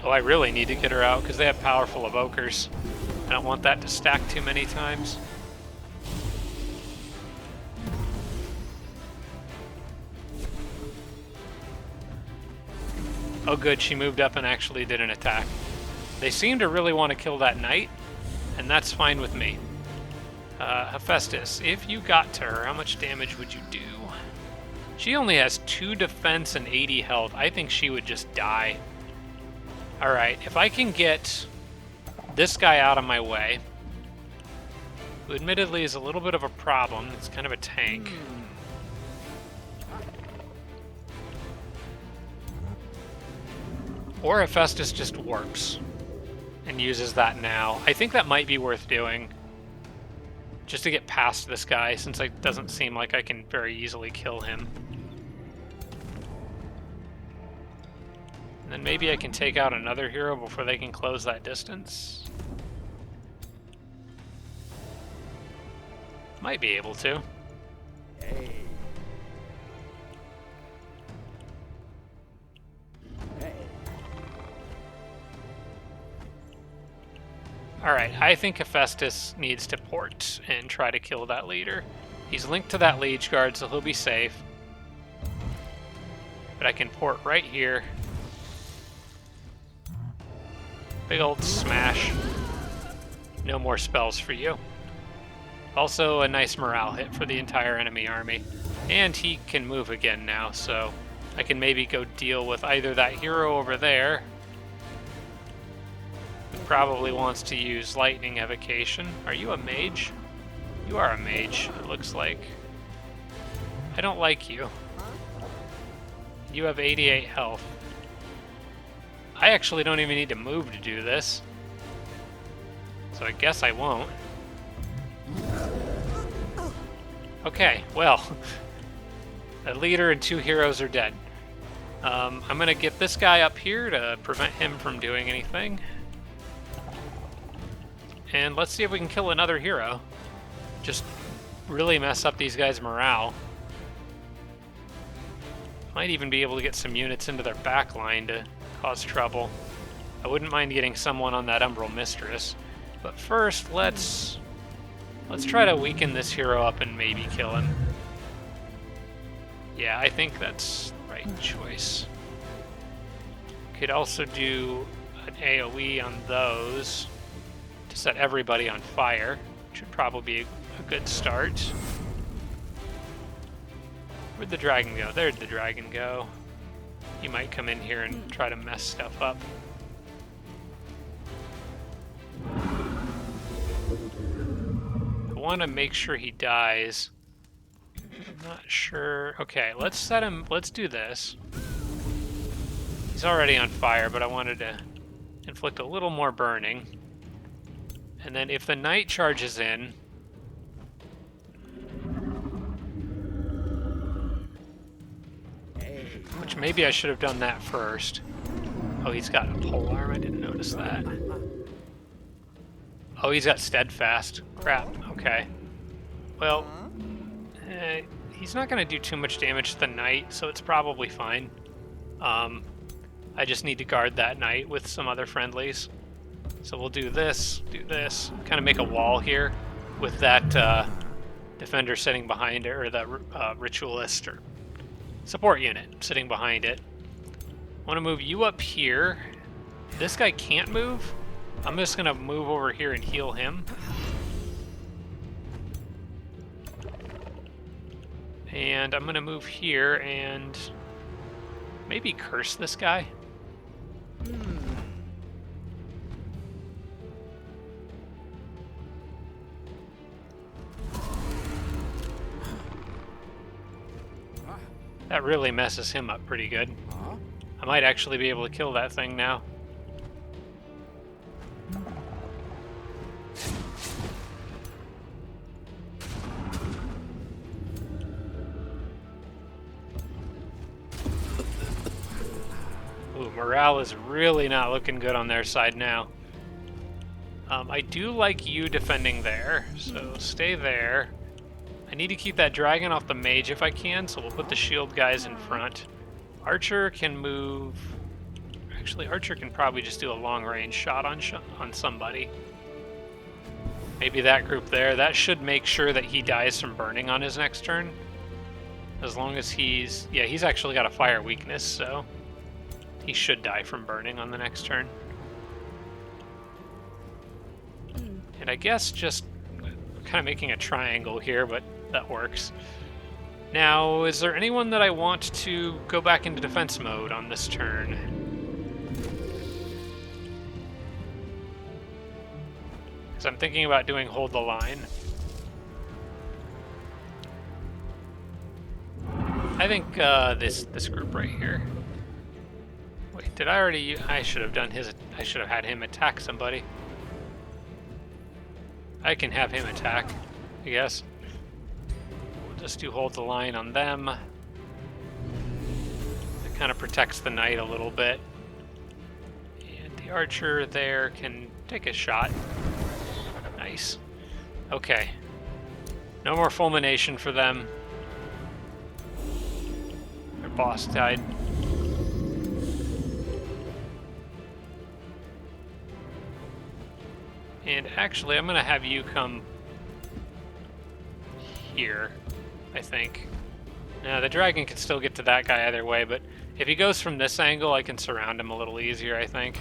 Oh, I really need to get her out because they have powerful evokers. I don't want that to stack too many times. Oh good, she moved up and actually did an attack. They seem to really want to kill that knight, and that's fine with me. Hephaestus, if you got to her, how much damage would you do? She only has 2 defense and 80 health. I think she would just die. Alright, if I can get this guy out of my way, who admittedly is a little bit of a problem, it's kind of a tank. Or Hephaestus just warps and uses that now. I think that might be worth doing, just to get past this guy, since it doesn't seem like I can very easily kill him. And then maybe I can take out another hero before they can close that distance. Might be able to. Hey. Alright, I think Hephaestus needs to port and try to kill that leader. He's linked to that liege guard, so he'll be safe. But I can port right here. Big old smash. No more spells for you. Also a nice morale hit for the entire enemy army. And he can move again now, so I can maybe go deal with either that hero over there, who probably wants to use lightning evocation. Are you a mage? You are a mage, it looks like. I don't like you. You have 88 health. I actually don't even need to move to do this, so I guess I won't. Okay, well, a leader and 2 heroes are dead. I'm gonna get this guy up here to prevent him from doing anything. And let's see if we can kill another hero. Just really mess up these guys' morale. Might even be able to get some units into their back line to cause trouble. I wouldn't mind getting someone on that Umbral Mistress. But first, let's try to weaken this hero up and maybe kill him. Yeah, I think that's the right choice. Could also do an AoE on those to set everybody on fire, which would probably be a good start. Where'd the dragon go? There'd the dragon go. He might come in here and try to mess stuff up. I want to make sure he dies. I'm not sure. Okay, let's set him. Let's do this. He's already on fire, but I wanted to inflict a little more burning. And then if the knight charges in, which maybe I should have done that first. Oh, he's got a polearm. I didn't notice that. Oh, he's got steadfast. Crap. Okay. Well, he's not going to do too much damage to the knight, so it's probably fine. I just need to guard that knight with some other friendlies. So we'll do this, kind of make a wall here with that defender sitting behind it, or that ritualist or support unit sitting behind it. I want to move you up here. This guy can't move. I'm just going to move over here and heal him. And I'm going to move here and maybe curse this guy. That really messes him up pretty good. I might actually be able to kill that thing now. Ooh, morale is really not looking good on their side now. I do like you defending there, so stay there. I need to keep that dragon off the mage if I can, so we'll put the shield guys in front. Archer can move... Actually, Archer can probably just do a long-range shot on somebody. Maybe that group there. That should make sure that he dies from burning on his next turn. As long as he's... Yeah, he's actually got a fire weakness, so he should die from burning on the next turn. And I guess just kind of making a triangle here, but that works. Now, is there anyone that I want to go back into defense mode on this turn? Because I'm thinking about doing hold the line. I think this group right here. Wait, did I already? I should have done his. I should have had him attack somebody. I can have him attack, I guess. We'll just do hold the line on them. It kind of protects the knight a little bit. And the archer there can take a shot. Nice. Okay. No more fulmination for them. Their boss died. And actually, I'm going to have you come here, I think. Now, the dragon can still get to that guy either way, but if he goes from this angle, I can surround him a little easier, I think.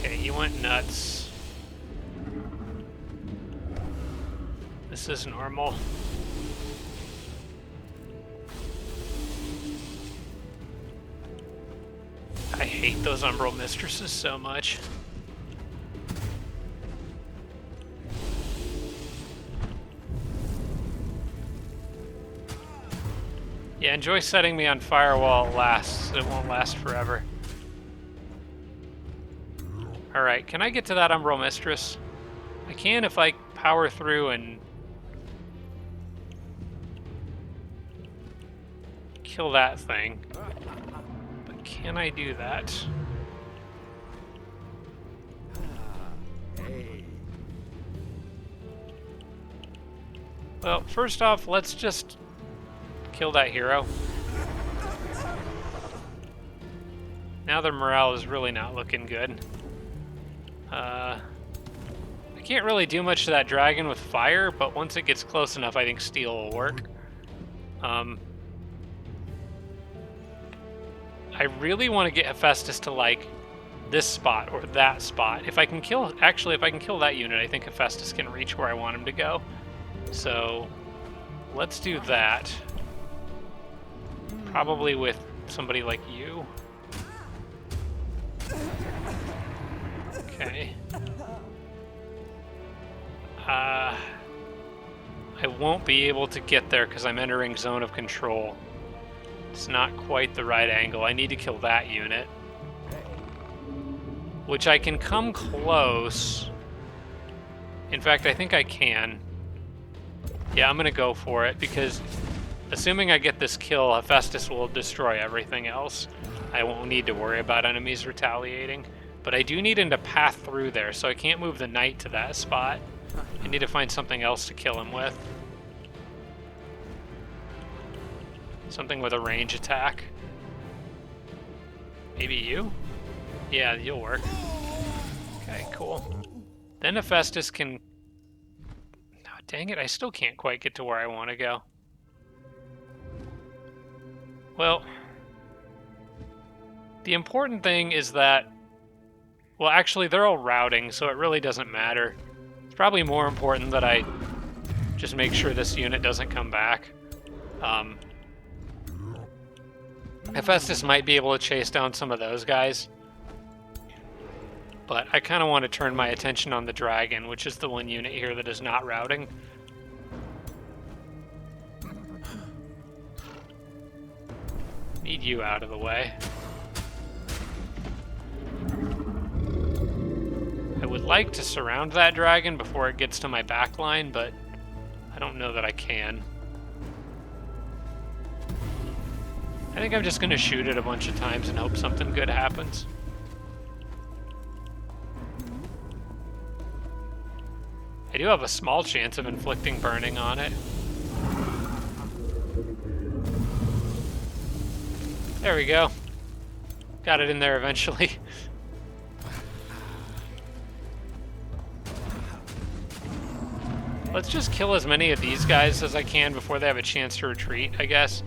Okay, you went nuts. This is normal. I hate those Umbral Mistresses so much. Yeah, enjoy setting me on fire while it lasts. It won't last forever. Alright, can I get to that Umbral Mistress? I can if I power through and kill that thing. Can I do that? Well, first off, let's just kill that hero. Now their morale is really not looking good. I can't really do much to that dragon with fire, but once it gets close enough, I think steel will work. I really want to get Hephaestus to, like, this spot or that spot. If I can kill that unit, I think Hephaestus can reach where I want him to go. So let's do that. Probably with somebody like you. Okay. I won't be able to get there because I'm entering zone of control. It's not quite the right angle. I need to kill that unit. Which I can come close. In fact, I think I can. Yeah, I'm going to go for it because assuming I get this kill, Hephaestus will destroy everything else. I won't need to worry about enemies retaliating. But I do need him to path through there, so I can't move the knight to that spot. I need to find something else to kill him with. Something with a range attack. Maybe you? Yeah, you'll work. Okay, cool. Then Hephaestus can... Oh, dang it, I still can't quite get to where I want to go. Well, the important thing is that... Well, actually, they're all routing, so it really doesn't matter. It's probably more important that I just make sure this unit doesn't come back. Hephaestus might be able to chase down some of those guys. But I kind of want to turn my attention on the dragon, which is the one unit here that is not routing. Need you out of the way. I would like to surround that dragon before it gets to my back line, but I don't know that I can. I think I'm just going to shoot it a bunch of times and hope something good happens. I do have a small chance of inflicting burning on it. There we go. Got it in there eventually. Let's just kill as many of these guys as I can before they have a chance to retreat, I guess.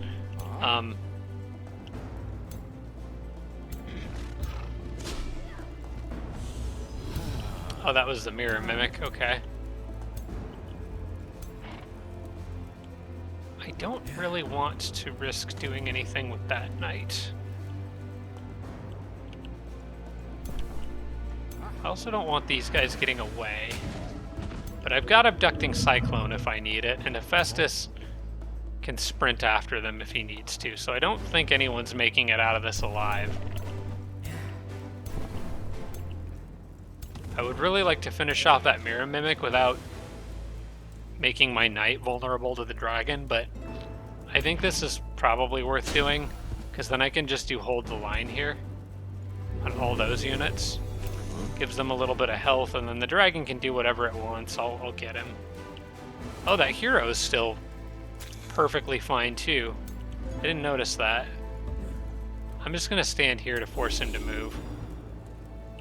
Oh, that was the mirror mimic, okay. I don't really want to risk doing anything with that knight. I also don't want these guys getting away. But I've got Abducting Cyclone if I need it, and Hephaestus can sprint after them if he needs to, so I don't think anyone's making it out of this alive. I would really like to finish off that Mirror Mimic without making my knight vulnerable to the dragon, but I think this is probably worth doing, because then I can just do hold the line here on all those units. Gives them a little bit of health, and then the dragon can do whatever it wants. I'll get him. Oh, that hero is still perfectly fine, too. I didn't notice that. I'm just going to stand here to force him to move.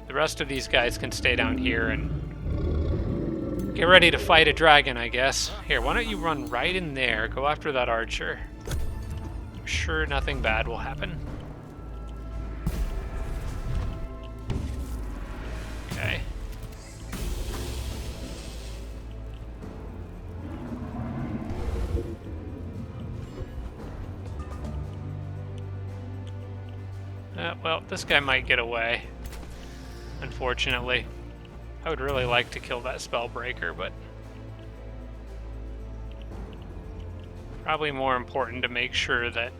The rest of these guys can stay down here and get ready to fight a dragon, I guess. Here, why don't you run right in there, go after that archer. I'm sure nothing bad will happen. Okay. Well, this guy might get away, unfortunately. I would really like to kill that Spellbreaker, but probably more important to make sure that...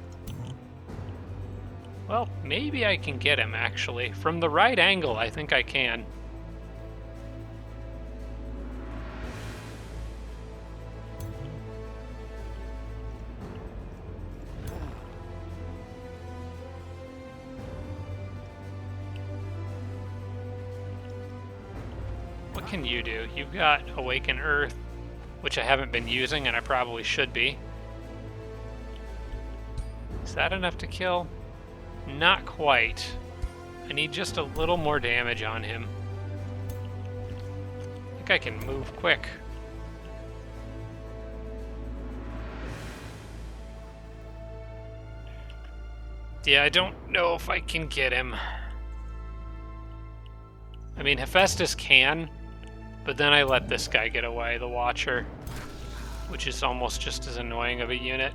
Well, maybe I can get him, actually. From the right angle, I think I can. What can you do? You've got Awaken Earth. which I haven't been using, and I probably should be. Is that enough to kill? Not quite. I need just a little more damage on him. I think I can move quick. Yeah, I don't know if I can get him. I mean, Hephaestus can, but then I let this guy get away, the Watcher, which is almost just as annoying of a unit.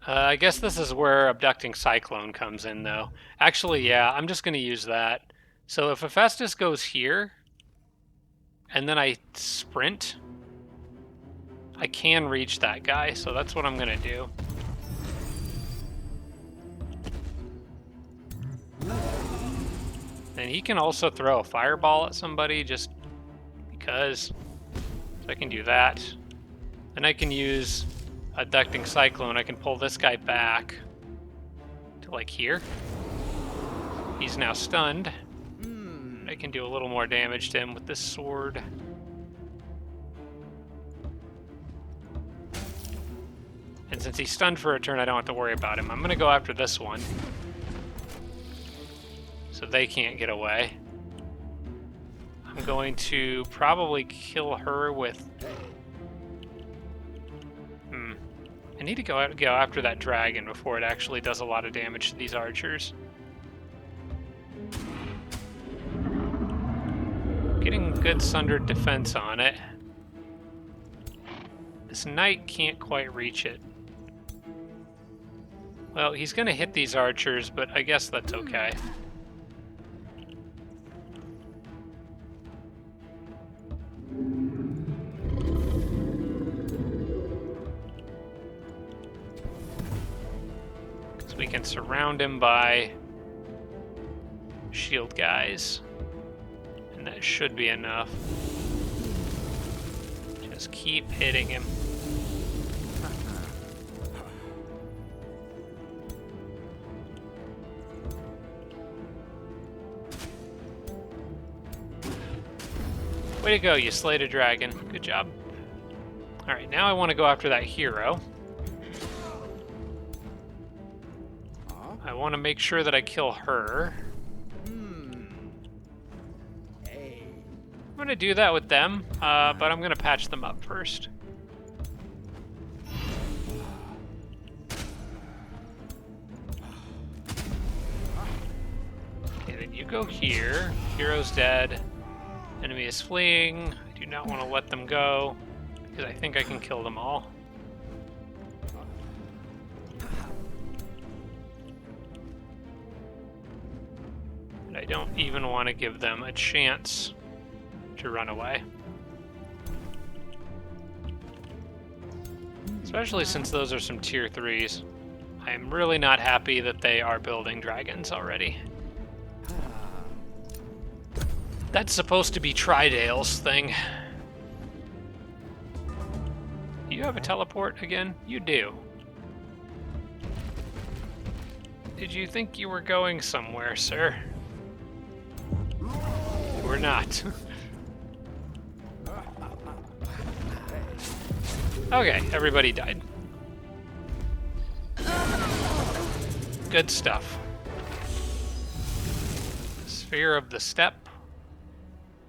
I guess this is where Abducting Cyclone comes in, though. Actually, yeah, I'm just going to use that. So if Hephaestus goes here, and then I sprint, I can reach that guy, so that's what I'm going to do. And he can also throw a fireball at somebody just because. So I can do that. Then I can use Abducting Cyclone. I can pull this guy back to like here. He's now stunned. I can do a little more damage to him with this sword. And since he's stunned for a turn, I don't have to worry about him. I'm going to go after this one, so they can't get away. I'm going to probably kill her with... I need to go after that dragon before it actually does a lot of damage to these archers. Getting good sundered defense on it. This knight can't quite reach it. Well, he's going to hit these archers, but I guess that's okay. Because we can surround him by shield guys. And that should be enough. Just keep hitting him. Way to go, you slayed a dragon. Good job. Alright, now I want to go after that hero. I want to make sure that I kill her. I'm going to do that with them, but I'm going to patch them up first. Okay, then you go here. Hero's dead. Enemy is fleeing. I do not want to let them go, because I think I can kill them all. And I don't even want to give them a chance to run away. Especially since those are some tier 3s. I am really not happy that they are building dragons already. That's supposed to be Tridale's thing. Do you have a teleport again? You do. Did you think you were going somewhere, sir? You were not. Okay, everybody died. Good stuff. Sphere of the Steppe.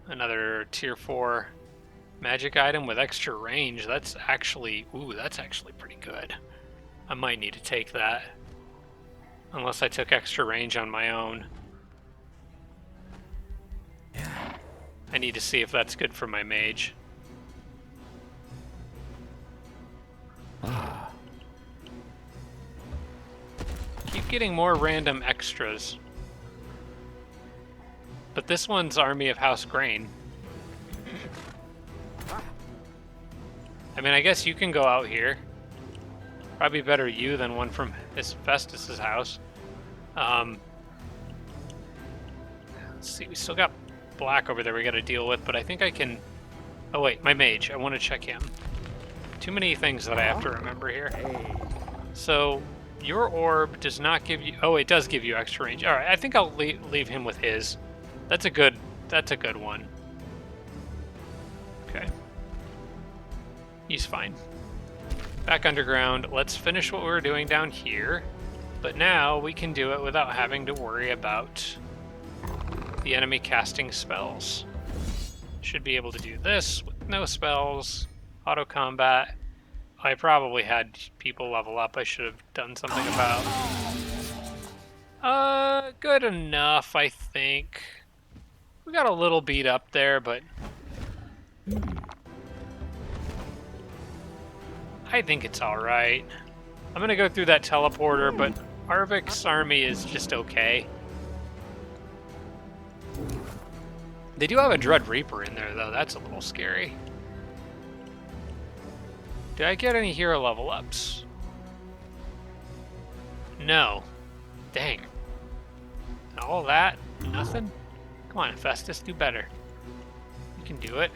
Another tier 4 magic item with extra range. That's actually, that's actually pretty good. I might need to take that. Unless I took extra range on my own. I need to see if that's good for my mage. Keep getting more random extras. But this one's Army of House Grain. I mean, I guess you can go out here. Probably better you than one from Hephaestus' house. Let's see, we still got black over there we gotta deal with, but I think I can... Oh wait, my mage, I want to check him. Too many things that I have to remember here. So, your orb does not give you... Oh, it does give you extra range. Alright, I think I'll leave him with his. That's a good one. Okay. He's fine. Back underground. Let's finish what we were doing down here. But now we can do it without having to worry about the enemy casting spells. Should be able to do this with no spells. Auto combat. I probably had people level up I should have done something about. Good enough, I think. We got a little beat up there, but I think it's alright. I'm gonna go through that teleporter, but Arvik's army is just okay. They do have a Dread Reaper in there, though. That's a little scary. Did I get any hero level ups? No. Dang. And all that? Nothing? Come on, Hephaestus, do better. You can do it.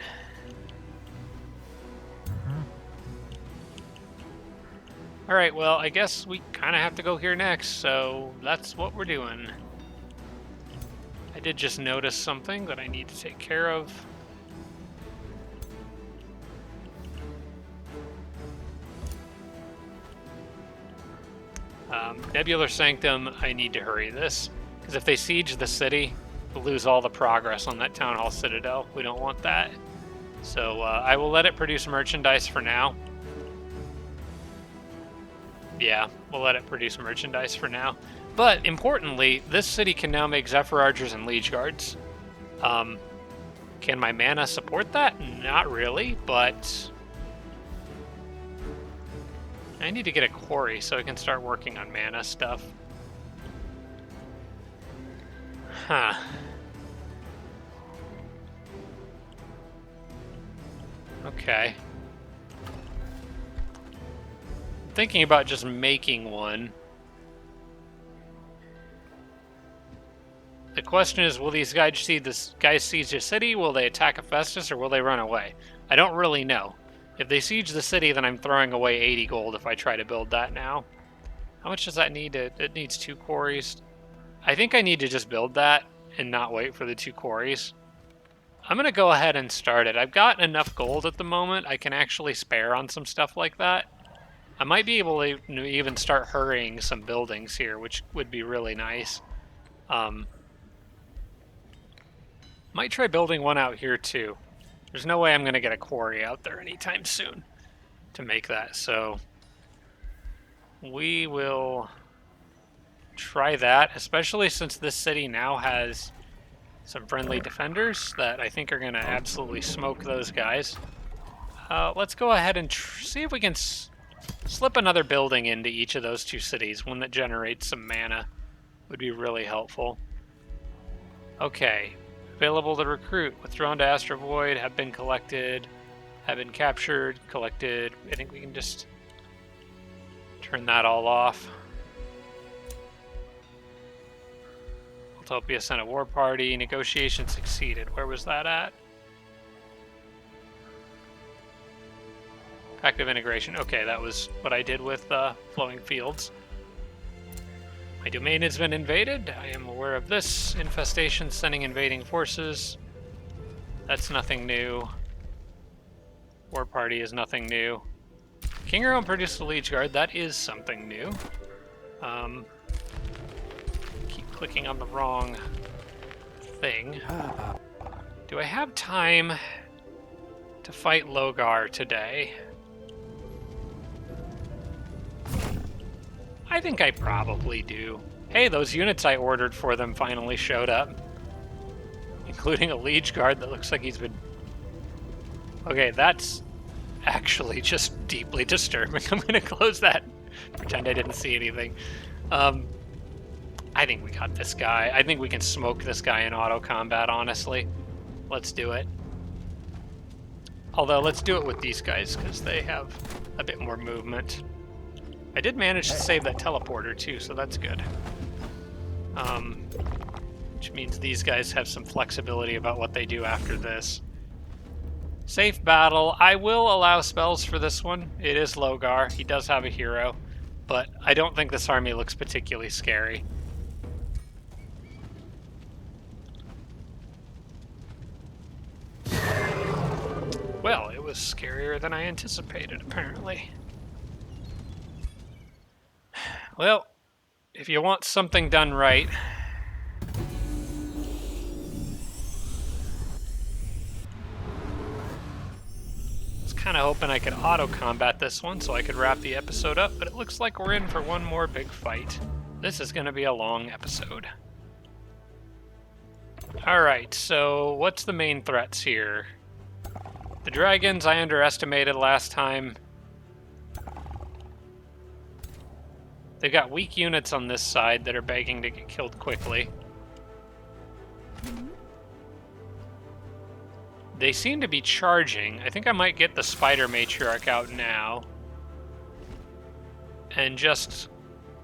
Alright, well, I guess we kind of have to go here next, so that's what we're doing. I did just notice something that I need to take care of. Nebular Sanctum, I need to hurry this, because if they siege the city, we'll lose all the progress on that Town Hall Citadel. We don't want that. So I will let it produce merchandise for now. Yeah, we'll let it produce merchandise for now. But importantly, this city can now make Zephyr Archers and Liege Guards. Can my mana support that? Not really, but I need to get a quarry so I can start working on mana stuff. Huh. Okay. Thinking about just making one. The question is, will these guys siege the city? Will they attack Hephaestus, or will they run away? I don't really know. If they siege the city, then I'm throwing away 80 gold if I try to build that now. How much does that need? It needs 2 quarries. I think I need to just build that and not wait for the 2 quarries. I'm going to go ahead and start it. I've got enough gold at the moment. I can actually spare on some stuff like that. I might be able to even start hurrying some buildings here, which would be really nice. Might try building one out here too. There's no way I'm going to get a quarry out there anytime soon to make that, so we will try that, especially since this city now has some friendly defenders that I think are going to absolutely smoke those guys. Let's go ahead and see if we can slip another building into each of those 2 cities. One that generates some mana would be really helpful. Okay. Available to recruit. Withdrawn to Astral Void. Have been collected. Have been captured. Collected. I think we can just turn that all off. Utopia sent a war party. Negotiation succeeded. Where was that at? Active integration. Okay, that was what I did with Flowing Fields. My domain has been invaded. I am aware of this. Infestation sending invading forces. That's nothing new. War party is nothing new. King Realm produced a Liege Guard. That is something new. Keep clicking on the wrong thing. Do I have time to fight Logar today? I think I probably do. Hey, those units I ordered for them finally showed up. Including a Liege Guard that looks like he's been... Okay, that's actually just deeply disturbing. I'm going to close that. Pretend I didn't see anything. I think we got this guy. I think we can smoke this guy in auto combat, honestly. Let's do it. Although, let's do it with these guys, because they have a bit more movement. I did manage to save that teleporter too, so that's good. Which means these guys have some flexibility about what they do after this. Safe battle. I will allow spells for this one. It is Logar. He does have a hero, but I don't think this army looks particularly scary. was scarier than I anticipated, apparently. Well, if you want something done right, I was kind of hoping I could auto-combat this one so I could wrap the episode up, but it looks like we're in for one more big fight. This is going to be a long episode. Alright, so what's the main threats here? The dragons I underestimated last time. They've got weak units on this side that are begging to get killed quickly. They seem to be charging. I think I might get the spider matriarch out now. And just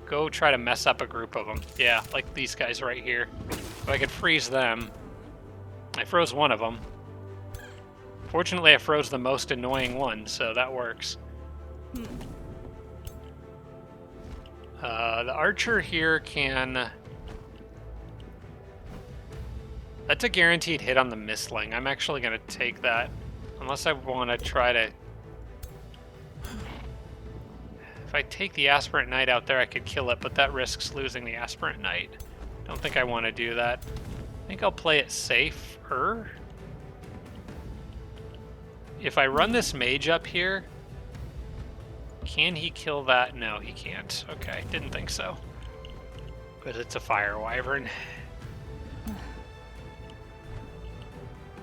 go try to mess up a group of them. Yeah, like these guys right here. If I could freeze them. I froze one of them. Fortunately, I froze the most annoying one, so that works. The archer here can... That's a guaranteed hit on the mistling. I'm actually going to take that. Unless I want to try to... If I take the Aspirant Knight out there, I could kill it, but that risks losing the Aspirant Knight. Don't think I want to do that. I think I'll play it safer. If I run this mage up here, can he kill that? No, he can't. Okay, didn't think so. But it's a fire wyvern.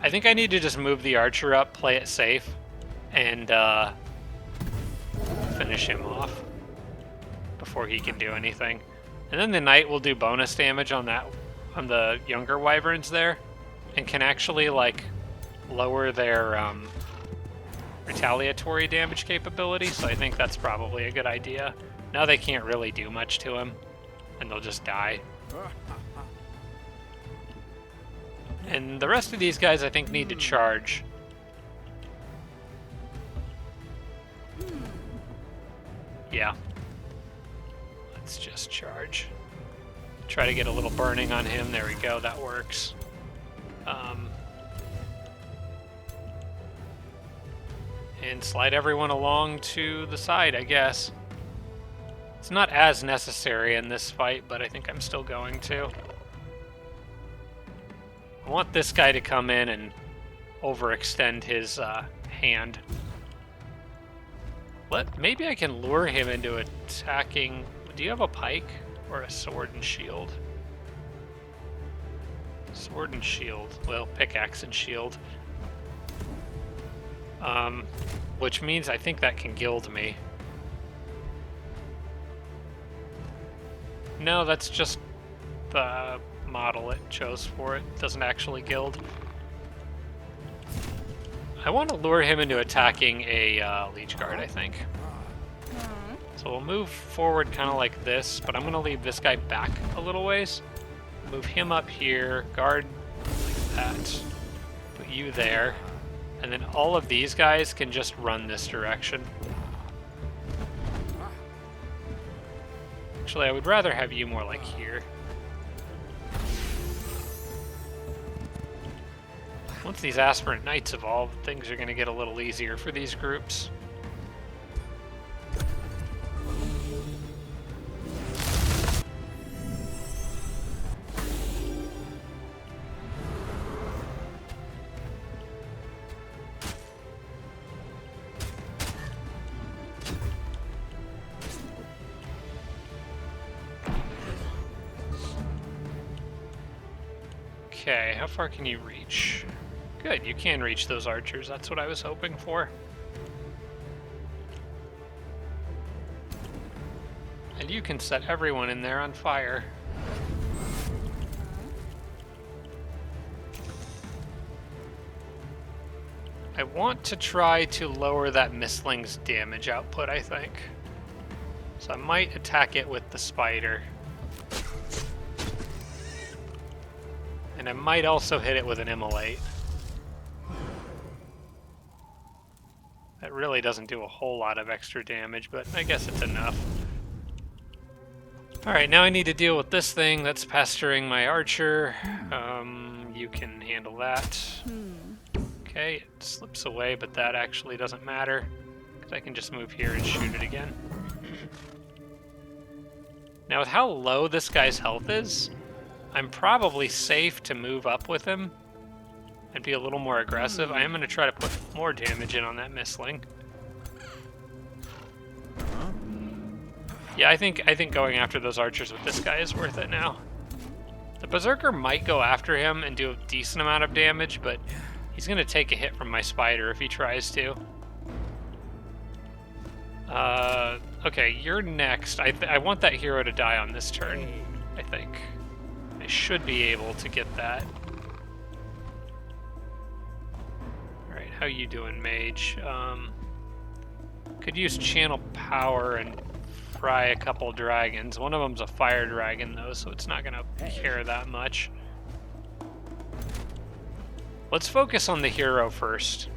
I think I need to just move the archer up, play it safe, and finish him off before he can do anything. And then the knight will do bonus damage on that, on the younger wyverns there, and can actually like lower their retaliatory damage capability. So I think that's probably a good idea. Now they can't really do much to him, and they'll just die. And the rest of these guys, I think, need to charge. Yeah. Let's just charge. Try to get a little burning on him. There we go. That works. And slide everyone along to the side, I guess. It's not as necessary in this fight, but I think I'm still going to. I want this guy to come in and overextend his hand. Maybe I can lure him into attacking... Do you have a pike or a sword and shield? Sword and shield. Well, pickaxe and shield. Which means I think that can gild me. No, that's just the model it chose for it. It doesn't actually gild. I want to lure him into attacking a Liege Guard, I think. So we'll move forward kind of like this, but I'm going to leave this guy back a little ways. Move him up here, guard like that. Put you there. And then all of these guys can just run this direction. Actually, I would rather have you more like here. Once these Aspirant Knights evolve, things are going to get a little easier for these groups. Okay, how far can you reach? Good, you can reach those archers. That's what I was hoping for. And you can set everyone in there on fire. I want to try to lower that Mistling's damage output, I think. So I might attack it with the spider. And I might also hit it with an immolate. That really doesn't do a whole lot of extra damage, but I guess it's enough. Alright, now I need to deal with this thing that's pestering my archer. You can handle that. Okay, it slips away, but that actually doesn't matter, because I can just move here and shoot it again. Now, with how low this guy's health is, I'm probably safe to move up with him and be a little more aggressive. I am going to try to put more damage in on that Mistling. Yeah, I think going after those archers with this guy is worth it now. The Berserker might go after him and do a decent amount of damage, but he's going to take a hit from my spider if he tries to. Okay, you're next. I want that hero to die on this turn, I think. I should be able to get that. Alright, how you doing, mage? Could use channel power and fry a couple dragons. One of them's a fire dragon, though, so it's not going to care that much. Let's focus on the hero first.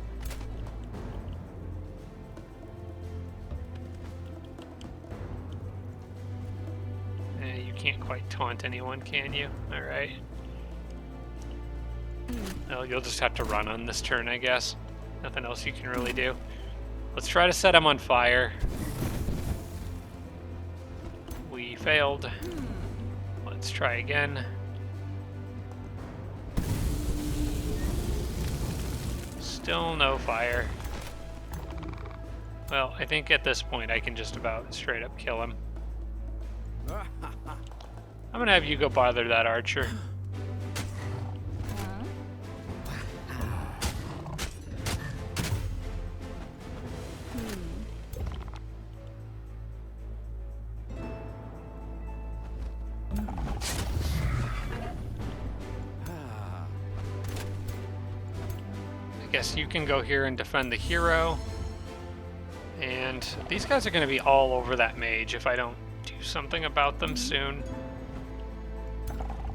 You can't quite taunt anyone, can you? Alright. Well, you'll just have to run on this turn, I guess. Nothing else you can really do. Let's try to set him on fire. We failed. Let's try again. Still no fire. Well, I think at this point I can just about straight up kill him. I'm gonna have you go bother that archer. I guess you can go here and defend the hero. And these guys are going to be all over that mage if I don't do something about them soon.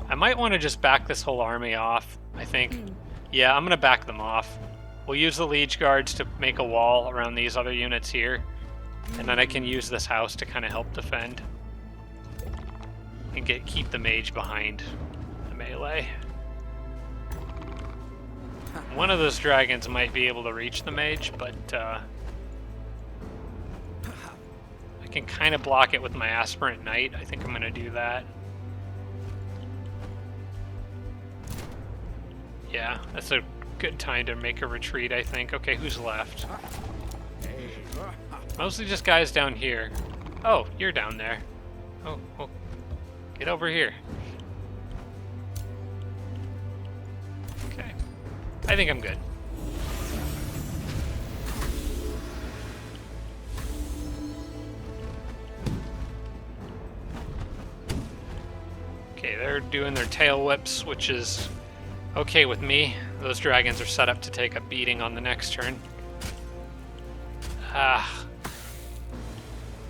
I might want to just back this whole army off, I think. Yeah, I'm going to back them off. We'll use the liege guards to make a wall around these other units here. And then I can use this house to kind of help defend. And keep the mage behind the melee. One of those dragons might be able to reach the mage, but I can kind of block it with my Aspirant Knight. I think I'm going to do that. Yeah, that's a good time to make a retreat, I think. Okay, who's left? Mostly just guys down here. Oh, you're down there. Oh, get over here. Okay. I think I'm good. Okay, they're doing their tail whips, which is okay with me. Those dragons are set up to take a beating on the next turn.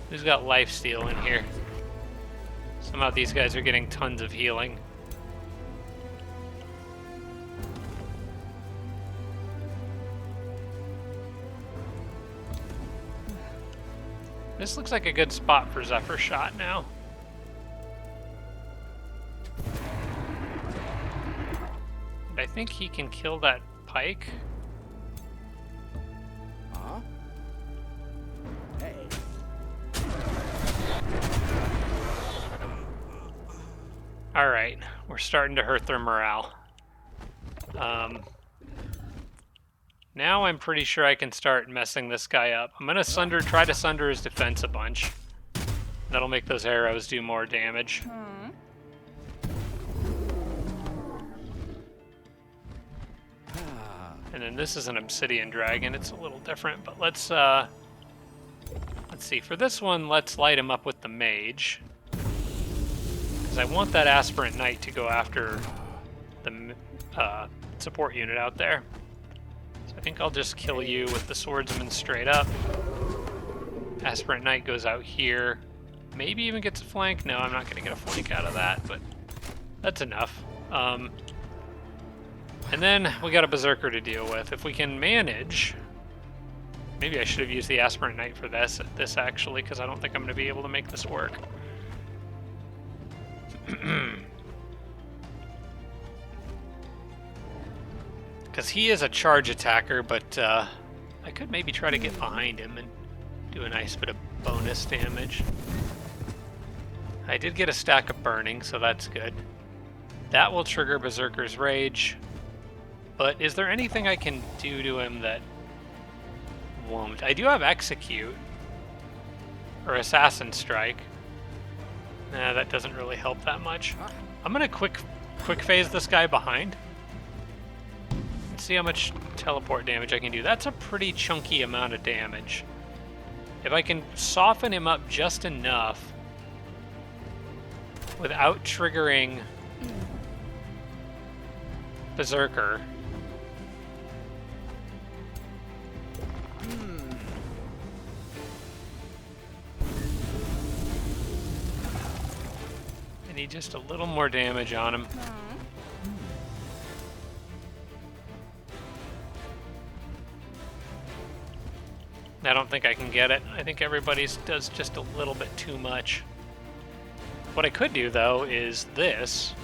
Who's got lifesteal in here? Somehow these guys are getting tons of healing. This looks like a good spot for Zephyr Shot now. And I think he can kill that pike. Hey. Alright, we're starting to hurt their morale. Now I'm pretty sure I can start messing this guy up. I'm gonna try to sunder his defense a bunch. That'll make those arrows do more damage. And then this is an obsidian dragon. It's a little different, but let's see. For this one, let's light him up with the mage. Because I want that Aspirant Knight to go after the support unit out there. So I think I'll just kill you with the swordsman straight up. Aspirant Knight goes out here. Maybe even gets a flank. No, I'm not going to get a flank out of that, but that's enough. And then we got a Berserker to deal with. If we can manage... Maybe I should have used the Aspirant Knight for this actually, because I don't think I'm going to be able to make this work. Because he is a charge attacker, but I could maybe try to get behind him and do a nice bit of bonus damage. I did get a stack of burning, so that's good. That will trigger Berserker's Rage. But is there anything I can do to him that won't? I do have Execute. Or Assassin Strike. Nah, that doesn't really help that much. I'm gonna quick phase this guy behind. Let's see how much teleport damage I can do. That's a pretty chunky amount of damage. If I can soften him up just enough without triggering Berserker. I need just a little more damage on him. I don't think I can get it. I think everybody's does just a little bit too much. What I could do, though, is this.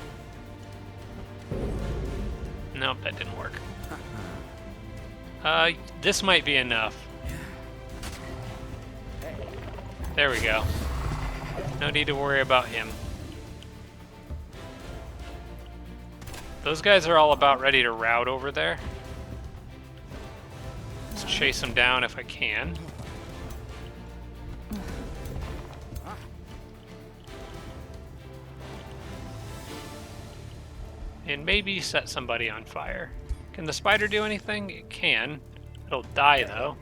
Nope, that didn't work. This might be enough. There we go. No need to worry about him. Those guys are all about ready to rout over there. Let's chase them down if I can. And maybe set somebody on fire. Can the spider do anything? It can. It'll die, though.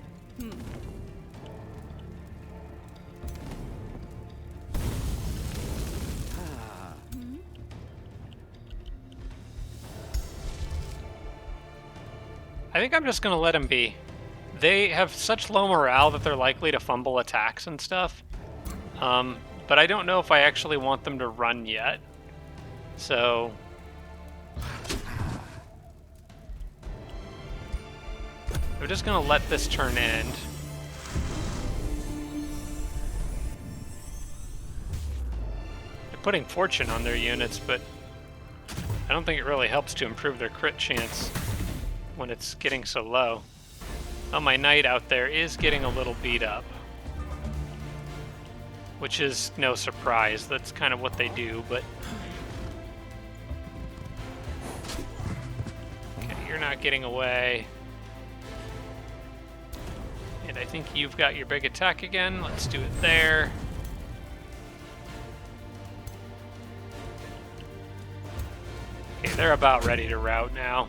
I think I'm just going to let him be. They have such low morale that they're likely to fumble attacks and stuff. But I don't know if I actually want them to run yet. So... I'm just going to let this turn end. They're putting fortune on their units, but I don't think it really helps to improve their crit chance when it's getting so low. Oh, my knight out there is getting a little beat up. Which is no surprise. That's kind of what they do, but... Okay, you're not getting away. And I think you've got your big attack again. Let's do it there. Okay, they're about ready to rout now.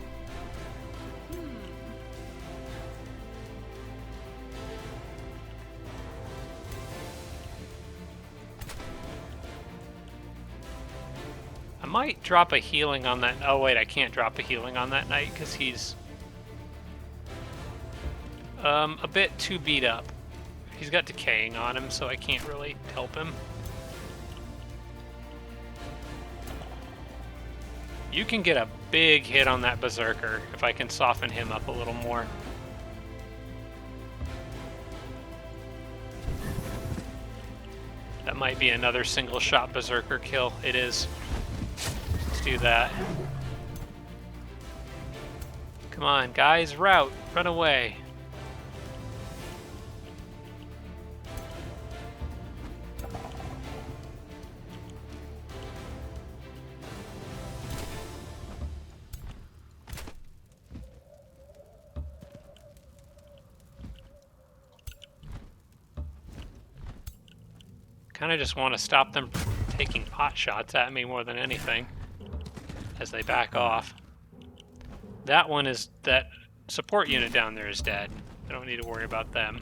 I might drop a healing on that. Oh wait, I can't drop a healing on that knight because he's a bit too beat up. He's got decaying on him, so I can't really help him. You can get a big hit on that Berserker if I can soften him up a little more. That might be another single shot Berserker kill. It is. Let's do that. Come on, guys, rout. Run away. Kind of just want to stop them from taking pot shots at me more than anything as they back off. That one is, that support unit down there is dead. I don't need to worry about them.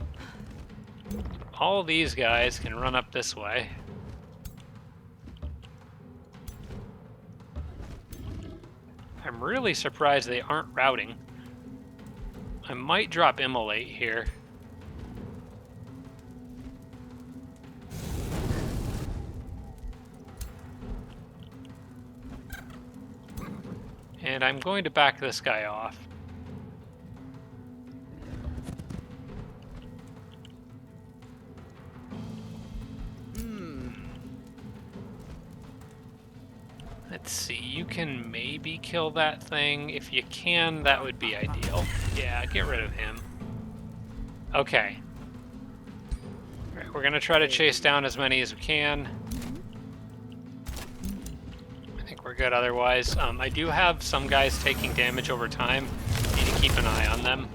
All these guys can run up this way. I'm really surprised they aren't routing. I might drop Immolate here. And I'm going to back this guy off. Let's see, you can maybe kill that thing. If you can, that would be ideal. Yeah, get rid of him. Okay. All right, we're gonna try to chase down as many as we can. I think we're good otherwise. I do have some guys taking damage over time. Need to keep an eye on them.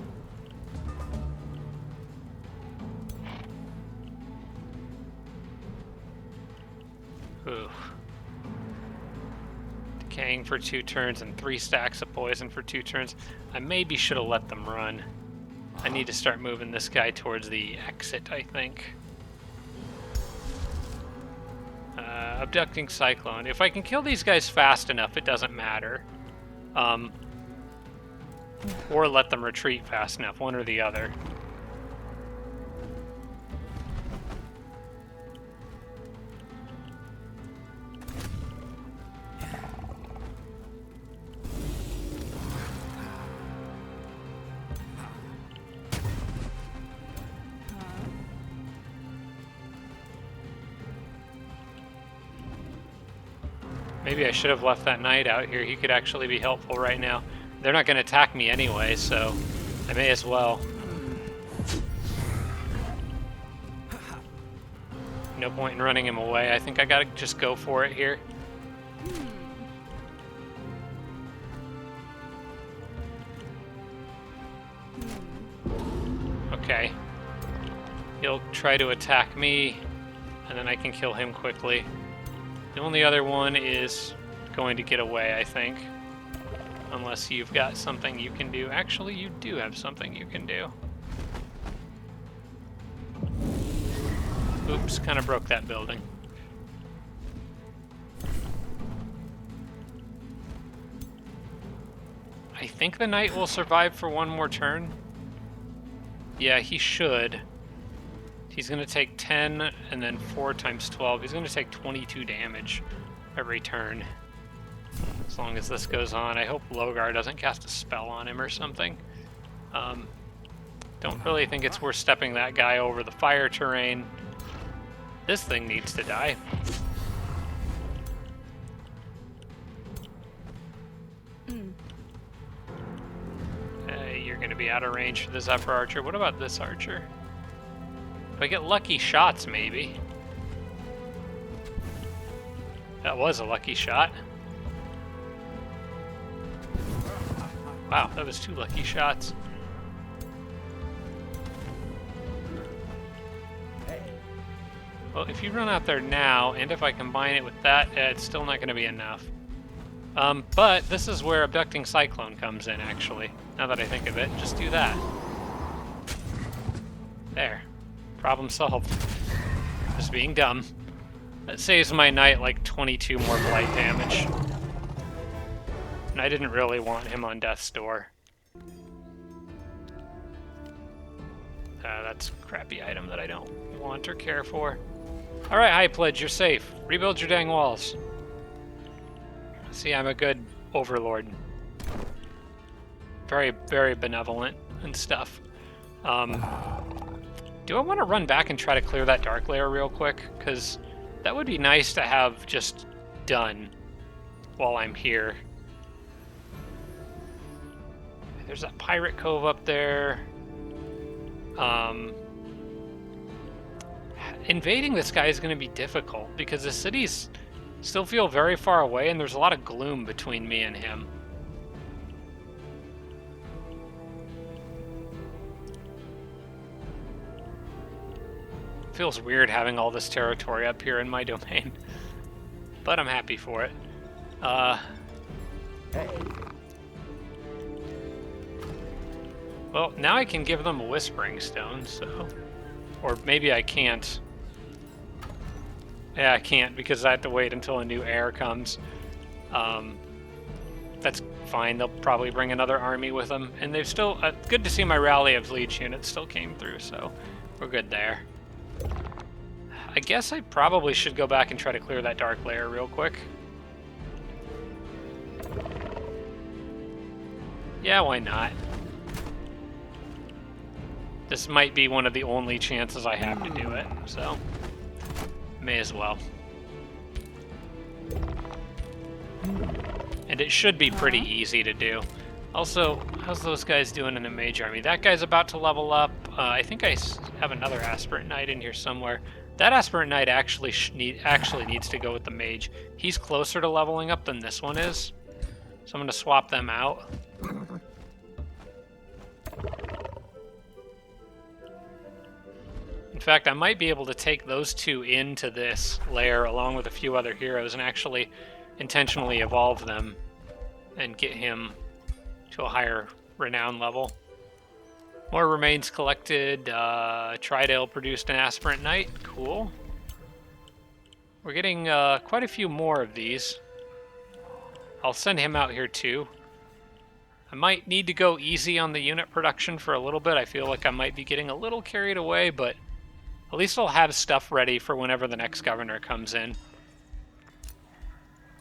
Ooh. Decaying for 2 turns and 3 stacks of poison for 2 turns. I maybe should have let them run. I need to start moving this guy towards the exit, I think. Abducting Cyclone. If I can kill these guys fast enough, it doesn't matter. Or let them retreat fast enough, one or the other. Maybe I should have left that knight out here. He could actually be helpful right now. They're not going to attack me anyway, so I may as well. No point in running him away. I think I gotta just go for it here. Okay. He'll try to attack me, and then I can kill him quickly. The only other one is going to get away, I think. Unless you've got something you can do. Actually, you do have something you can do. Oops, kind of broke that building. I think the knight will survive for 1 more turn. Yeah, he should. He's going to take 10 and then 4 times 12. He's going to take 22 damage every turn. As long as this goes on. I hope Logar doesn't cast a spell on him or something. Don't really think it's worth stepping that guy over the fire terrain. This thing needs to die. You're going to be out of range for this upper archer. What about this archer? If I get lucky shots, maybe. That was a lucky shot. Wow, that was 2 lucky shots. Well, if you run out there now, and if I combine it with that, it's still not going to be enough. But this is where Abducting Cyclone comes in, actually. Now that I think of it, just do that. There. Problem solved. Just being dumb. That saves my knight like 22 more blight damage. And I didn't really want him on death's door. That's a crappy item that I don't want or care for. Alright, High Pledge, you're safe. Rebuild your dang walls. See, I'm a good overlord. Very, very benevolent and stuff. Do I want to run back and try to clear that dark layer real quick? Because that would be nice to have just done while I'm here. There's that pirate cove up there. Invading this guy is going to be difficult because the cities still feel very far away and there's a lot of gloom between me and him. Feels weird having all this territory up here in my domain, but I'm happy for it. Well, now I can give them a Whispering Stone, so... Or maybe I can't. Yeah, I can't because I have to wait until a new heir comes. That's fine. They'll probably bring another army with them. And they've still... good to see my Rally of Leech units still came through, so we're good there. I guess I probably should go back and try to clear that dark layer real quick. Yeah, why not? This might be one of the only chances I have to do it, so may as well. And it should be pretty easy to do. Also, how's those guys doing in a mage army? That guy's about to level up. I think I have another aspirant knight in here somewhere. That aspirant knight actually needs to go with the mage. He's closer to leveling up than this one is. So I'm going to swap them out. In fact, I might be able to take those two into this lair along with a few other heroes and actually intentionally evolve them and get him to a higher renown level. More remains collected. Tridale produced an aspirant knight. Cool. We're getting quite a few more of these. I'll send him out here too. I might need to go easy on the unit production for a little bit. I feel like I might be getting a little carried away, but at least I'll have stuff ready for whenever the next governor comes in.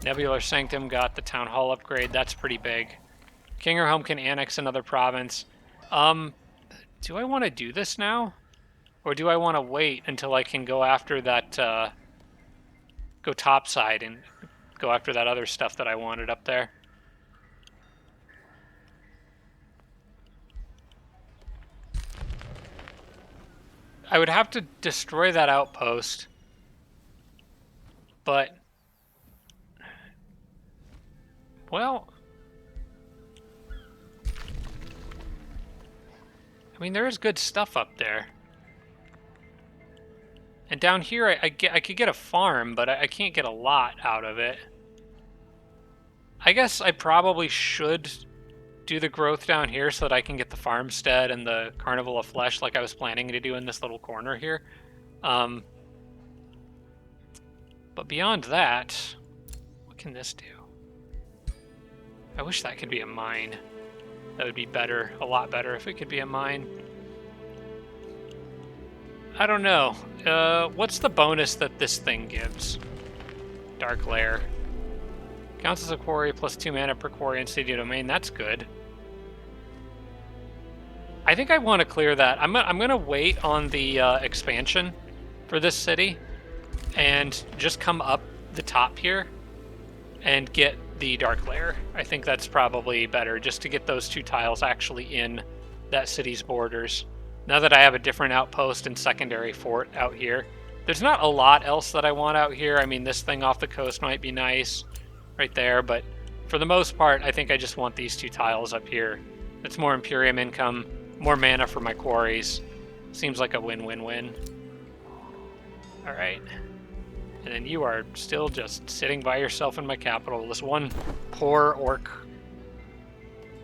Nebular Sanctum got the Town Hall upgrade. That's pretty big. Kingerholm can annex another province. Do I want to do this now? Or do I want to wait until I can go after that, go topside and go after that other stuff that I wanted up there? I would have to destroy that outpost, but, well, I mean, there is good stuff up there. And down here, I could get a farm, but I can't get a lot out of it. I guess I probably should do the growth down here so that I can get the farmstead and the Carnival of Flesh like I was planning to do in this little corner here. But beyond that, what can this do? I wish that could be a mine. That would be better, a lot better if it could be a mine. I don't know. What's the bonus that this thing gives? Dark Lair. Counts as a quarry, plus 2 mana per quarry in city domain. That's good. I think I want to clear that. I'm going to wait on the expansion for this city and just come up the top here and get the Dark Lair. I think that's probably better, just to get those 2 tiles actually in that city's borders. Now that I have a different outpost and secondary fort out here, there's not a lot else that I want out here. I mean, this thing off the coast might be nice right there, but for the most part, I think I just want these 2 tiles up here. It's more Imperium income, more mana for my quarries. Seems like a win-win-win. All right. And then you are still just sitting by yourself in my capital. This one poor orc,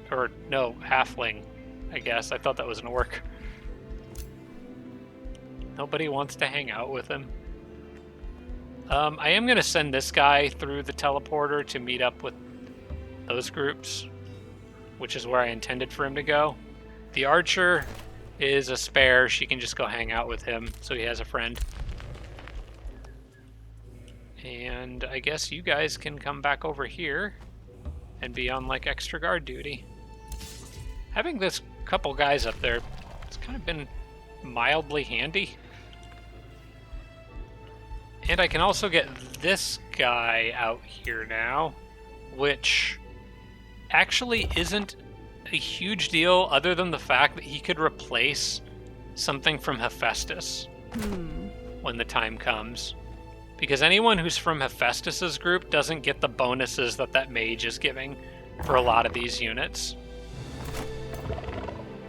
or no, halfling, I guess. I thought that was an orc. Nobody wants to hang out with him. I am going to send this guy through the teleporter to meet up with those groups, which is where I intended for him to go. The archer is a spare. She can just go hang out with him, so he has a friend. And I guess you guys can come back over here and be on, like, extra guard duty. Having this couple guys up there, it's kind of been mildly handy. And I can also get this guy out here now, which actually isn't a huge deal other than the fact that he could replace something from Hephaestus when the time comes. Because anyone who's from Hephaestus's group doesn't get the bonuses that that mage is giving for a lot of these units.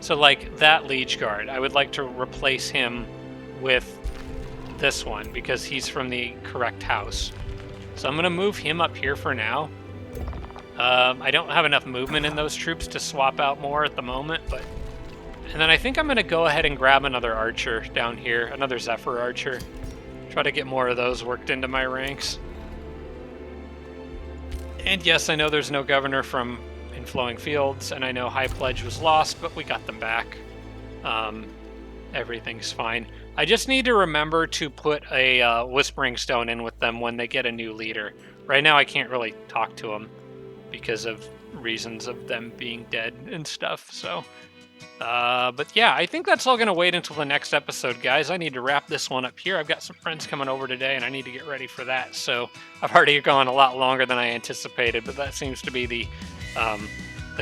So like that Liege Guard, I would like to replace him with this one because he's from the correct house. So I'm going to move him up here for now. I don't have enough movement in those troops to swap out more at the moment, but... And then I think I'm going to go ahead and grab another archer down here, another Zephyr archer. Try to get more of those worked into my ranks. And yes, I know there's no governor from Inflowing Fields, and I know High Pledge was lost, but we got them back. Everything's fine. I just need to remember to put a Whispering Stone in with them when they get a new leader. Right now I can't really talk to them because of reasons of them being dead and stuff, so But yeah, I think that's all going to wait until the next episode, guys. I need to wrap this one up here. I've got some friends coming over today, and I need to get ready for that. So I've already gone a lot longer than I anticipated, but that seems to be the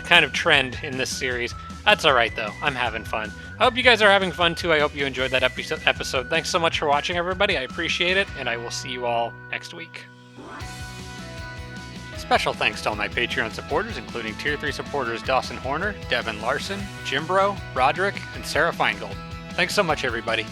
kind of trend in this series. That's all right, though. I'm having fun. I hope you guys are having fun, too. I hope you enjoyed that episode. Thanks so much for watching, everybody. I appreciate it, and I will see you all next week. Special thanks to all my Patreon supporters, including Tier 3 supporters Dawson Horner, Devin Larson, Jimbro, Roderick, and Sarah Feingold. Thanks so much, everybody.